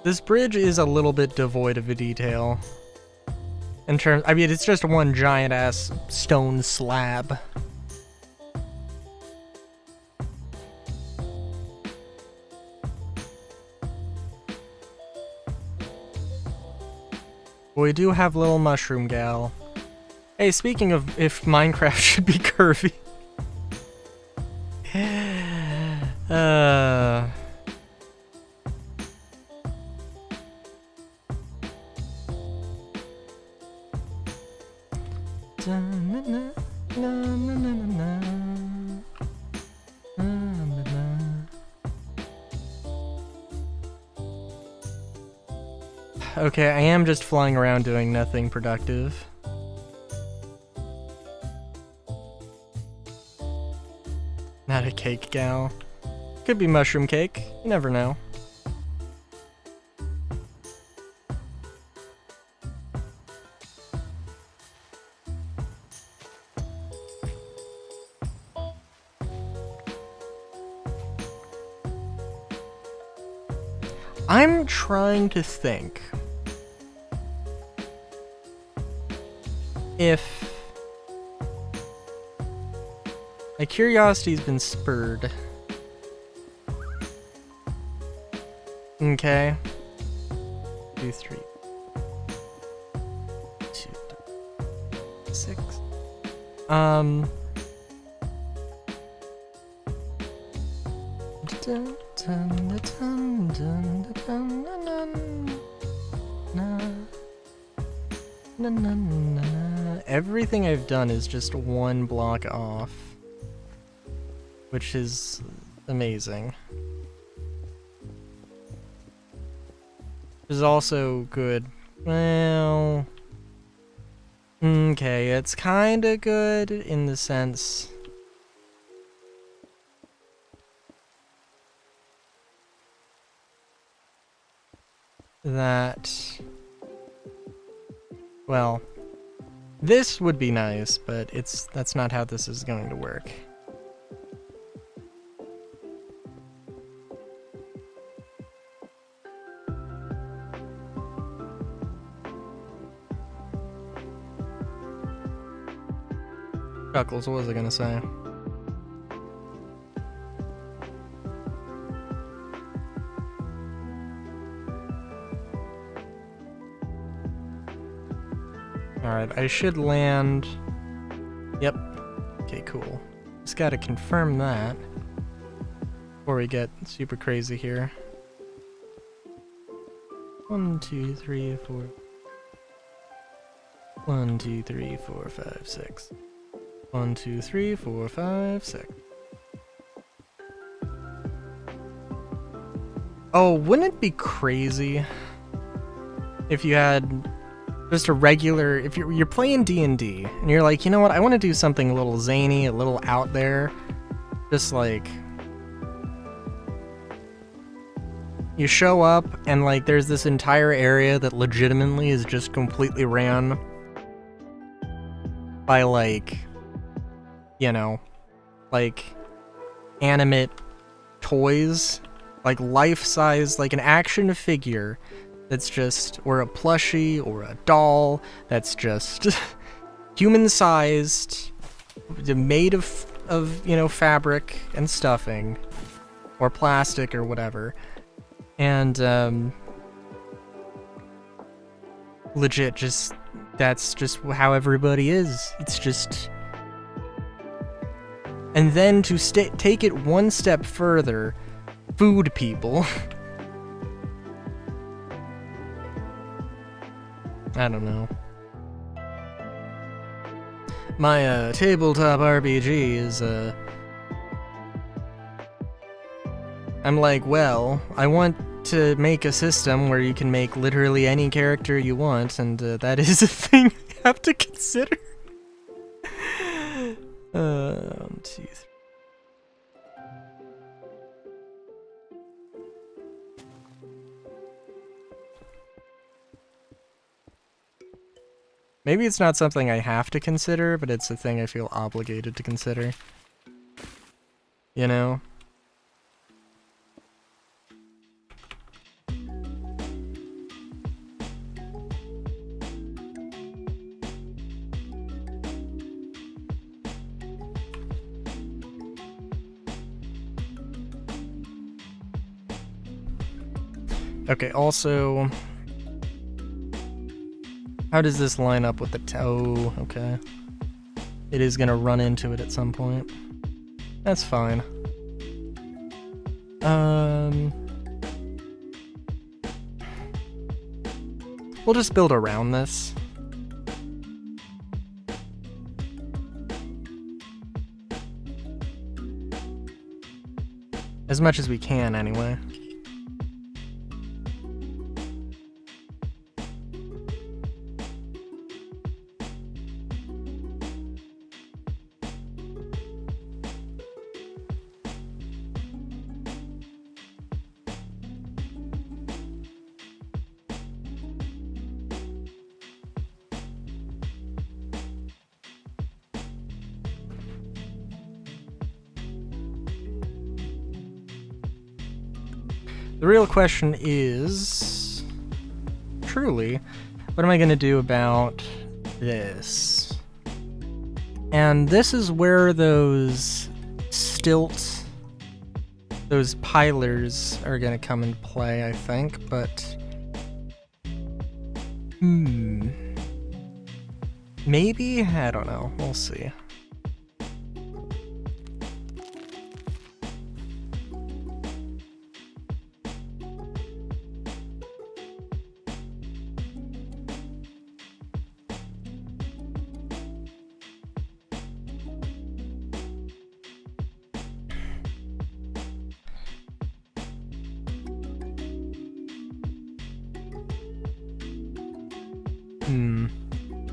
This bridge is a little bit devoid of a detail. In terms, I mean, it's just one giant ass stone slab. We do have little mushroom gal. Hey, speaking of if Minecraft should be curvy. Okay, I am just flying around doing nothing productive. Not a cake gal. Could be mushroom cake. You never know. I'm trying to think if my curiosity's been spurred. Okay. 2, 3. 2, 3, 6. Everything I've done is just one block off, which is amazing. Is also good. Well, okay, it's kinda good in the sense that, well, this would be nice, but that's not how this is going to work. Chuckles, what was I gonna say? Alright, I should land... Yep. Okay, cool. Just gotta confirm that before we get super crazy here. 1, 2, 3, 4. 1, 2, 3, 4, 5, 6. 1, 2, 3, 4, 5, 6. Oh, wouldn't it be crazy if you had just a regular, if you're playing D&D and you're like, you know what, I want to do something a little zany, a little out there, just like you show up and like there's this entire area that legitimately is just completely ran by like, you know, like animate toys, like life-size, like an action figure that's just, or a plushie or a doll that's just human-sized, made of you know, fabric and stuffing or plastic or whatever, and legit just, that's just how everybody is. It's just... And then to take it one step further, food people. I don't know. My tabletop RPG is I'm like, well, I want to make a system where you can make literally any character you want, and that is a thing you have to consider. 1, 2, 3. Maybe it's not something I have to consider, but it's a thing I feel obligated to consider. You know? Okay, also, how does this line up with the toe? Okay. It is gonna run into it at some point. That's fine. We'll just build around this. As much as we can, anyway. The real question is, truly, what am I going to do about this? And this is where those stilts, those pilers are going to come into play, I think, but... Maybe? I don't know. We'll see.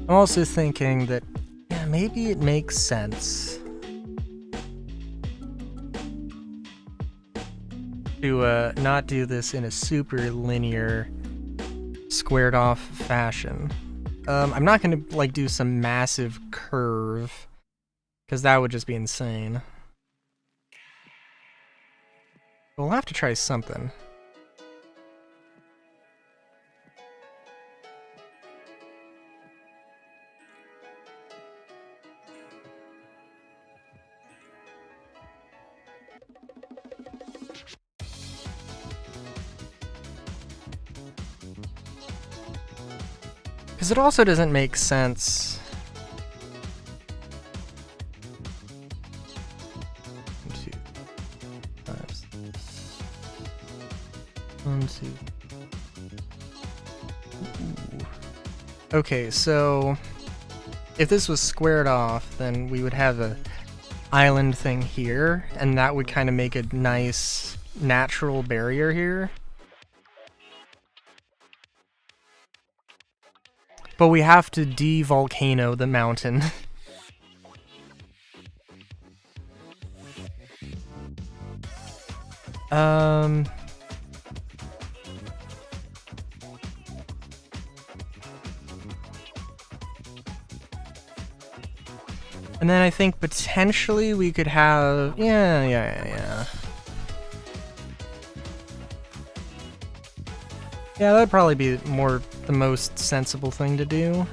I'm also thinking that, yeah, maybe it makes sense to not do this in a super linear, squared off fashion. I'm not gonna like do some massive curve, because that would just be insane. We'll have to try something. Because it also doesn't make sense. 1, 2, 5, 1, 2. Ooh. Okay, so if this was squared off, then we would have a island thing here, and that would kind of make a nice natural barrier here. But we have to de-volcano the mountain. And then I think potentially we could have... Yeah. Yeah, that'd probably be the most sensible thing to do.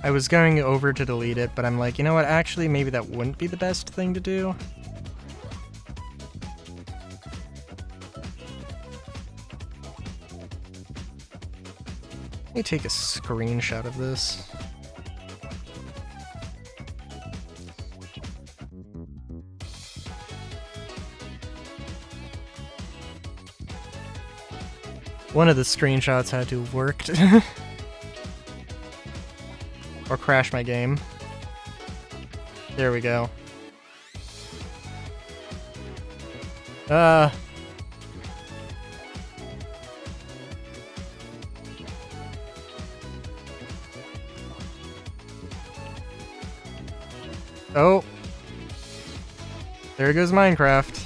I was going over to delete it, but I'm like, you know what, actually maybe that wouldn't be the best thing to do. Let me take a screenshot of this. One of the screenshots had to have worked. Or crash my game. There we go. Oh. There goes Minecraft.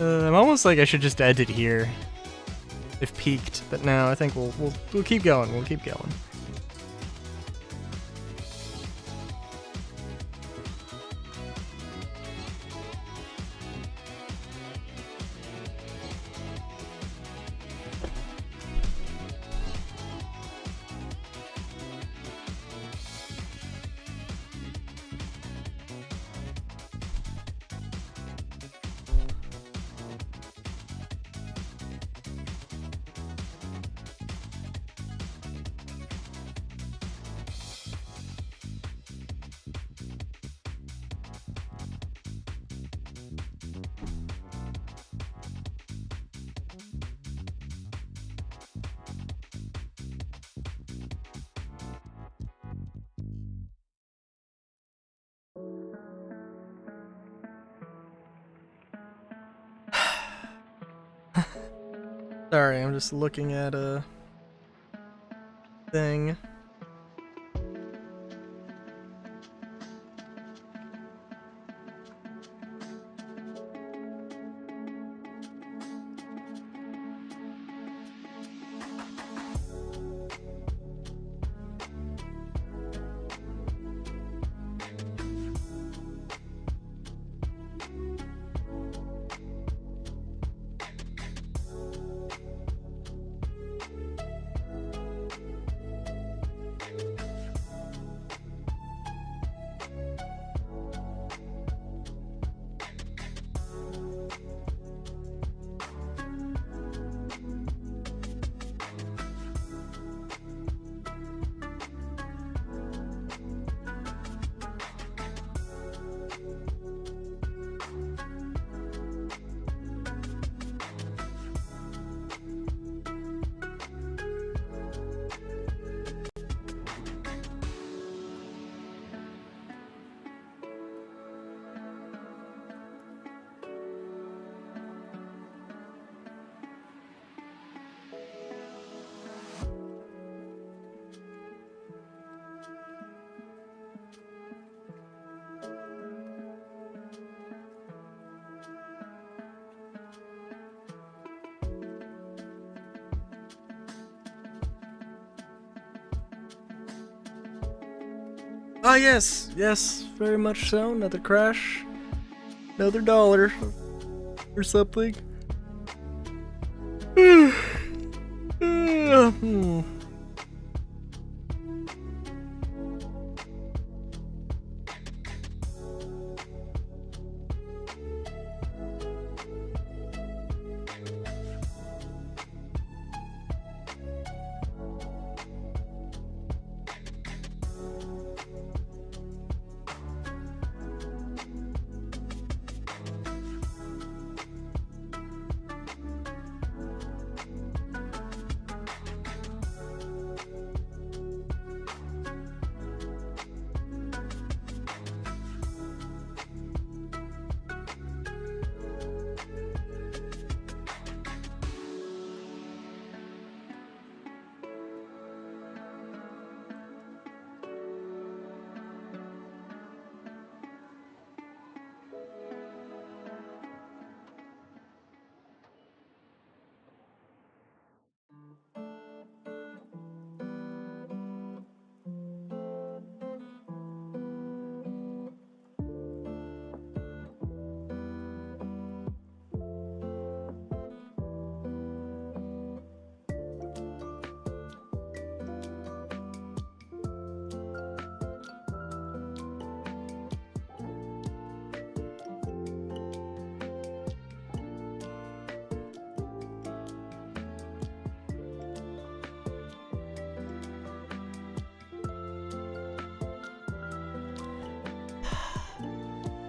I'm almost like I should just end it here. They've peaked, but no, I think we'll keep going. We'll keep going. Sorry, I'm just looking at a thing. Ah, yes, yes, very much so. Another crash, another dollar, or something. Hmm.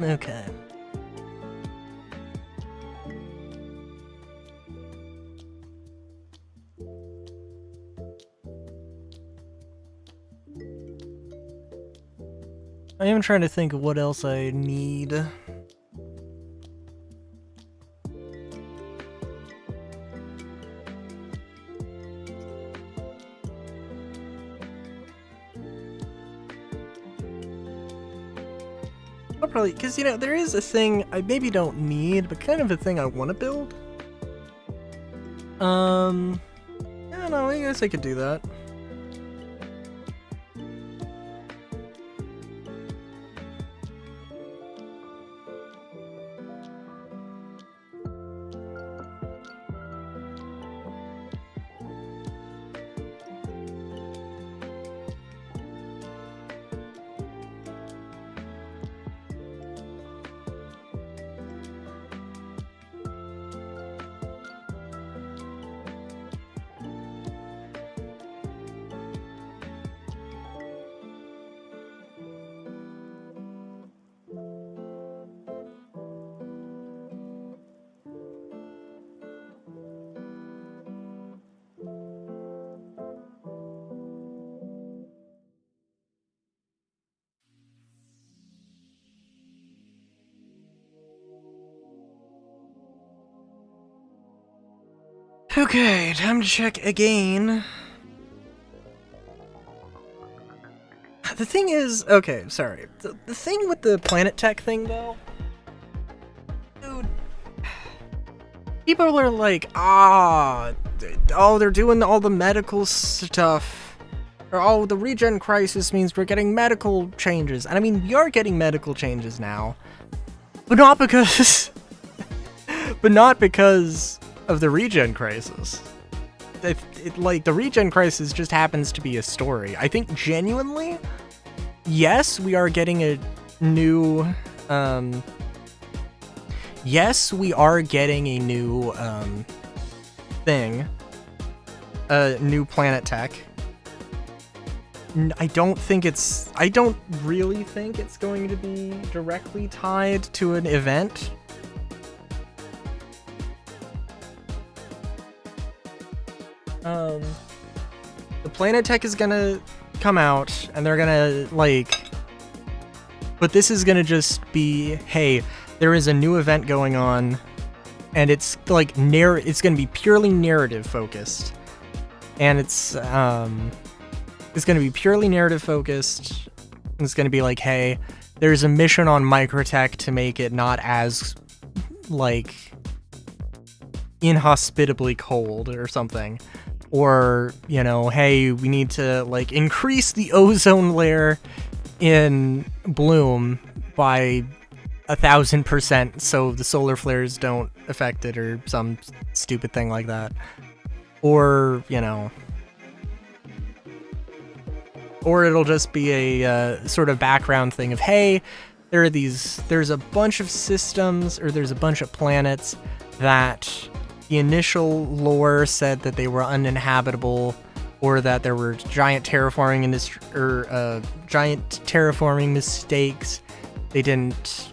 Okay. I am trying to think of what else I need. I'll probably, because, you know, there is a thing I maybe don't need, but kind of a thing I want to build. I don't know, I guess I could do that. Okay, time to check again. The thing is, okay, sorry. The thing with the Planet Tech thing, though, dude, people are like, oh, they're doing all the medical stuff. Or, oh, the regen crisis means we're getting medical changes. And I mean, we are getting medical changes now. But not because... but not because of the regen crisis. Like, the regen crisis just happens to be a story. I think, genuinely, yes, we are getting a new... yes, we are getting a new, thing. A new Planet Tech. I don't really think it's going to be directly tied to an event. The Planet Tech is gonna come out, and they're gonna, like... But this is gonna just be, hey, there is a new event going on, and it's, like, it's gonna be purely narrative-focused. And it's gonna be purely narrative-focused. It's gonna be like, hey, there's a mission on Microtech to make it not as, like, inhospitably cold or something. Or, you know, hey, we need to, like, increase the ozone layer in Bloom by 1,000% so the solar flares don't affect it, or some stupid thing like that. Or, you know... Or it'll just be a sort of background thing of, hey, there's a bunch of systems, or there's a bunch of planets that the initial lore said that they were uninhabitable, or that there were giant terraforming mistakes. They didn't,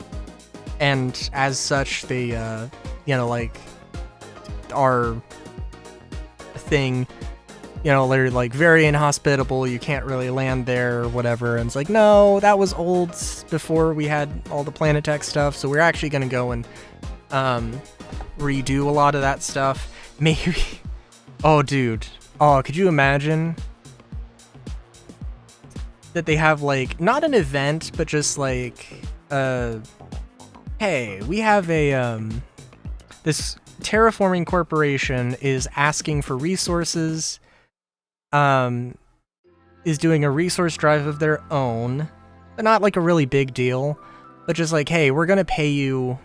and as such, they, you know, like, are a thing. You know, they're, like, very inhospitable, you can't really land there or whatever, and it's like, no, that was old before we had all the Planet Tech stuff, so we're actually gonna go and, redo a lot of that stuff. Maybe... Oh, dude. Oh, could you imagine that they have, like, not an event, but just, like, hey, we have a, this terraforming corporation is asking for resources, is doing a resource drive of their own, but not like a really big deal, but just like, hey, we're gonna pay you,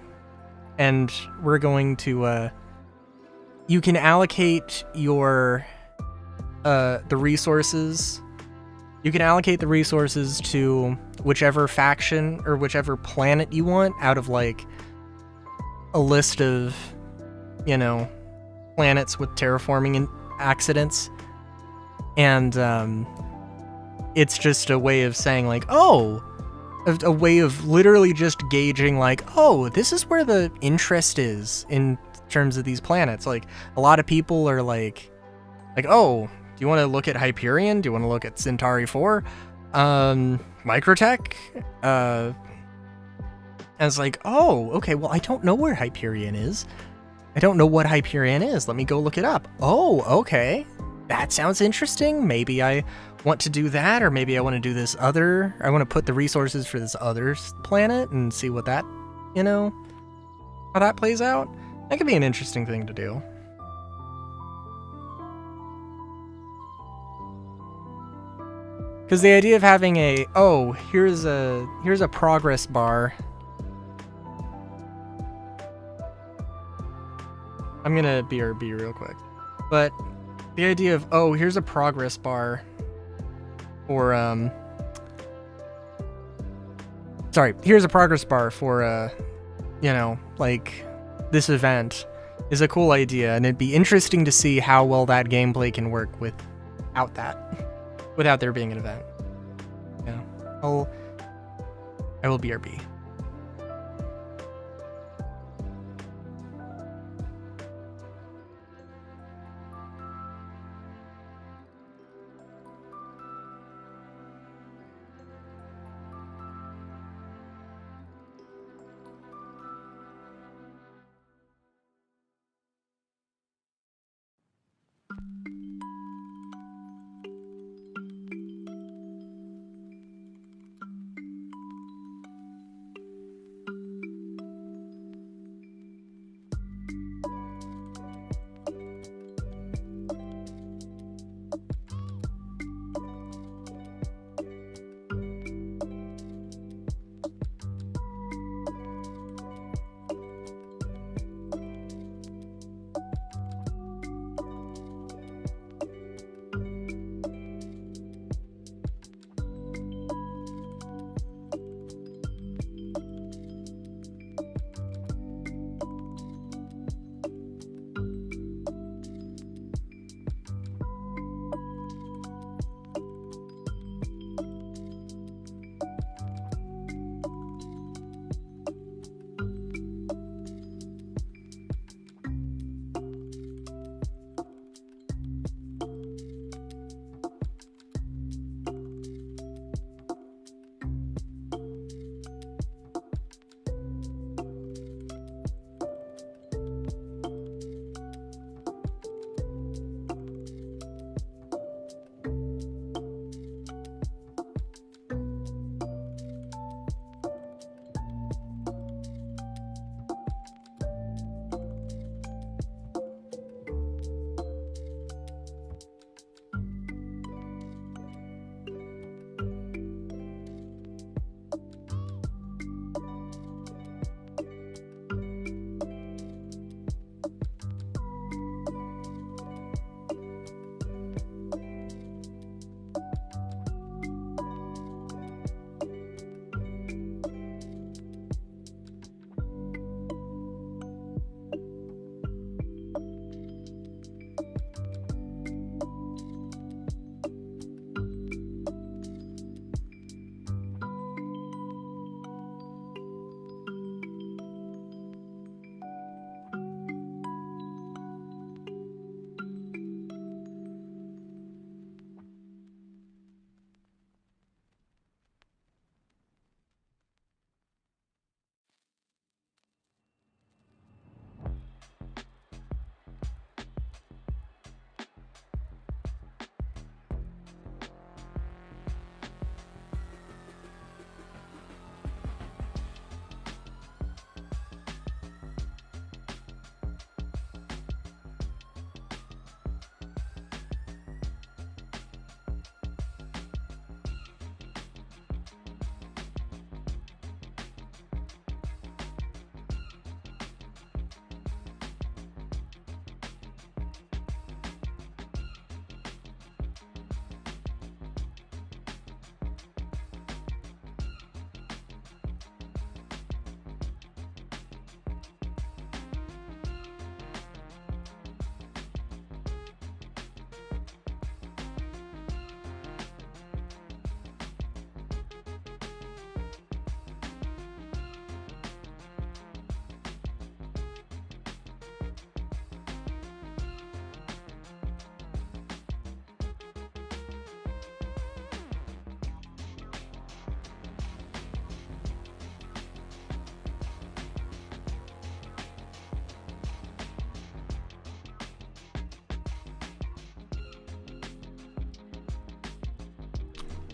and we're going to, you can allocate your, the resources, you can allocate the resources to whichever faction or whichever planet you want out of, like, a list of, you know, planets with terraforming accidents. And, it's just a way of saying, like, oh, a way of literally just gauging, like, oh, this is where the interest is in terms of these planets. Like, a lot of people are like, oh, do you want to look at Hyperion? Do you want to look at Centauri 4? Microtech? And it's like, oh, okay, well, I don't know where Hyperion is. I don't know what Hyperion is. Let me go look it up. Oh, okay. That sounds interesting. Maybe I want to do that, or maybe I want to do this other... I want to put the resources for this other planet and see what that, you know, how that plays out. That could be an interesting thing to do. Because the idea of having a, oh, here's a progress bar. I'm gonna BRB real quick. But the idea of, oh, here's a progress bar for, sorry, here's a progress bar for, you know, like, this event is a cool idea, and it'd be interesting to see how well that gameplay can work without that, without there being an event. Yeah, I will BRB.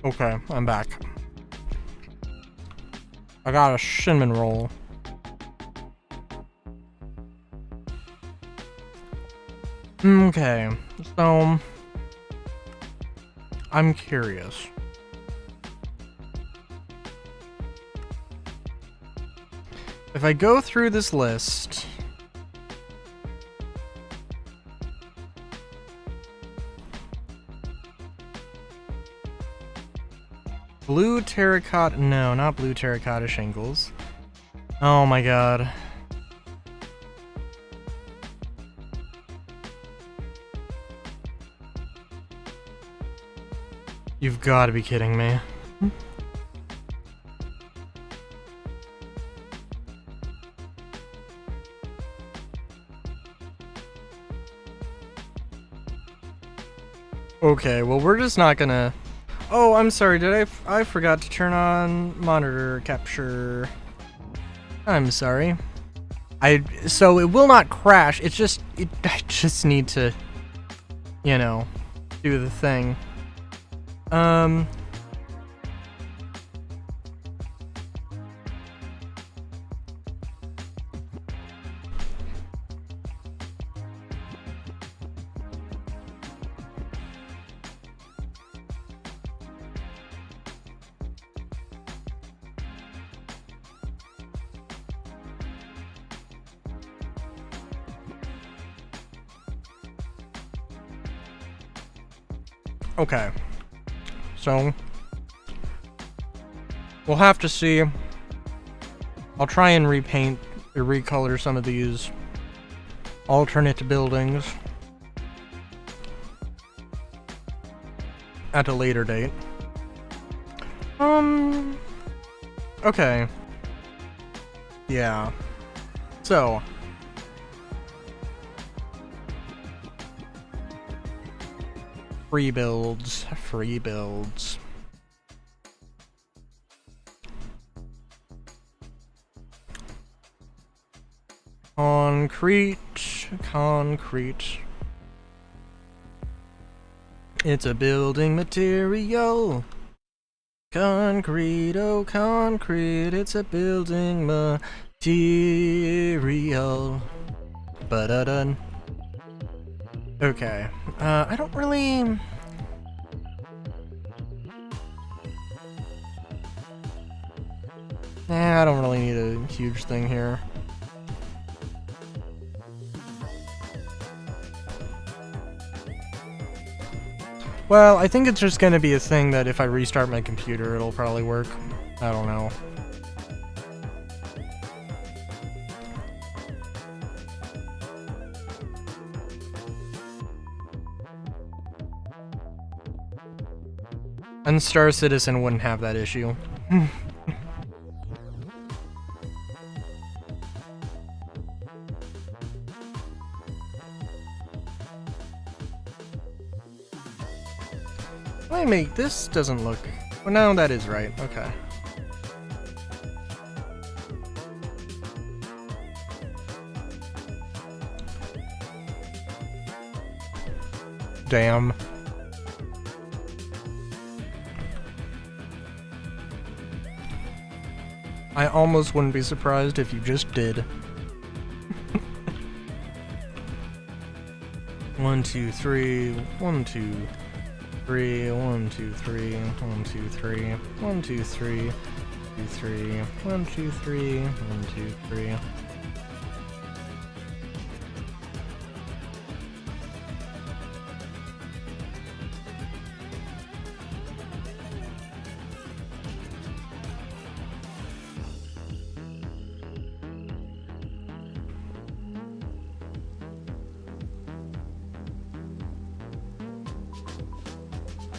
Okay, I'm back. I got a cinnamon roll. Okay, so I'm curious. If I go through this list, blue terracotta, no, not blue terracotta shingles. Oh my god. You've got to be kidding me. Okay, well we're just not gonna... Oh, I'm sorry, I forgot to turn on monitor capture. I'm sorry. So it will not crash, I just need to, you know, do the thing. Okay, so we'll have to see. I'll try and repaint or recolor some of these alternate buildings at a later date. Okay. Yeah. So free builds. Concrete. It's a building material. Concrete, oh concrete, it's a building material. Ba-da-dun. Okay, I don't really... I don't really need a huge thing here. Well, I think it's just gonna be a thing that if I restart my computer, it'll probably work. I don't know. And Star Citizen wouldn't have that issue. Wait, this doesn't look... Well, no, that is right. Okay. Damn. I almost wouldn't be surprised if you just did. 1, 2, 3, 1, 2, 3, 1, 2, 3, 1, 2, 3, 1, 2, 3, 2, 3, 1, 2, 3, 1, 2, 3.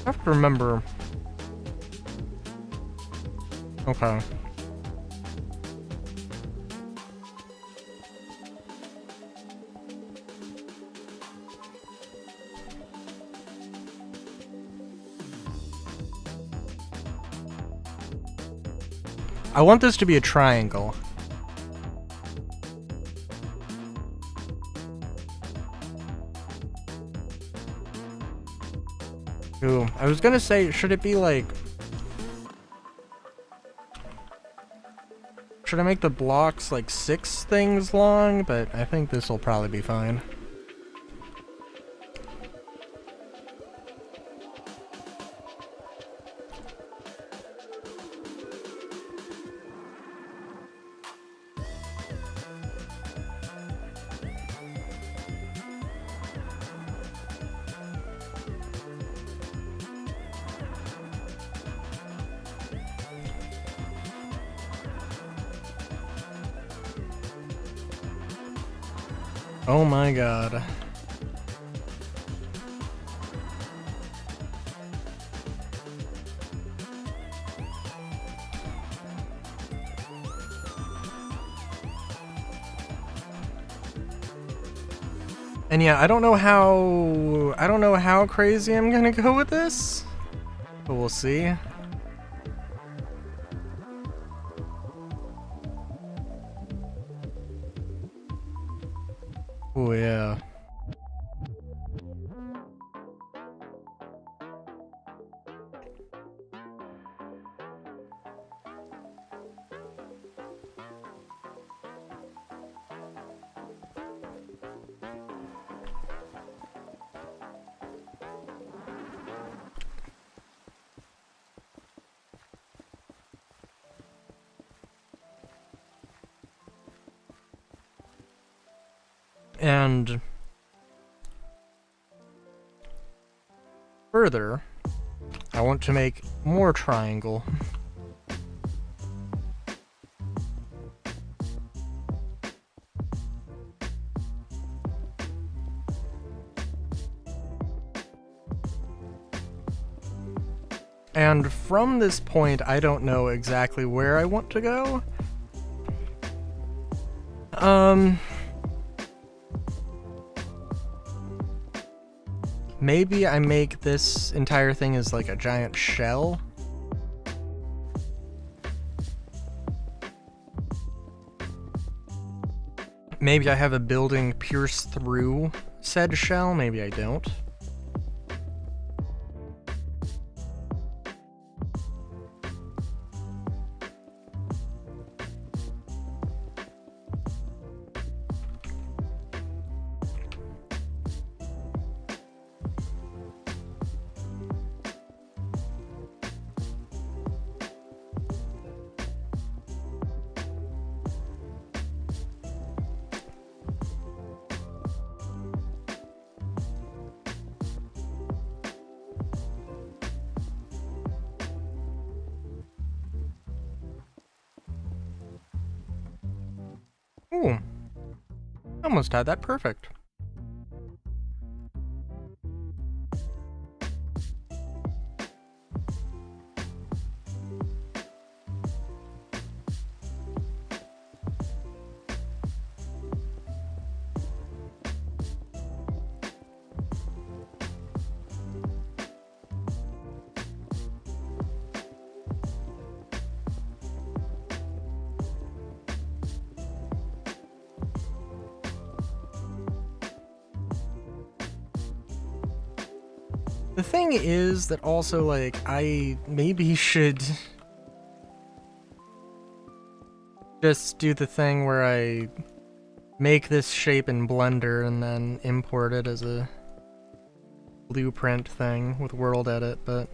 I have to remember. Okay. I want this to be a triangle. Ooh, I was gonna say, should it be like Should I make the blocks like 6 things long? But I think this will probably be fine. Oh my god. And yeah, I don't know how crazy I'm gonna go with this, but we'll see. Oh yeah. And further, I want to make more triangle. And from this point, I don't know exactly where I want to go. Maybe I make this entire thing as like a giant shell. Maybe I have a building pierce through said shell, maybe I don't. Ooh, almost had that perfect. The thing is that also, like, I maybe should just do the thing where I make this shape in Blender and then import it as a blueprint thing with World Edit, but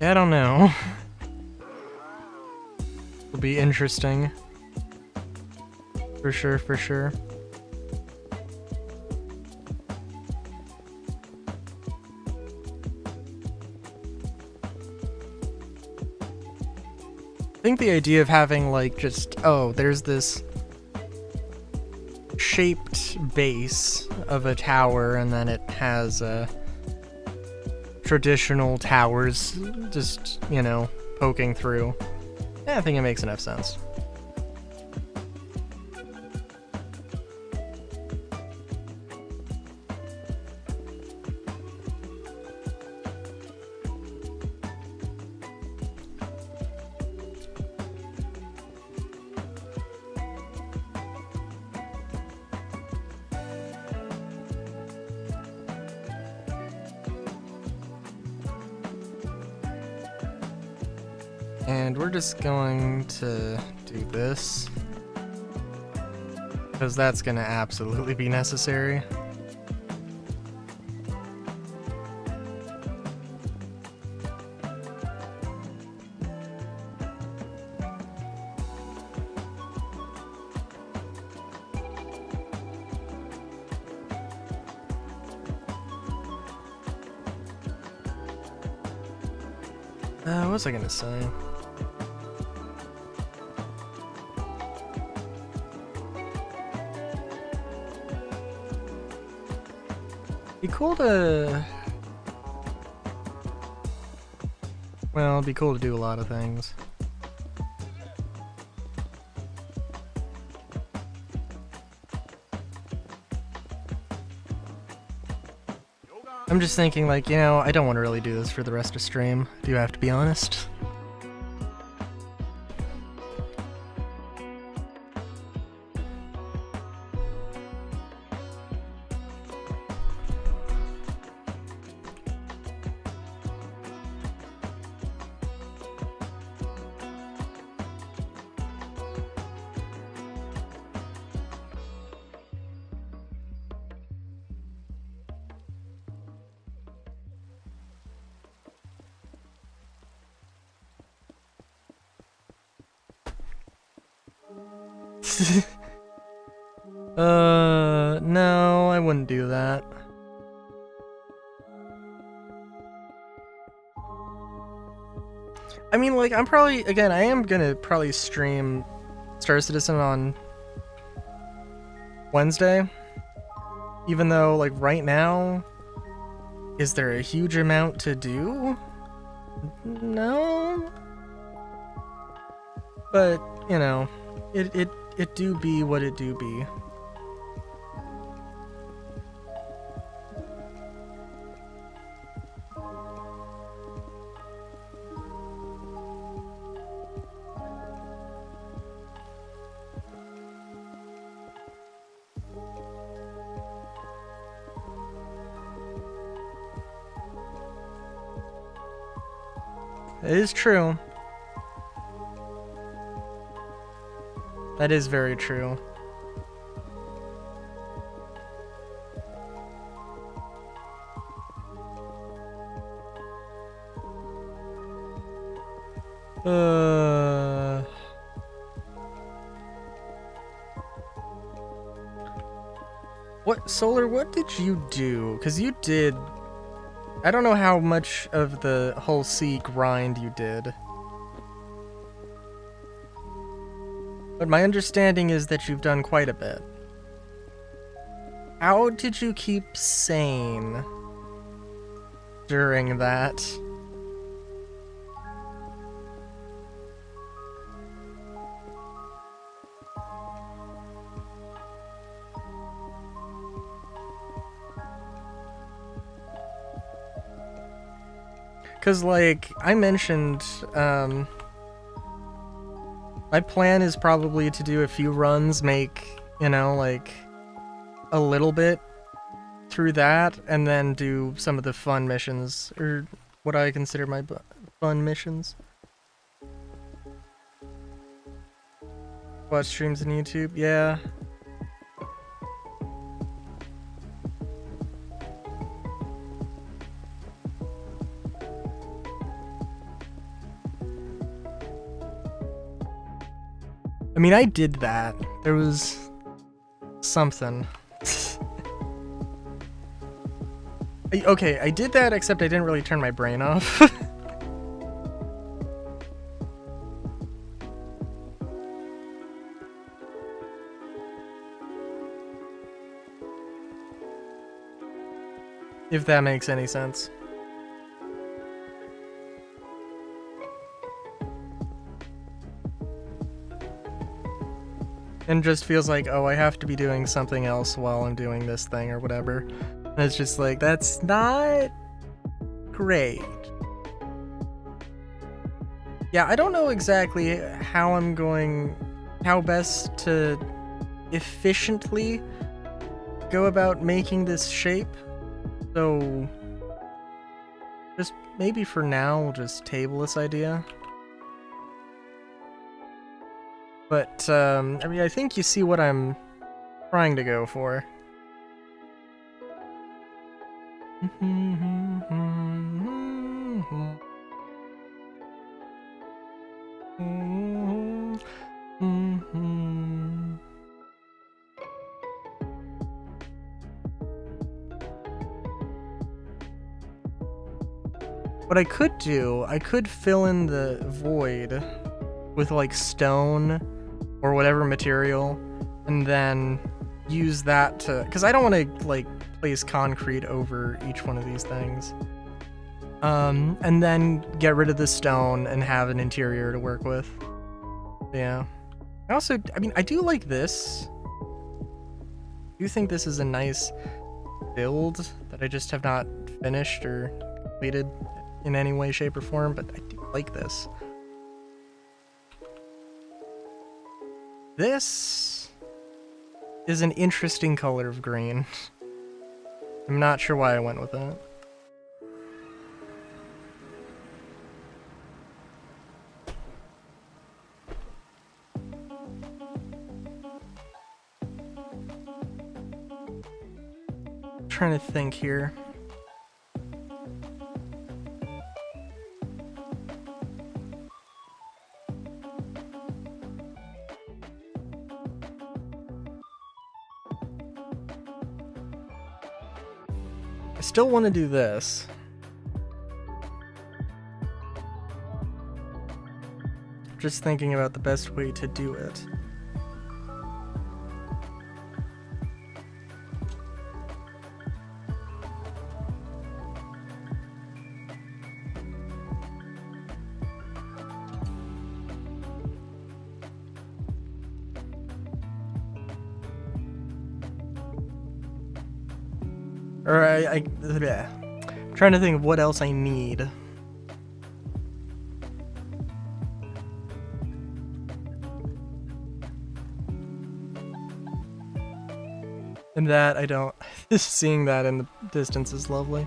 I don't know. It'll be interesting. For sure, for sure. I think the idea of having, like, just, oh, there's this shaped base of a tower, and then it has a traditional towers just, you know, poking through. Yeah, I think it makes enough sense. And we're just going to do this, because that's going to absolutely be necessary. What was I going to say? Be cool to... Well, it'd be cool to do a lot of things. I'm just thinking, like, you know, I don't want to really do this for the rest of stream. I do have to be honest. No, I wouldn't do that. I mean, like, I'm probably, again, I am gonna probably stream Star Citizen on Wednesday. Even though, like, right now, is there a huge amount to do? No? But, you know, it do be what it do be. It is true. That is very true. What, Solar, what did you do? Because you did... I don't know how much of the whole C grind you did. But my understanding is that you've done quite a bit. How did you keep sane during that? Because, like, I mentioned, my plan is probably to do a few runs, make, you know, like, a little bit through that, and then do some of the fun missions, or what I consider my fun missions. Watch streams on YouTube, yeah. I mean, I did that. There was something. Okay, I did that, except I didn't really turn my brain off. If that makes any sense. and just feels like, oh, I have to be doing something else while I'm doing this thing or whatever. And it's just like, that's not great. Yeah, I don't know exactly how best to efficiently go about making this shape. So just maybe for now, we'll just table this idea. But, I mean, I think you see what I'm trying to go for. What I could do, I could fill in the void with like stone or whatever material, and then use that to, because I don't want to like place concrete over each one of these things. And then get rid of the stone and have an interior to work with. Yeah. I also, I mean, I do like this. I do think this is a nice build that I just have not finished or completed in any way, shape, or form, but I do like this. This is an interesting color of green. I'm not sure why I went with it. I'm trying to think here. I still want to do this. Just thinking about the best way to do it. Or I'm trying to think of what else I need. And that I don't. Just seeing that in the distance is lovely.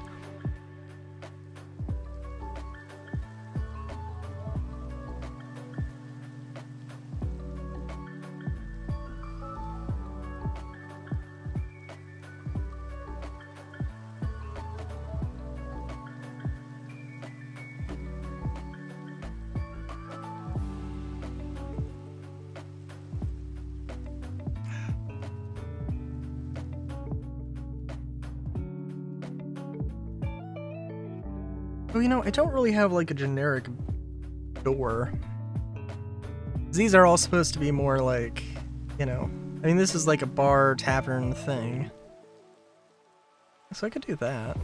Well, you know, I don't really have like a generic door. These are all supposed to be more like, you know, I mean, this is like a bar tavern thing. So I could do that.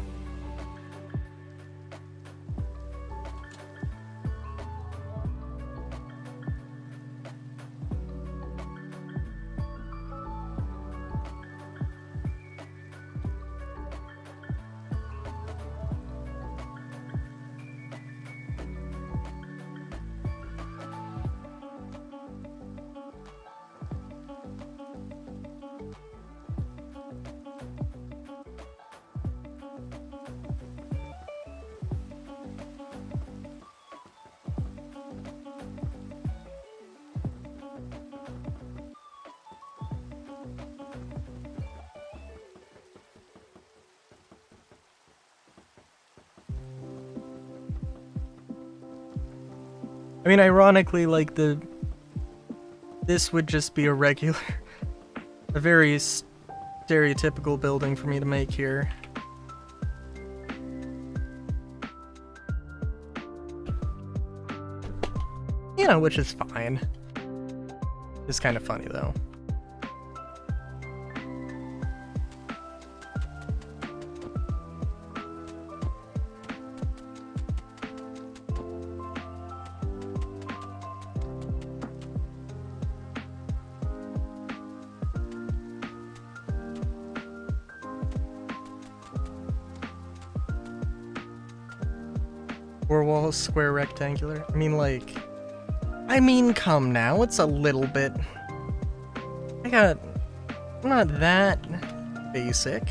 I mean, ironically, like this would just be a regular, a very stereotypical building for me to make here. You know, which is fine. It's kind of funny though. Four walls, square, rectangular. I mean, like... I mean, come now, it's a little bit... I'm not that basic.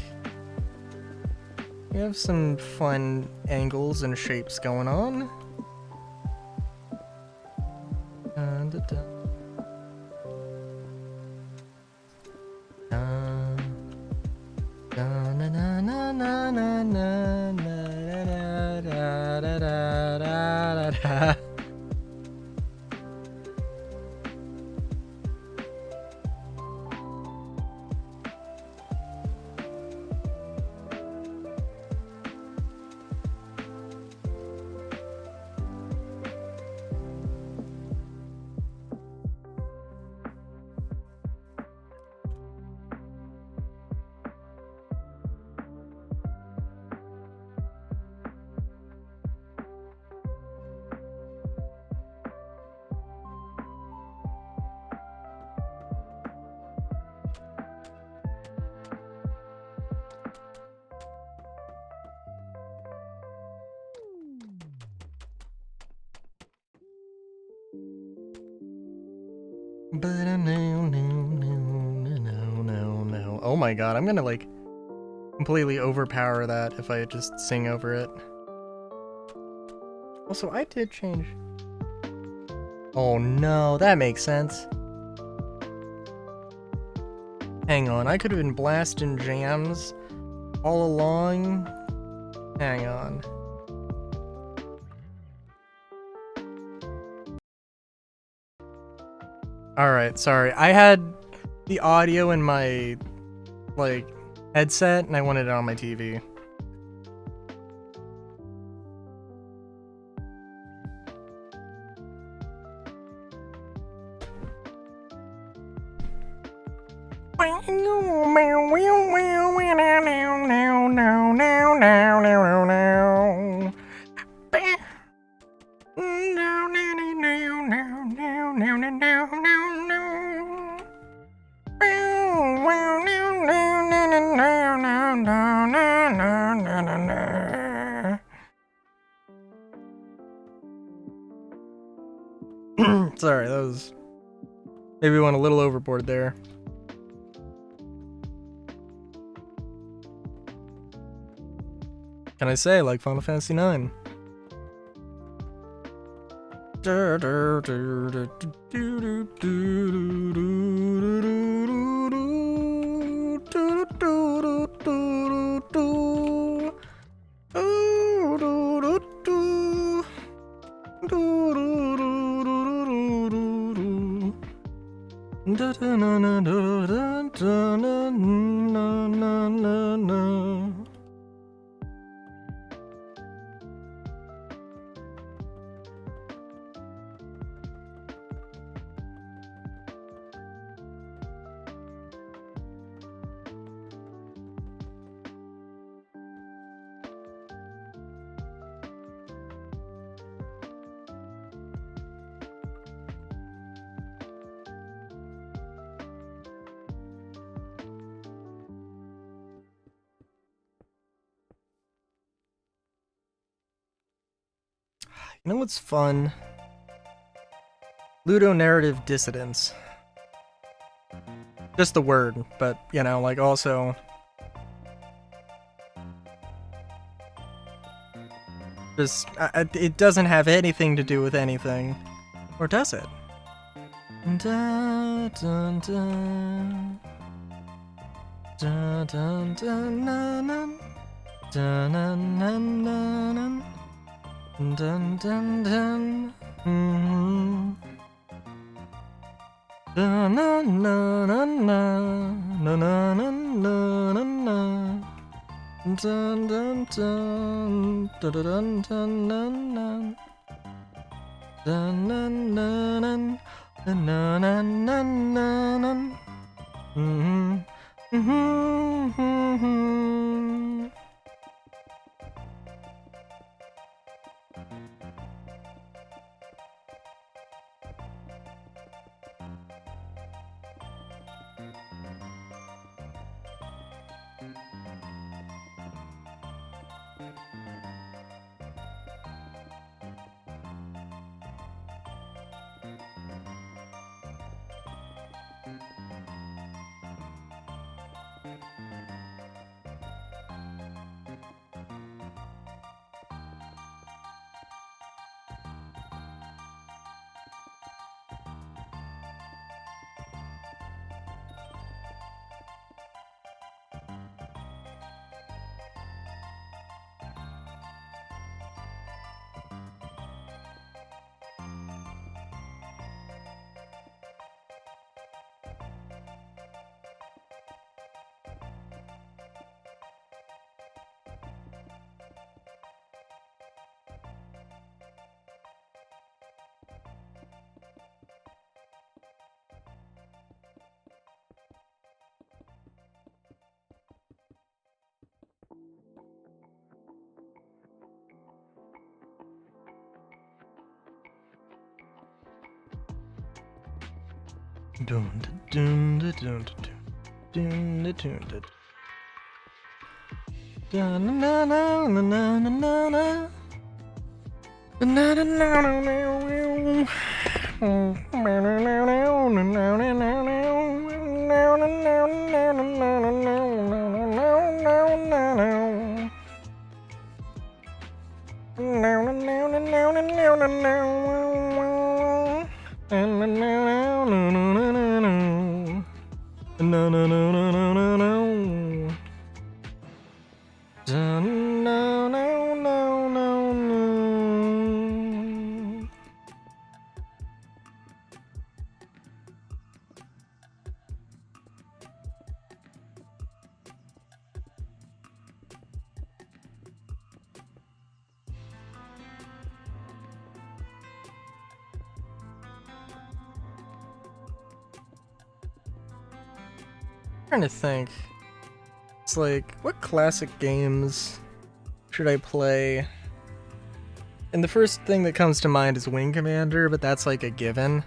We have some fun angles and shapes going on. Dun, dun, dun. No. Oh my god, I'm gonna like completely overpower that if I just sing over it. Also, I did change. Oh no, that makes sense. Hang on, I could have been blasting jams all along. Hang on. Alright, sorry. I had the audio in my, like, headset, and I wanted it on my TV. Sorry, that was... Maybe went a little overboard there. Can I say, like Final Fantasy IX? You know what's fun? Ludonarrative dissidence. Just the word, but, you know, like, also... Just, it doesn't have anything to do with anything. Or does it? Dun, dun, dun. Dun, dun, dun, dun, dun. Dun, dun, dun, dun. Dun dun dun. Dun dun dun dun dun dun dun dun dun dun dun dun dun dun dun dun dun dun. Dun, dun, dun, dun, dun, dun, dun, dun. Na na na na na na na na. Na na na na na. Trying to think. It's like, what classic games should I play? And the first thing that comes to mind is Wing Commander, but that's like a given.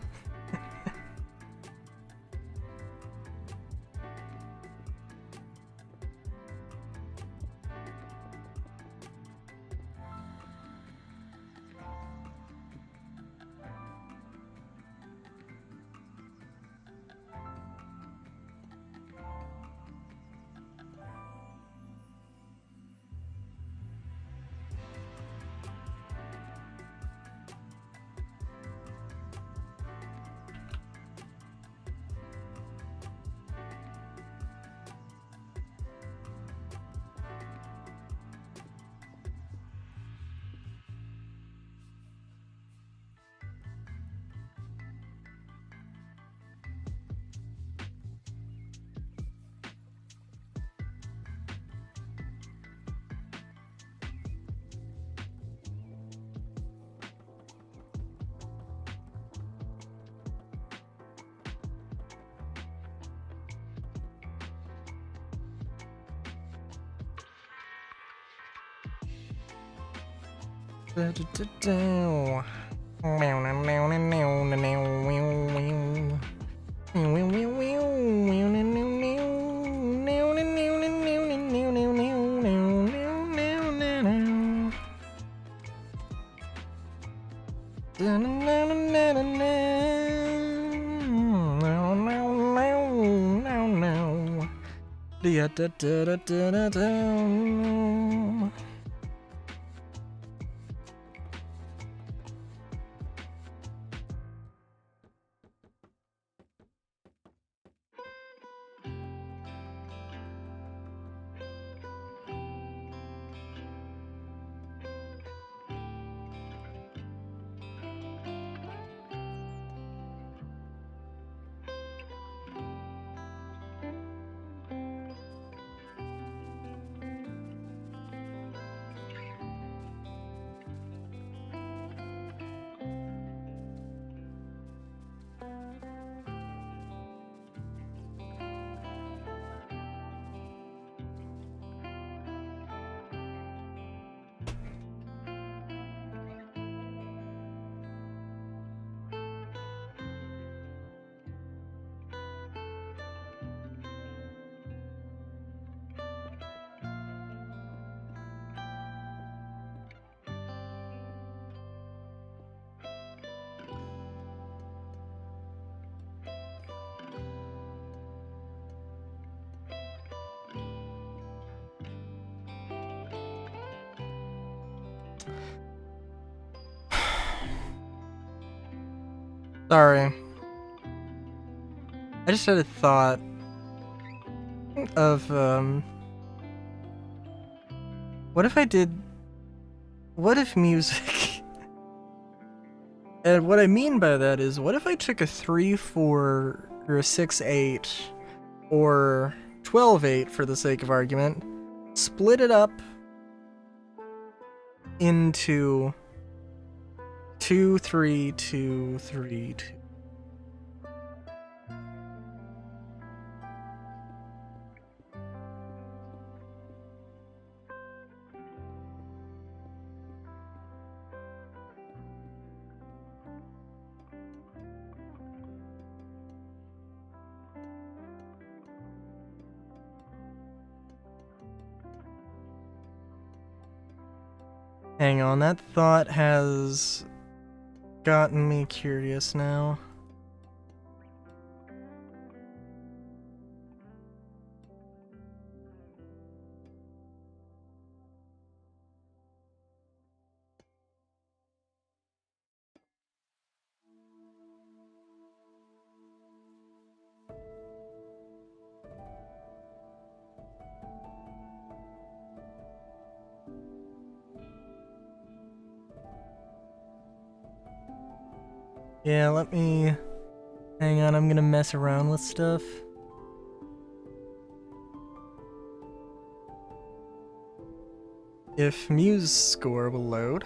Sorry. I just had a thought of, what if music? And what I mean by that is, what if I took a 3/4 or a 6/8 or 12/8 for the sake of argument, split it up into 2/3/2/3/2. Hang on, that thought has gotten me curious now. Yeah, let me... Hang on, I'm gonna mess around with stuff. If Muse score will load.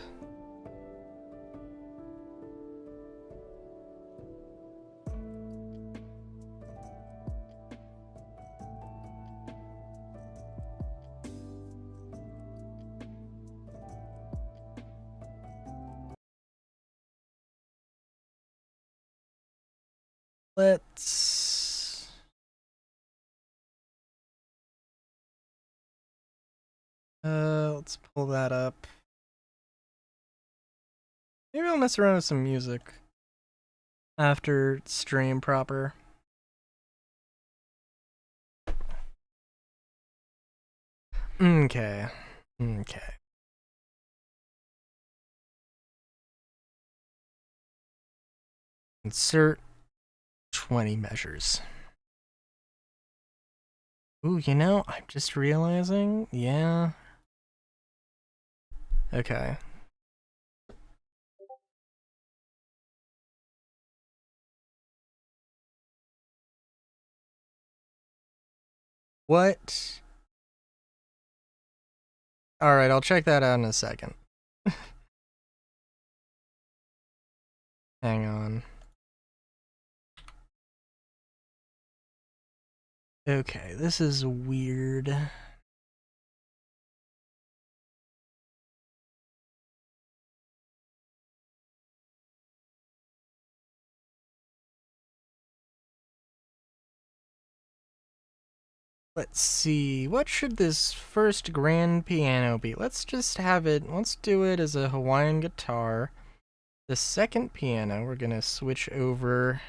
Let's pull that up. Maybe I'll mess around with some music after stream proper. Okay. Insert 20 measures. Ooh, you know, I'm just realizing, yeah. Okay. What? Alright, I'll check that out in a second. Hang on. Okay, this is weird. Let's see, what should this first grand piano be? Let's just have it, let's do it as a Hawaiian guitar. The second piano, we're gonna switch over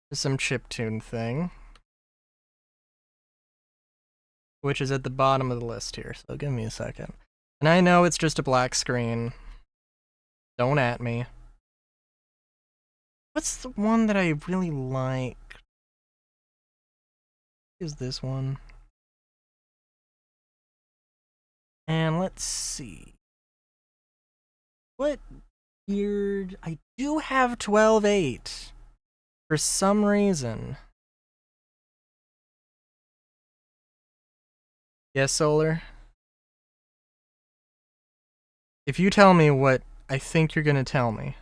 to some chiptune thing, which is at the bottom of the list here, so give me a second. And I know it's just a black screen. Don't at me. What's the one that I really like? Is this one? And let's see. What weird... I do have 12/8. For some reason. Yes, Solar? If you tell me what I think you're gonna tell me.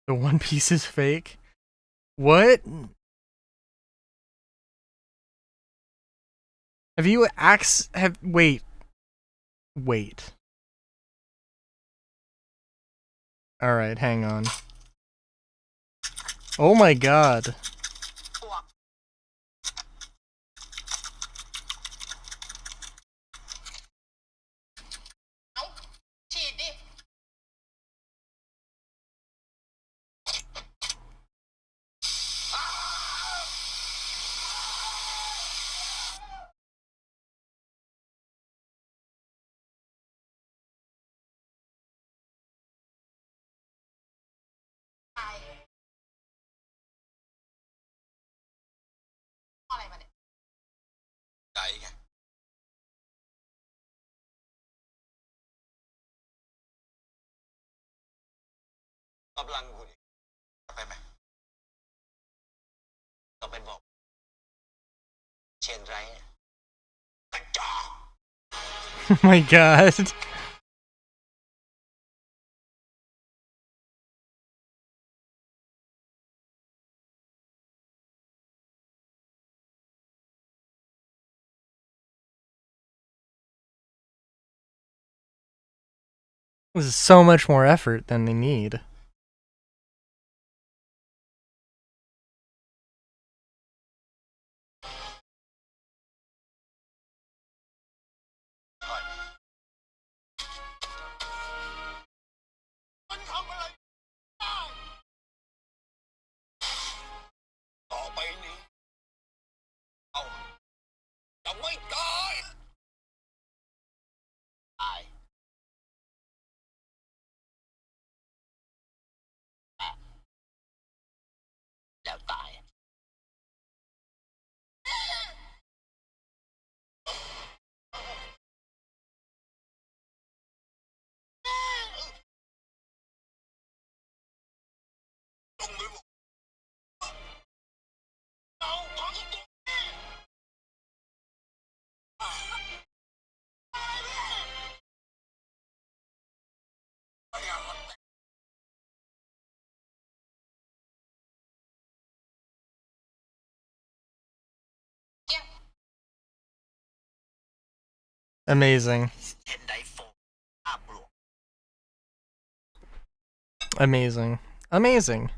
The One Piece is fake? What? Have you wait. Wait. Alright, hang on. Oh my god. Oh my god. This is so much more effort than they need. Amazing. Amazing. Amazing.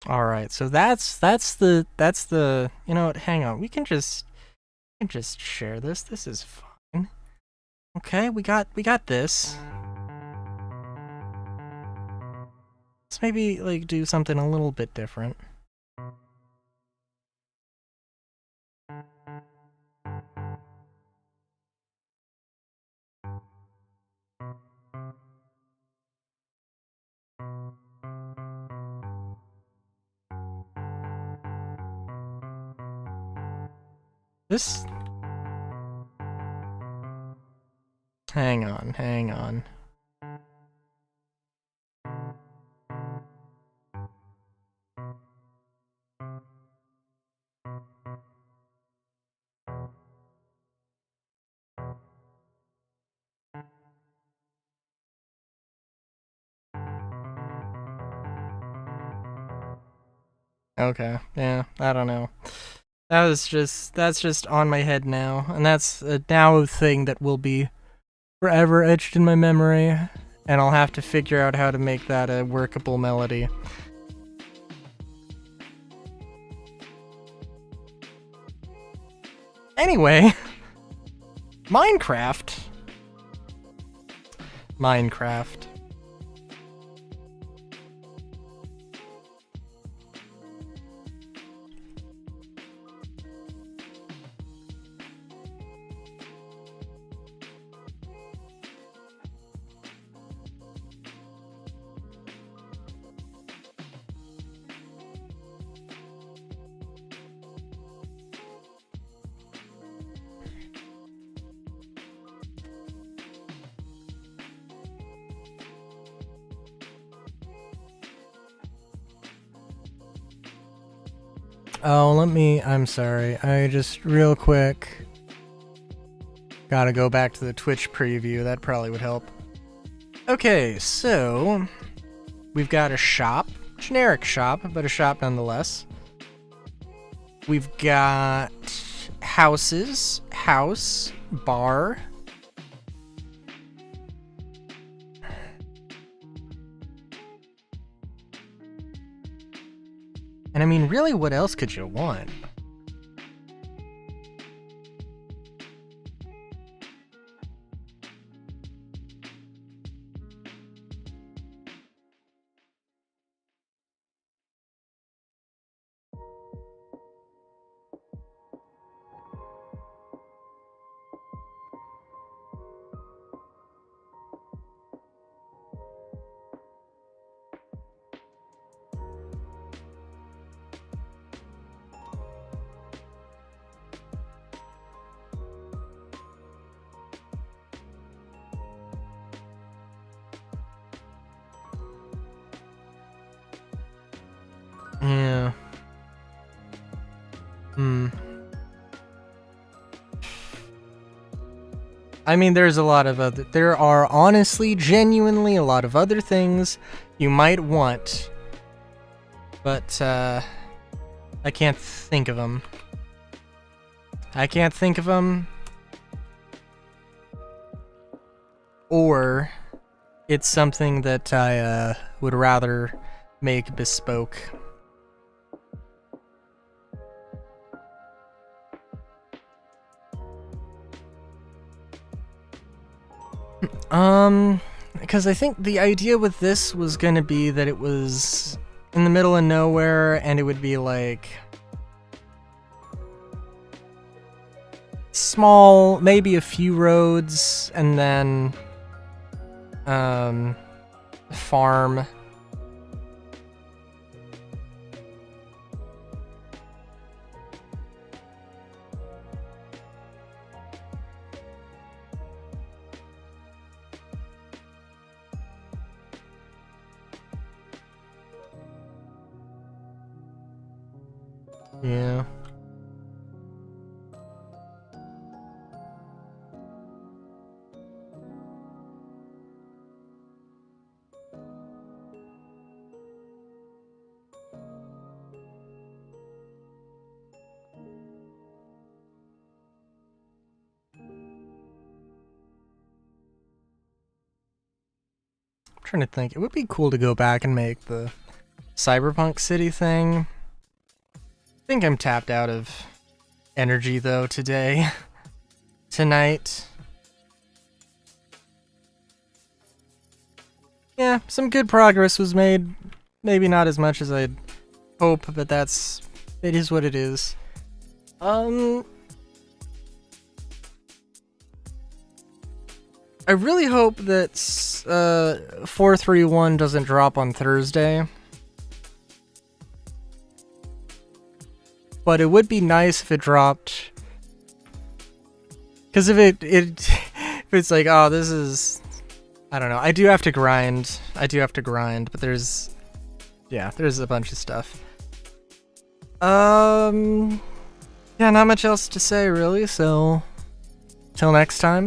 All right, so that's the you know what? Hang on, we can just share this. This is fine. Okay, we got this. Let's maybe like do something a little bit different. This. Hang on. Okay, yeah, I don't know. That's just on my head now, and that's a now thing that will be forever etched in my memory, and I'll have to figure out how to make that a workable melody. Anyway, Minecraft. Oh, I'm sorry. I just, real quick, gotta go back to the Twitch preview. That probably would help. Okay, so, we've got a shop. Generic shop, but a shop nonetheless. We've got houses, house, bar. And I mean, really, what else could you want? Yeah. I mean, there are honestly, genuinely a lot of other things you might want, but, I can't think of them. I can't think of them. Or it's something that I would rather make bespoke. Because I think the idea with this was gonna be that it was in the middle of nowhere, and it would be like small, maybe a few roads, and then farm. Yeah. I'm trying to think. It would be cool to go back and make the Cyberpunk City thing. I think I'm tapped out of energy though today. Tonight. Yeah, some good progress was made. Maybe not as much as I'd hope, but it is what it is. I really hope that 431 doesn't drop on Thursday. But it would be nice if it dropped. Because if if it's like, oh, this is, I don't know. I do have to grind, but there's a bunch of stuff. Yeah, not much else to say really, so till next time.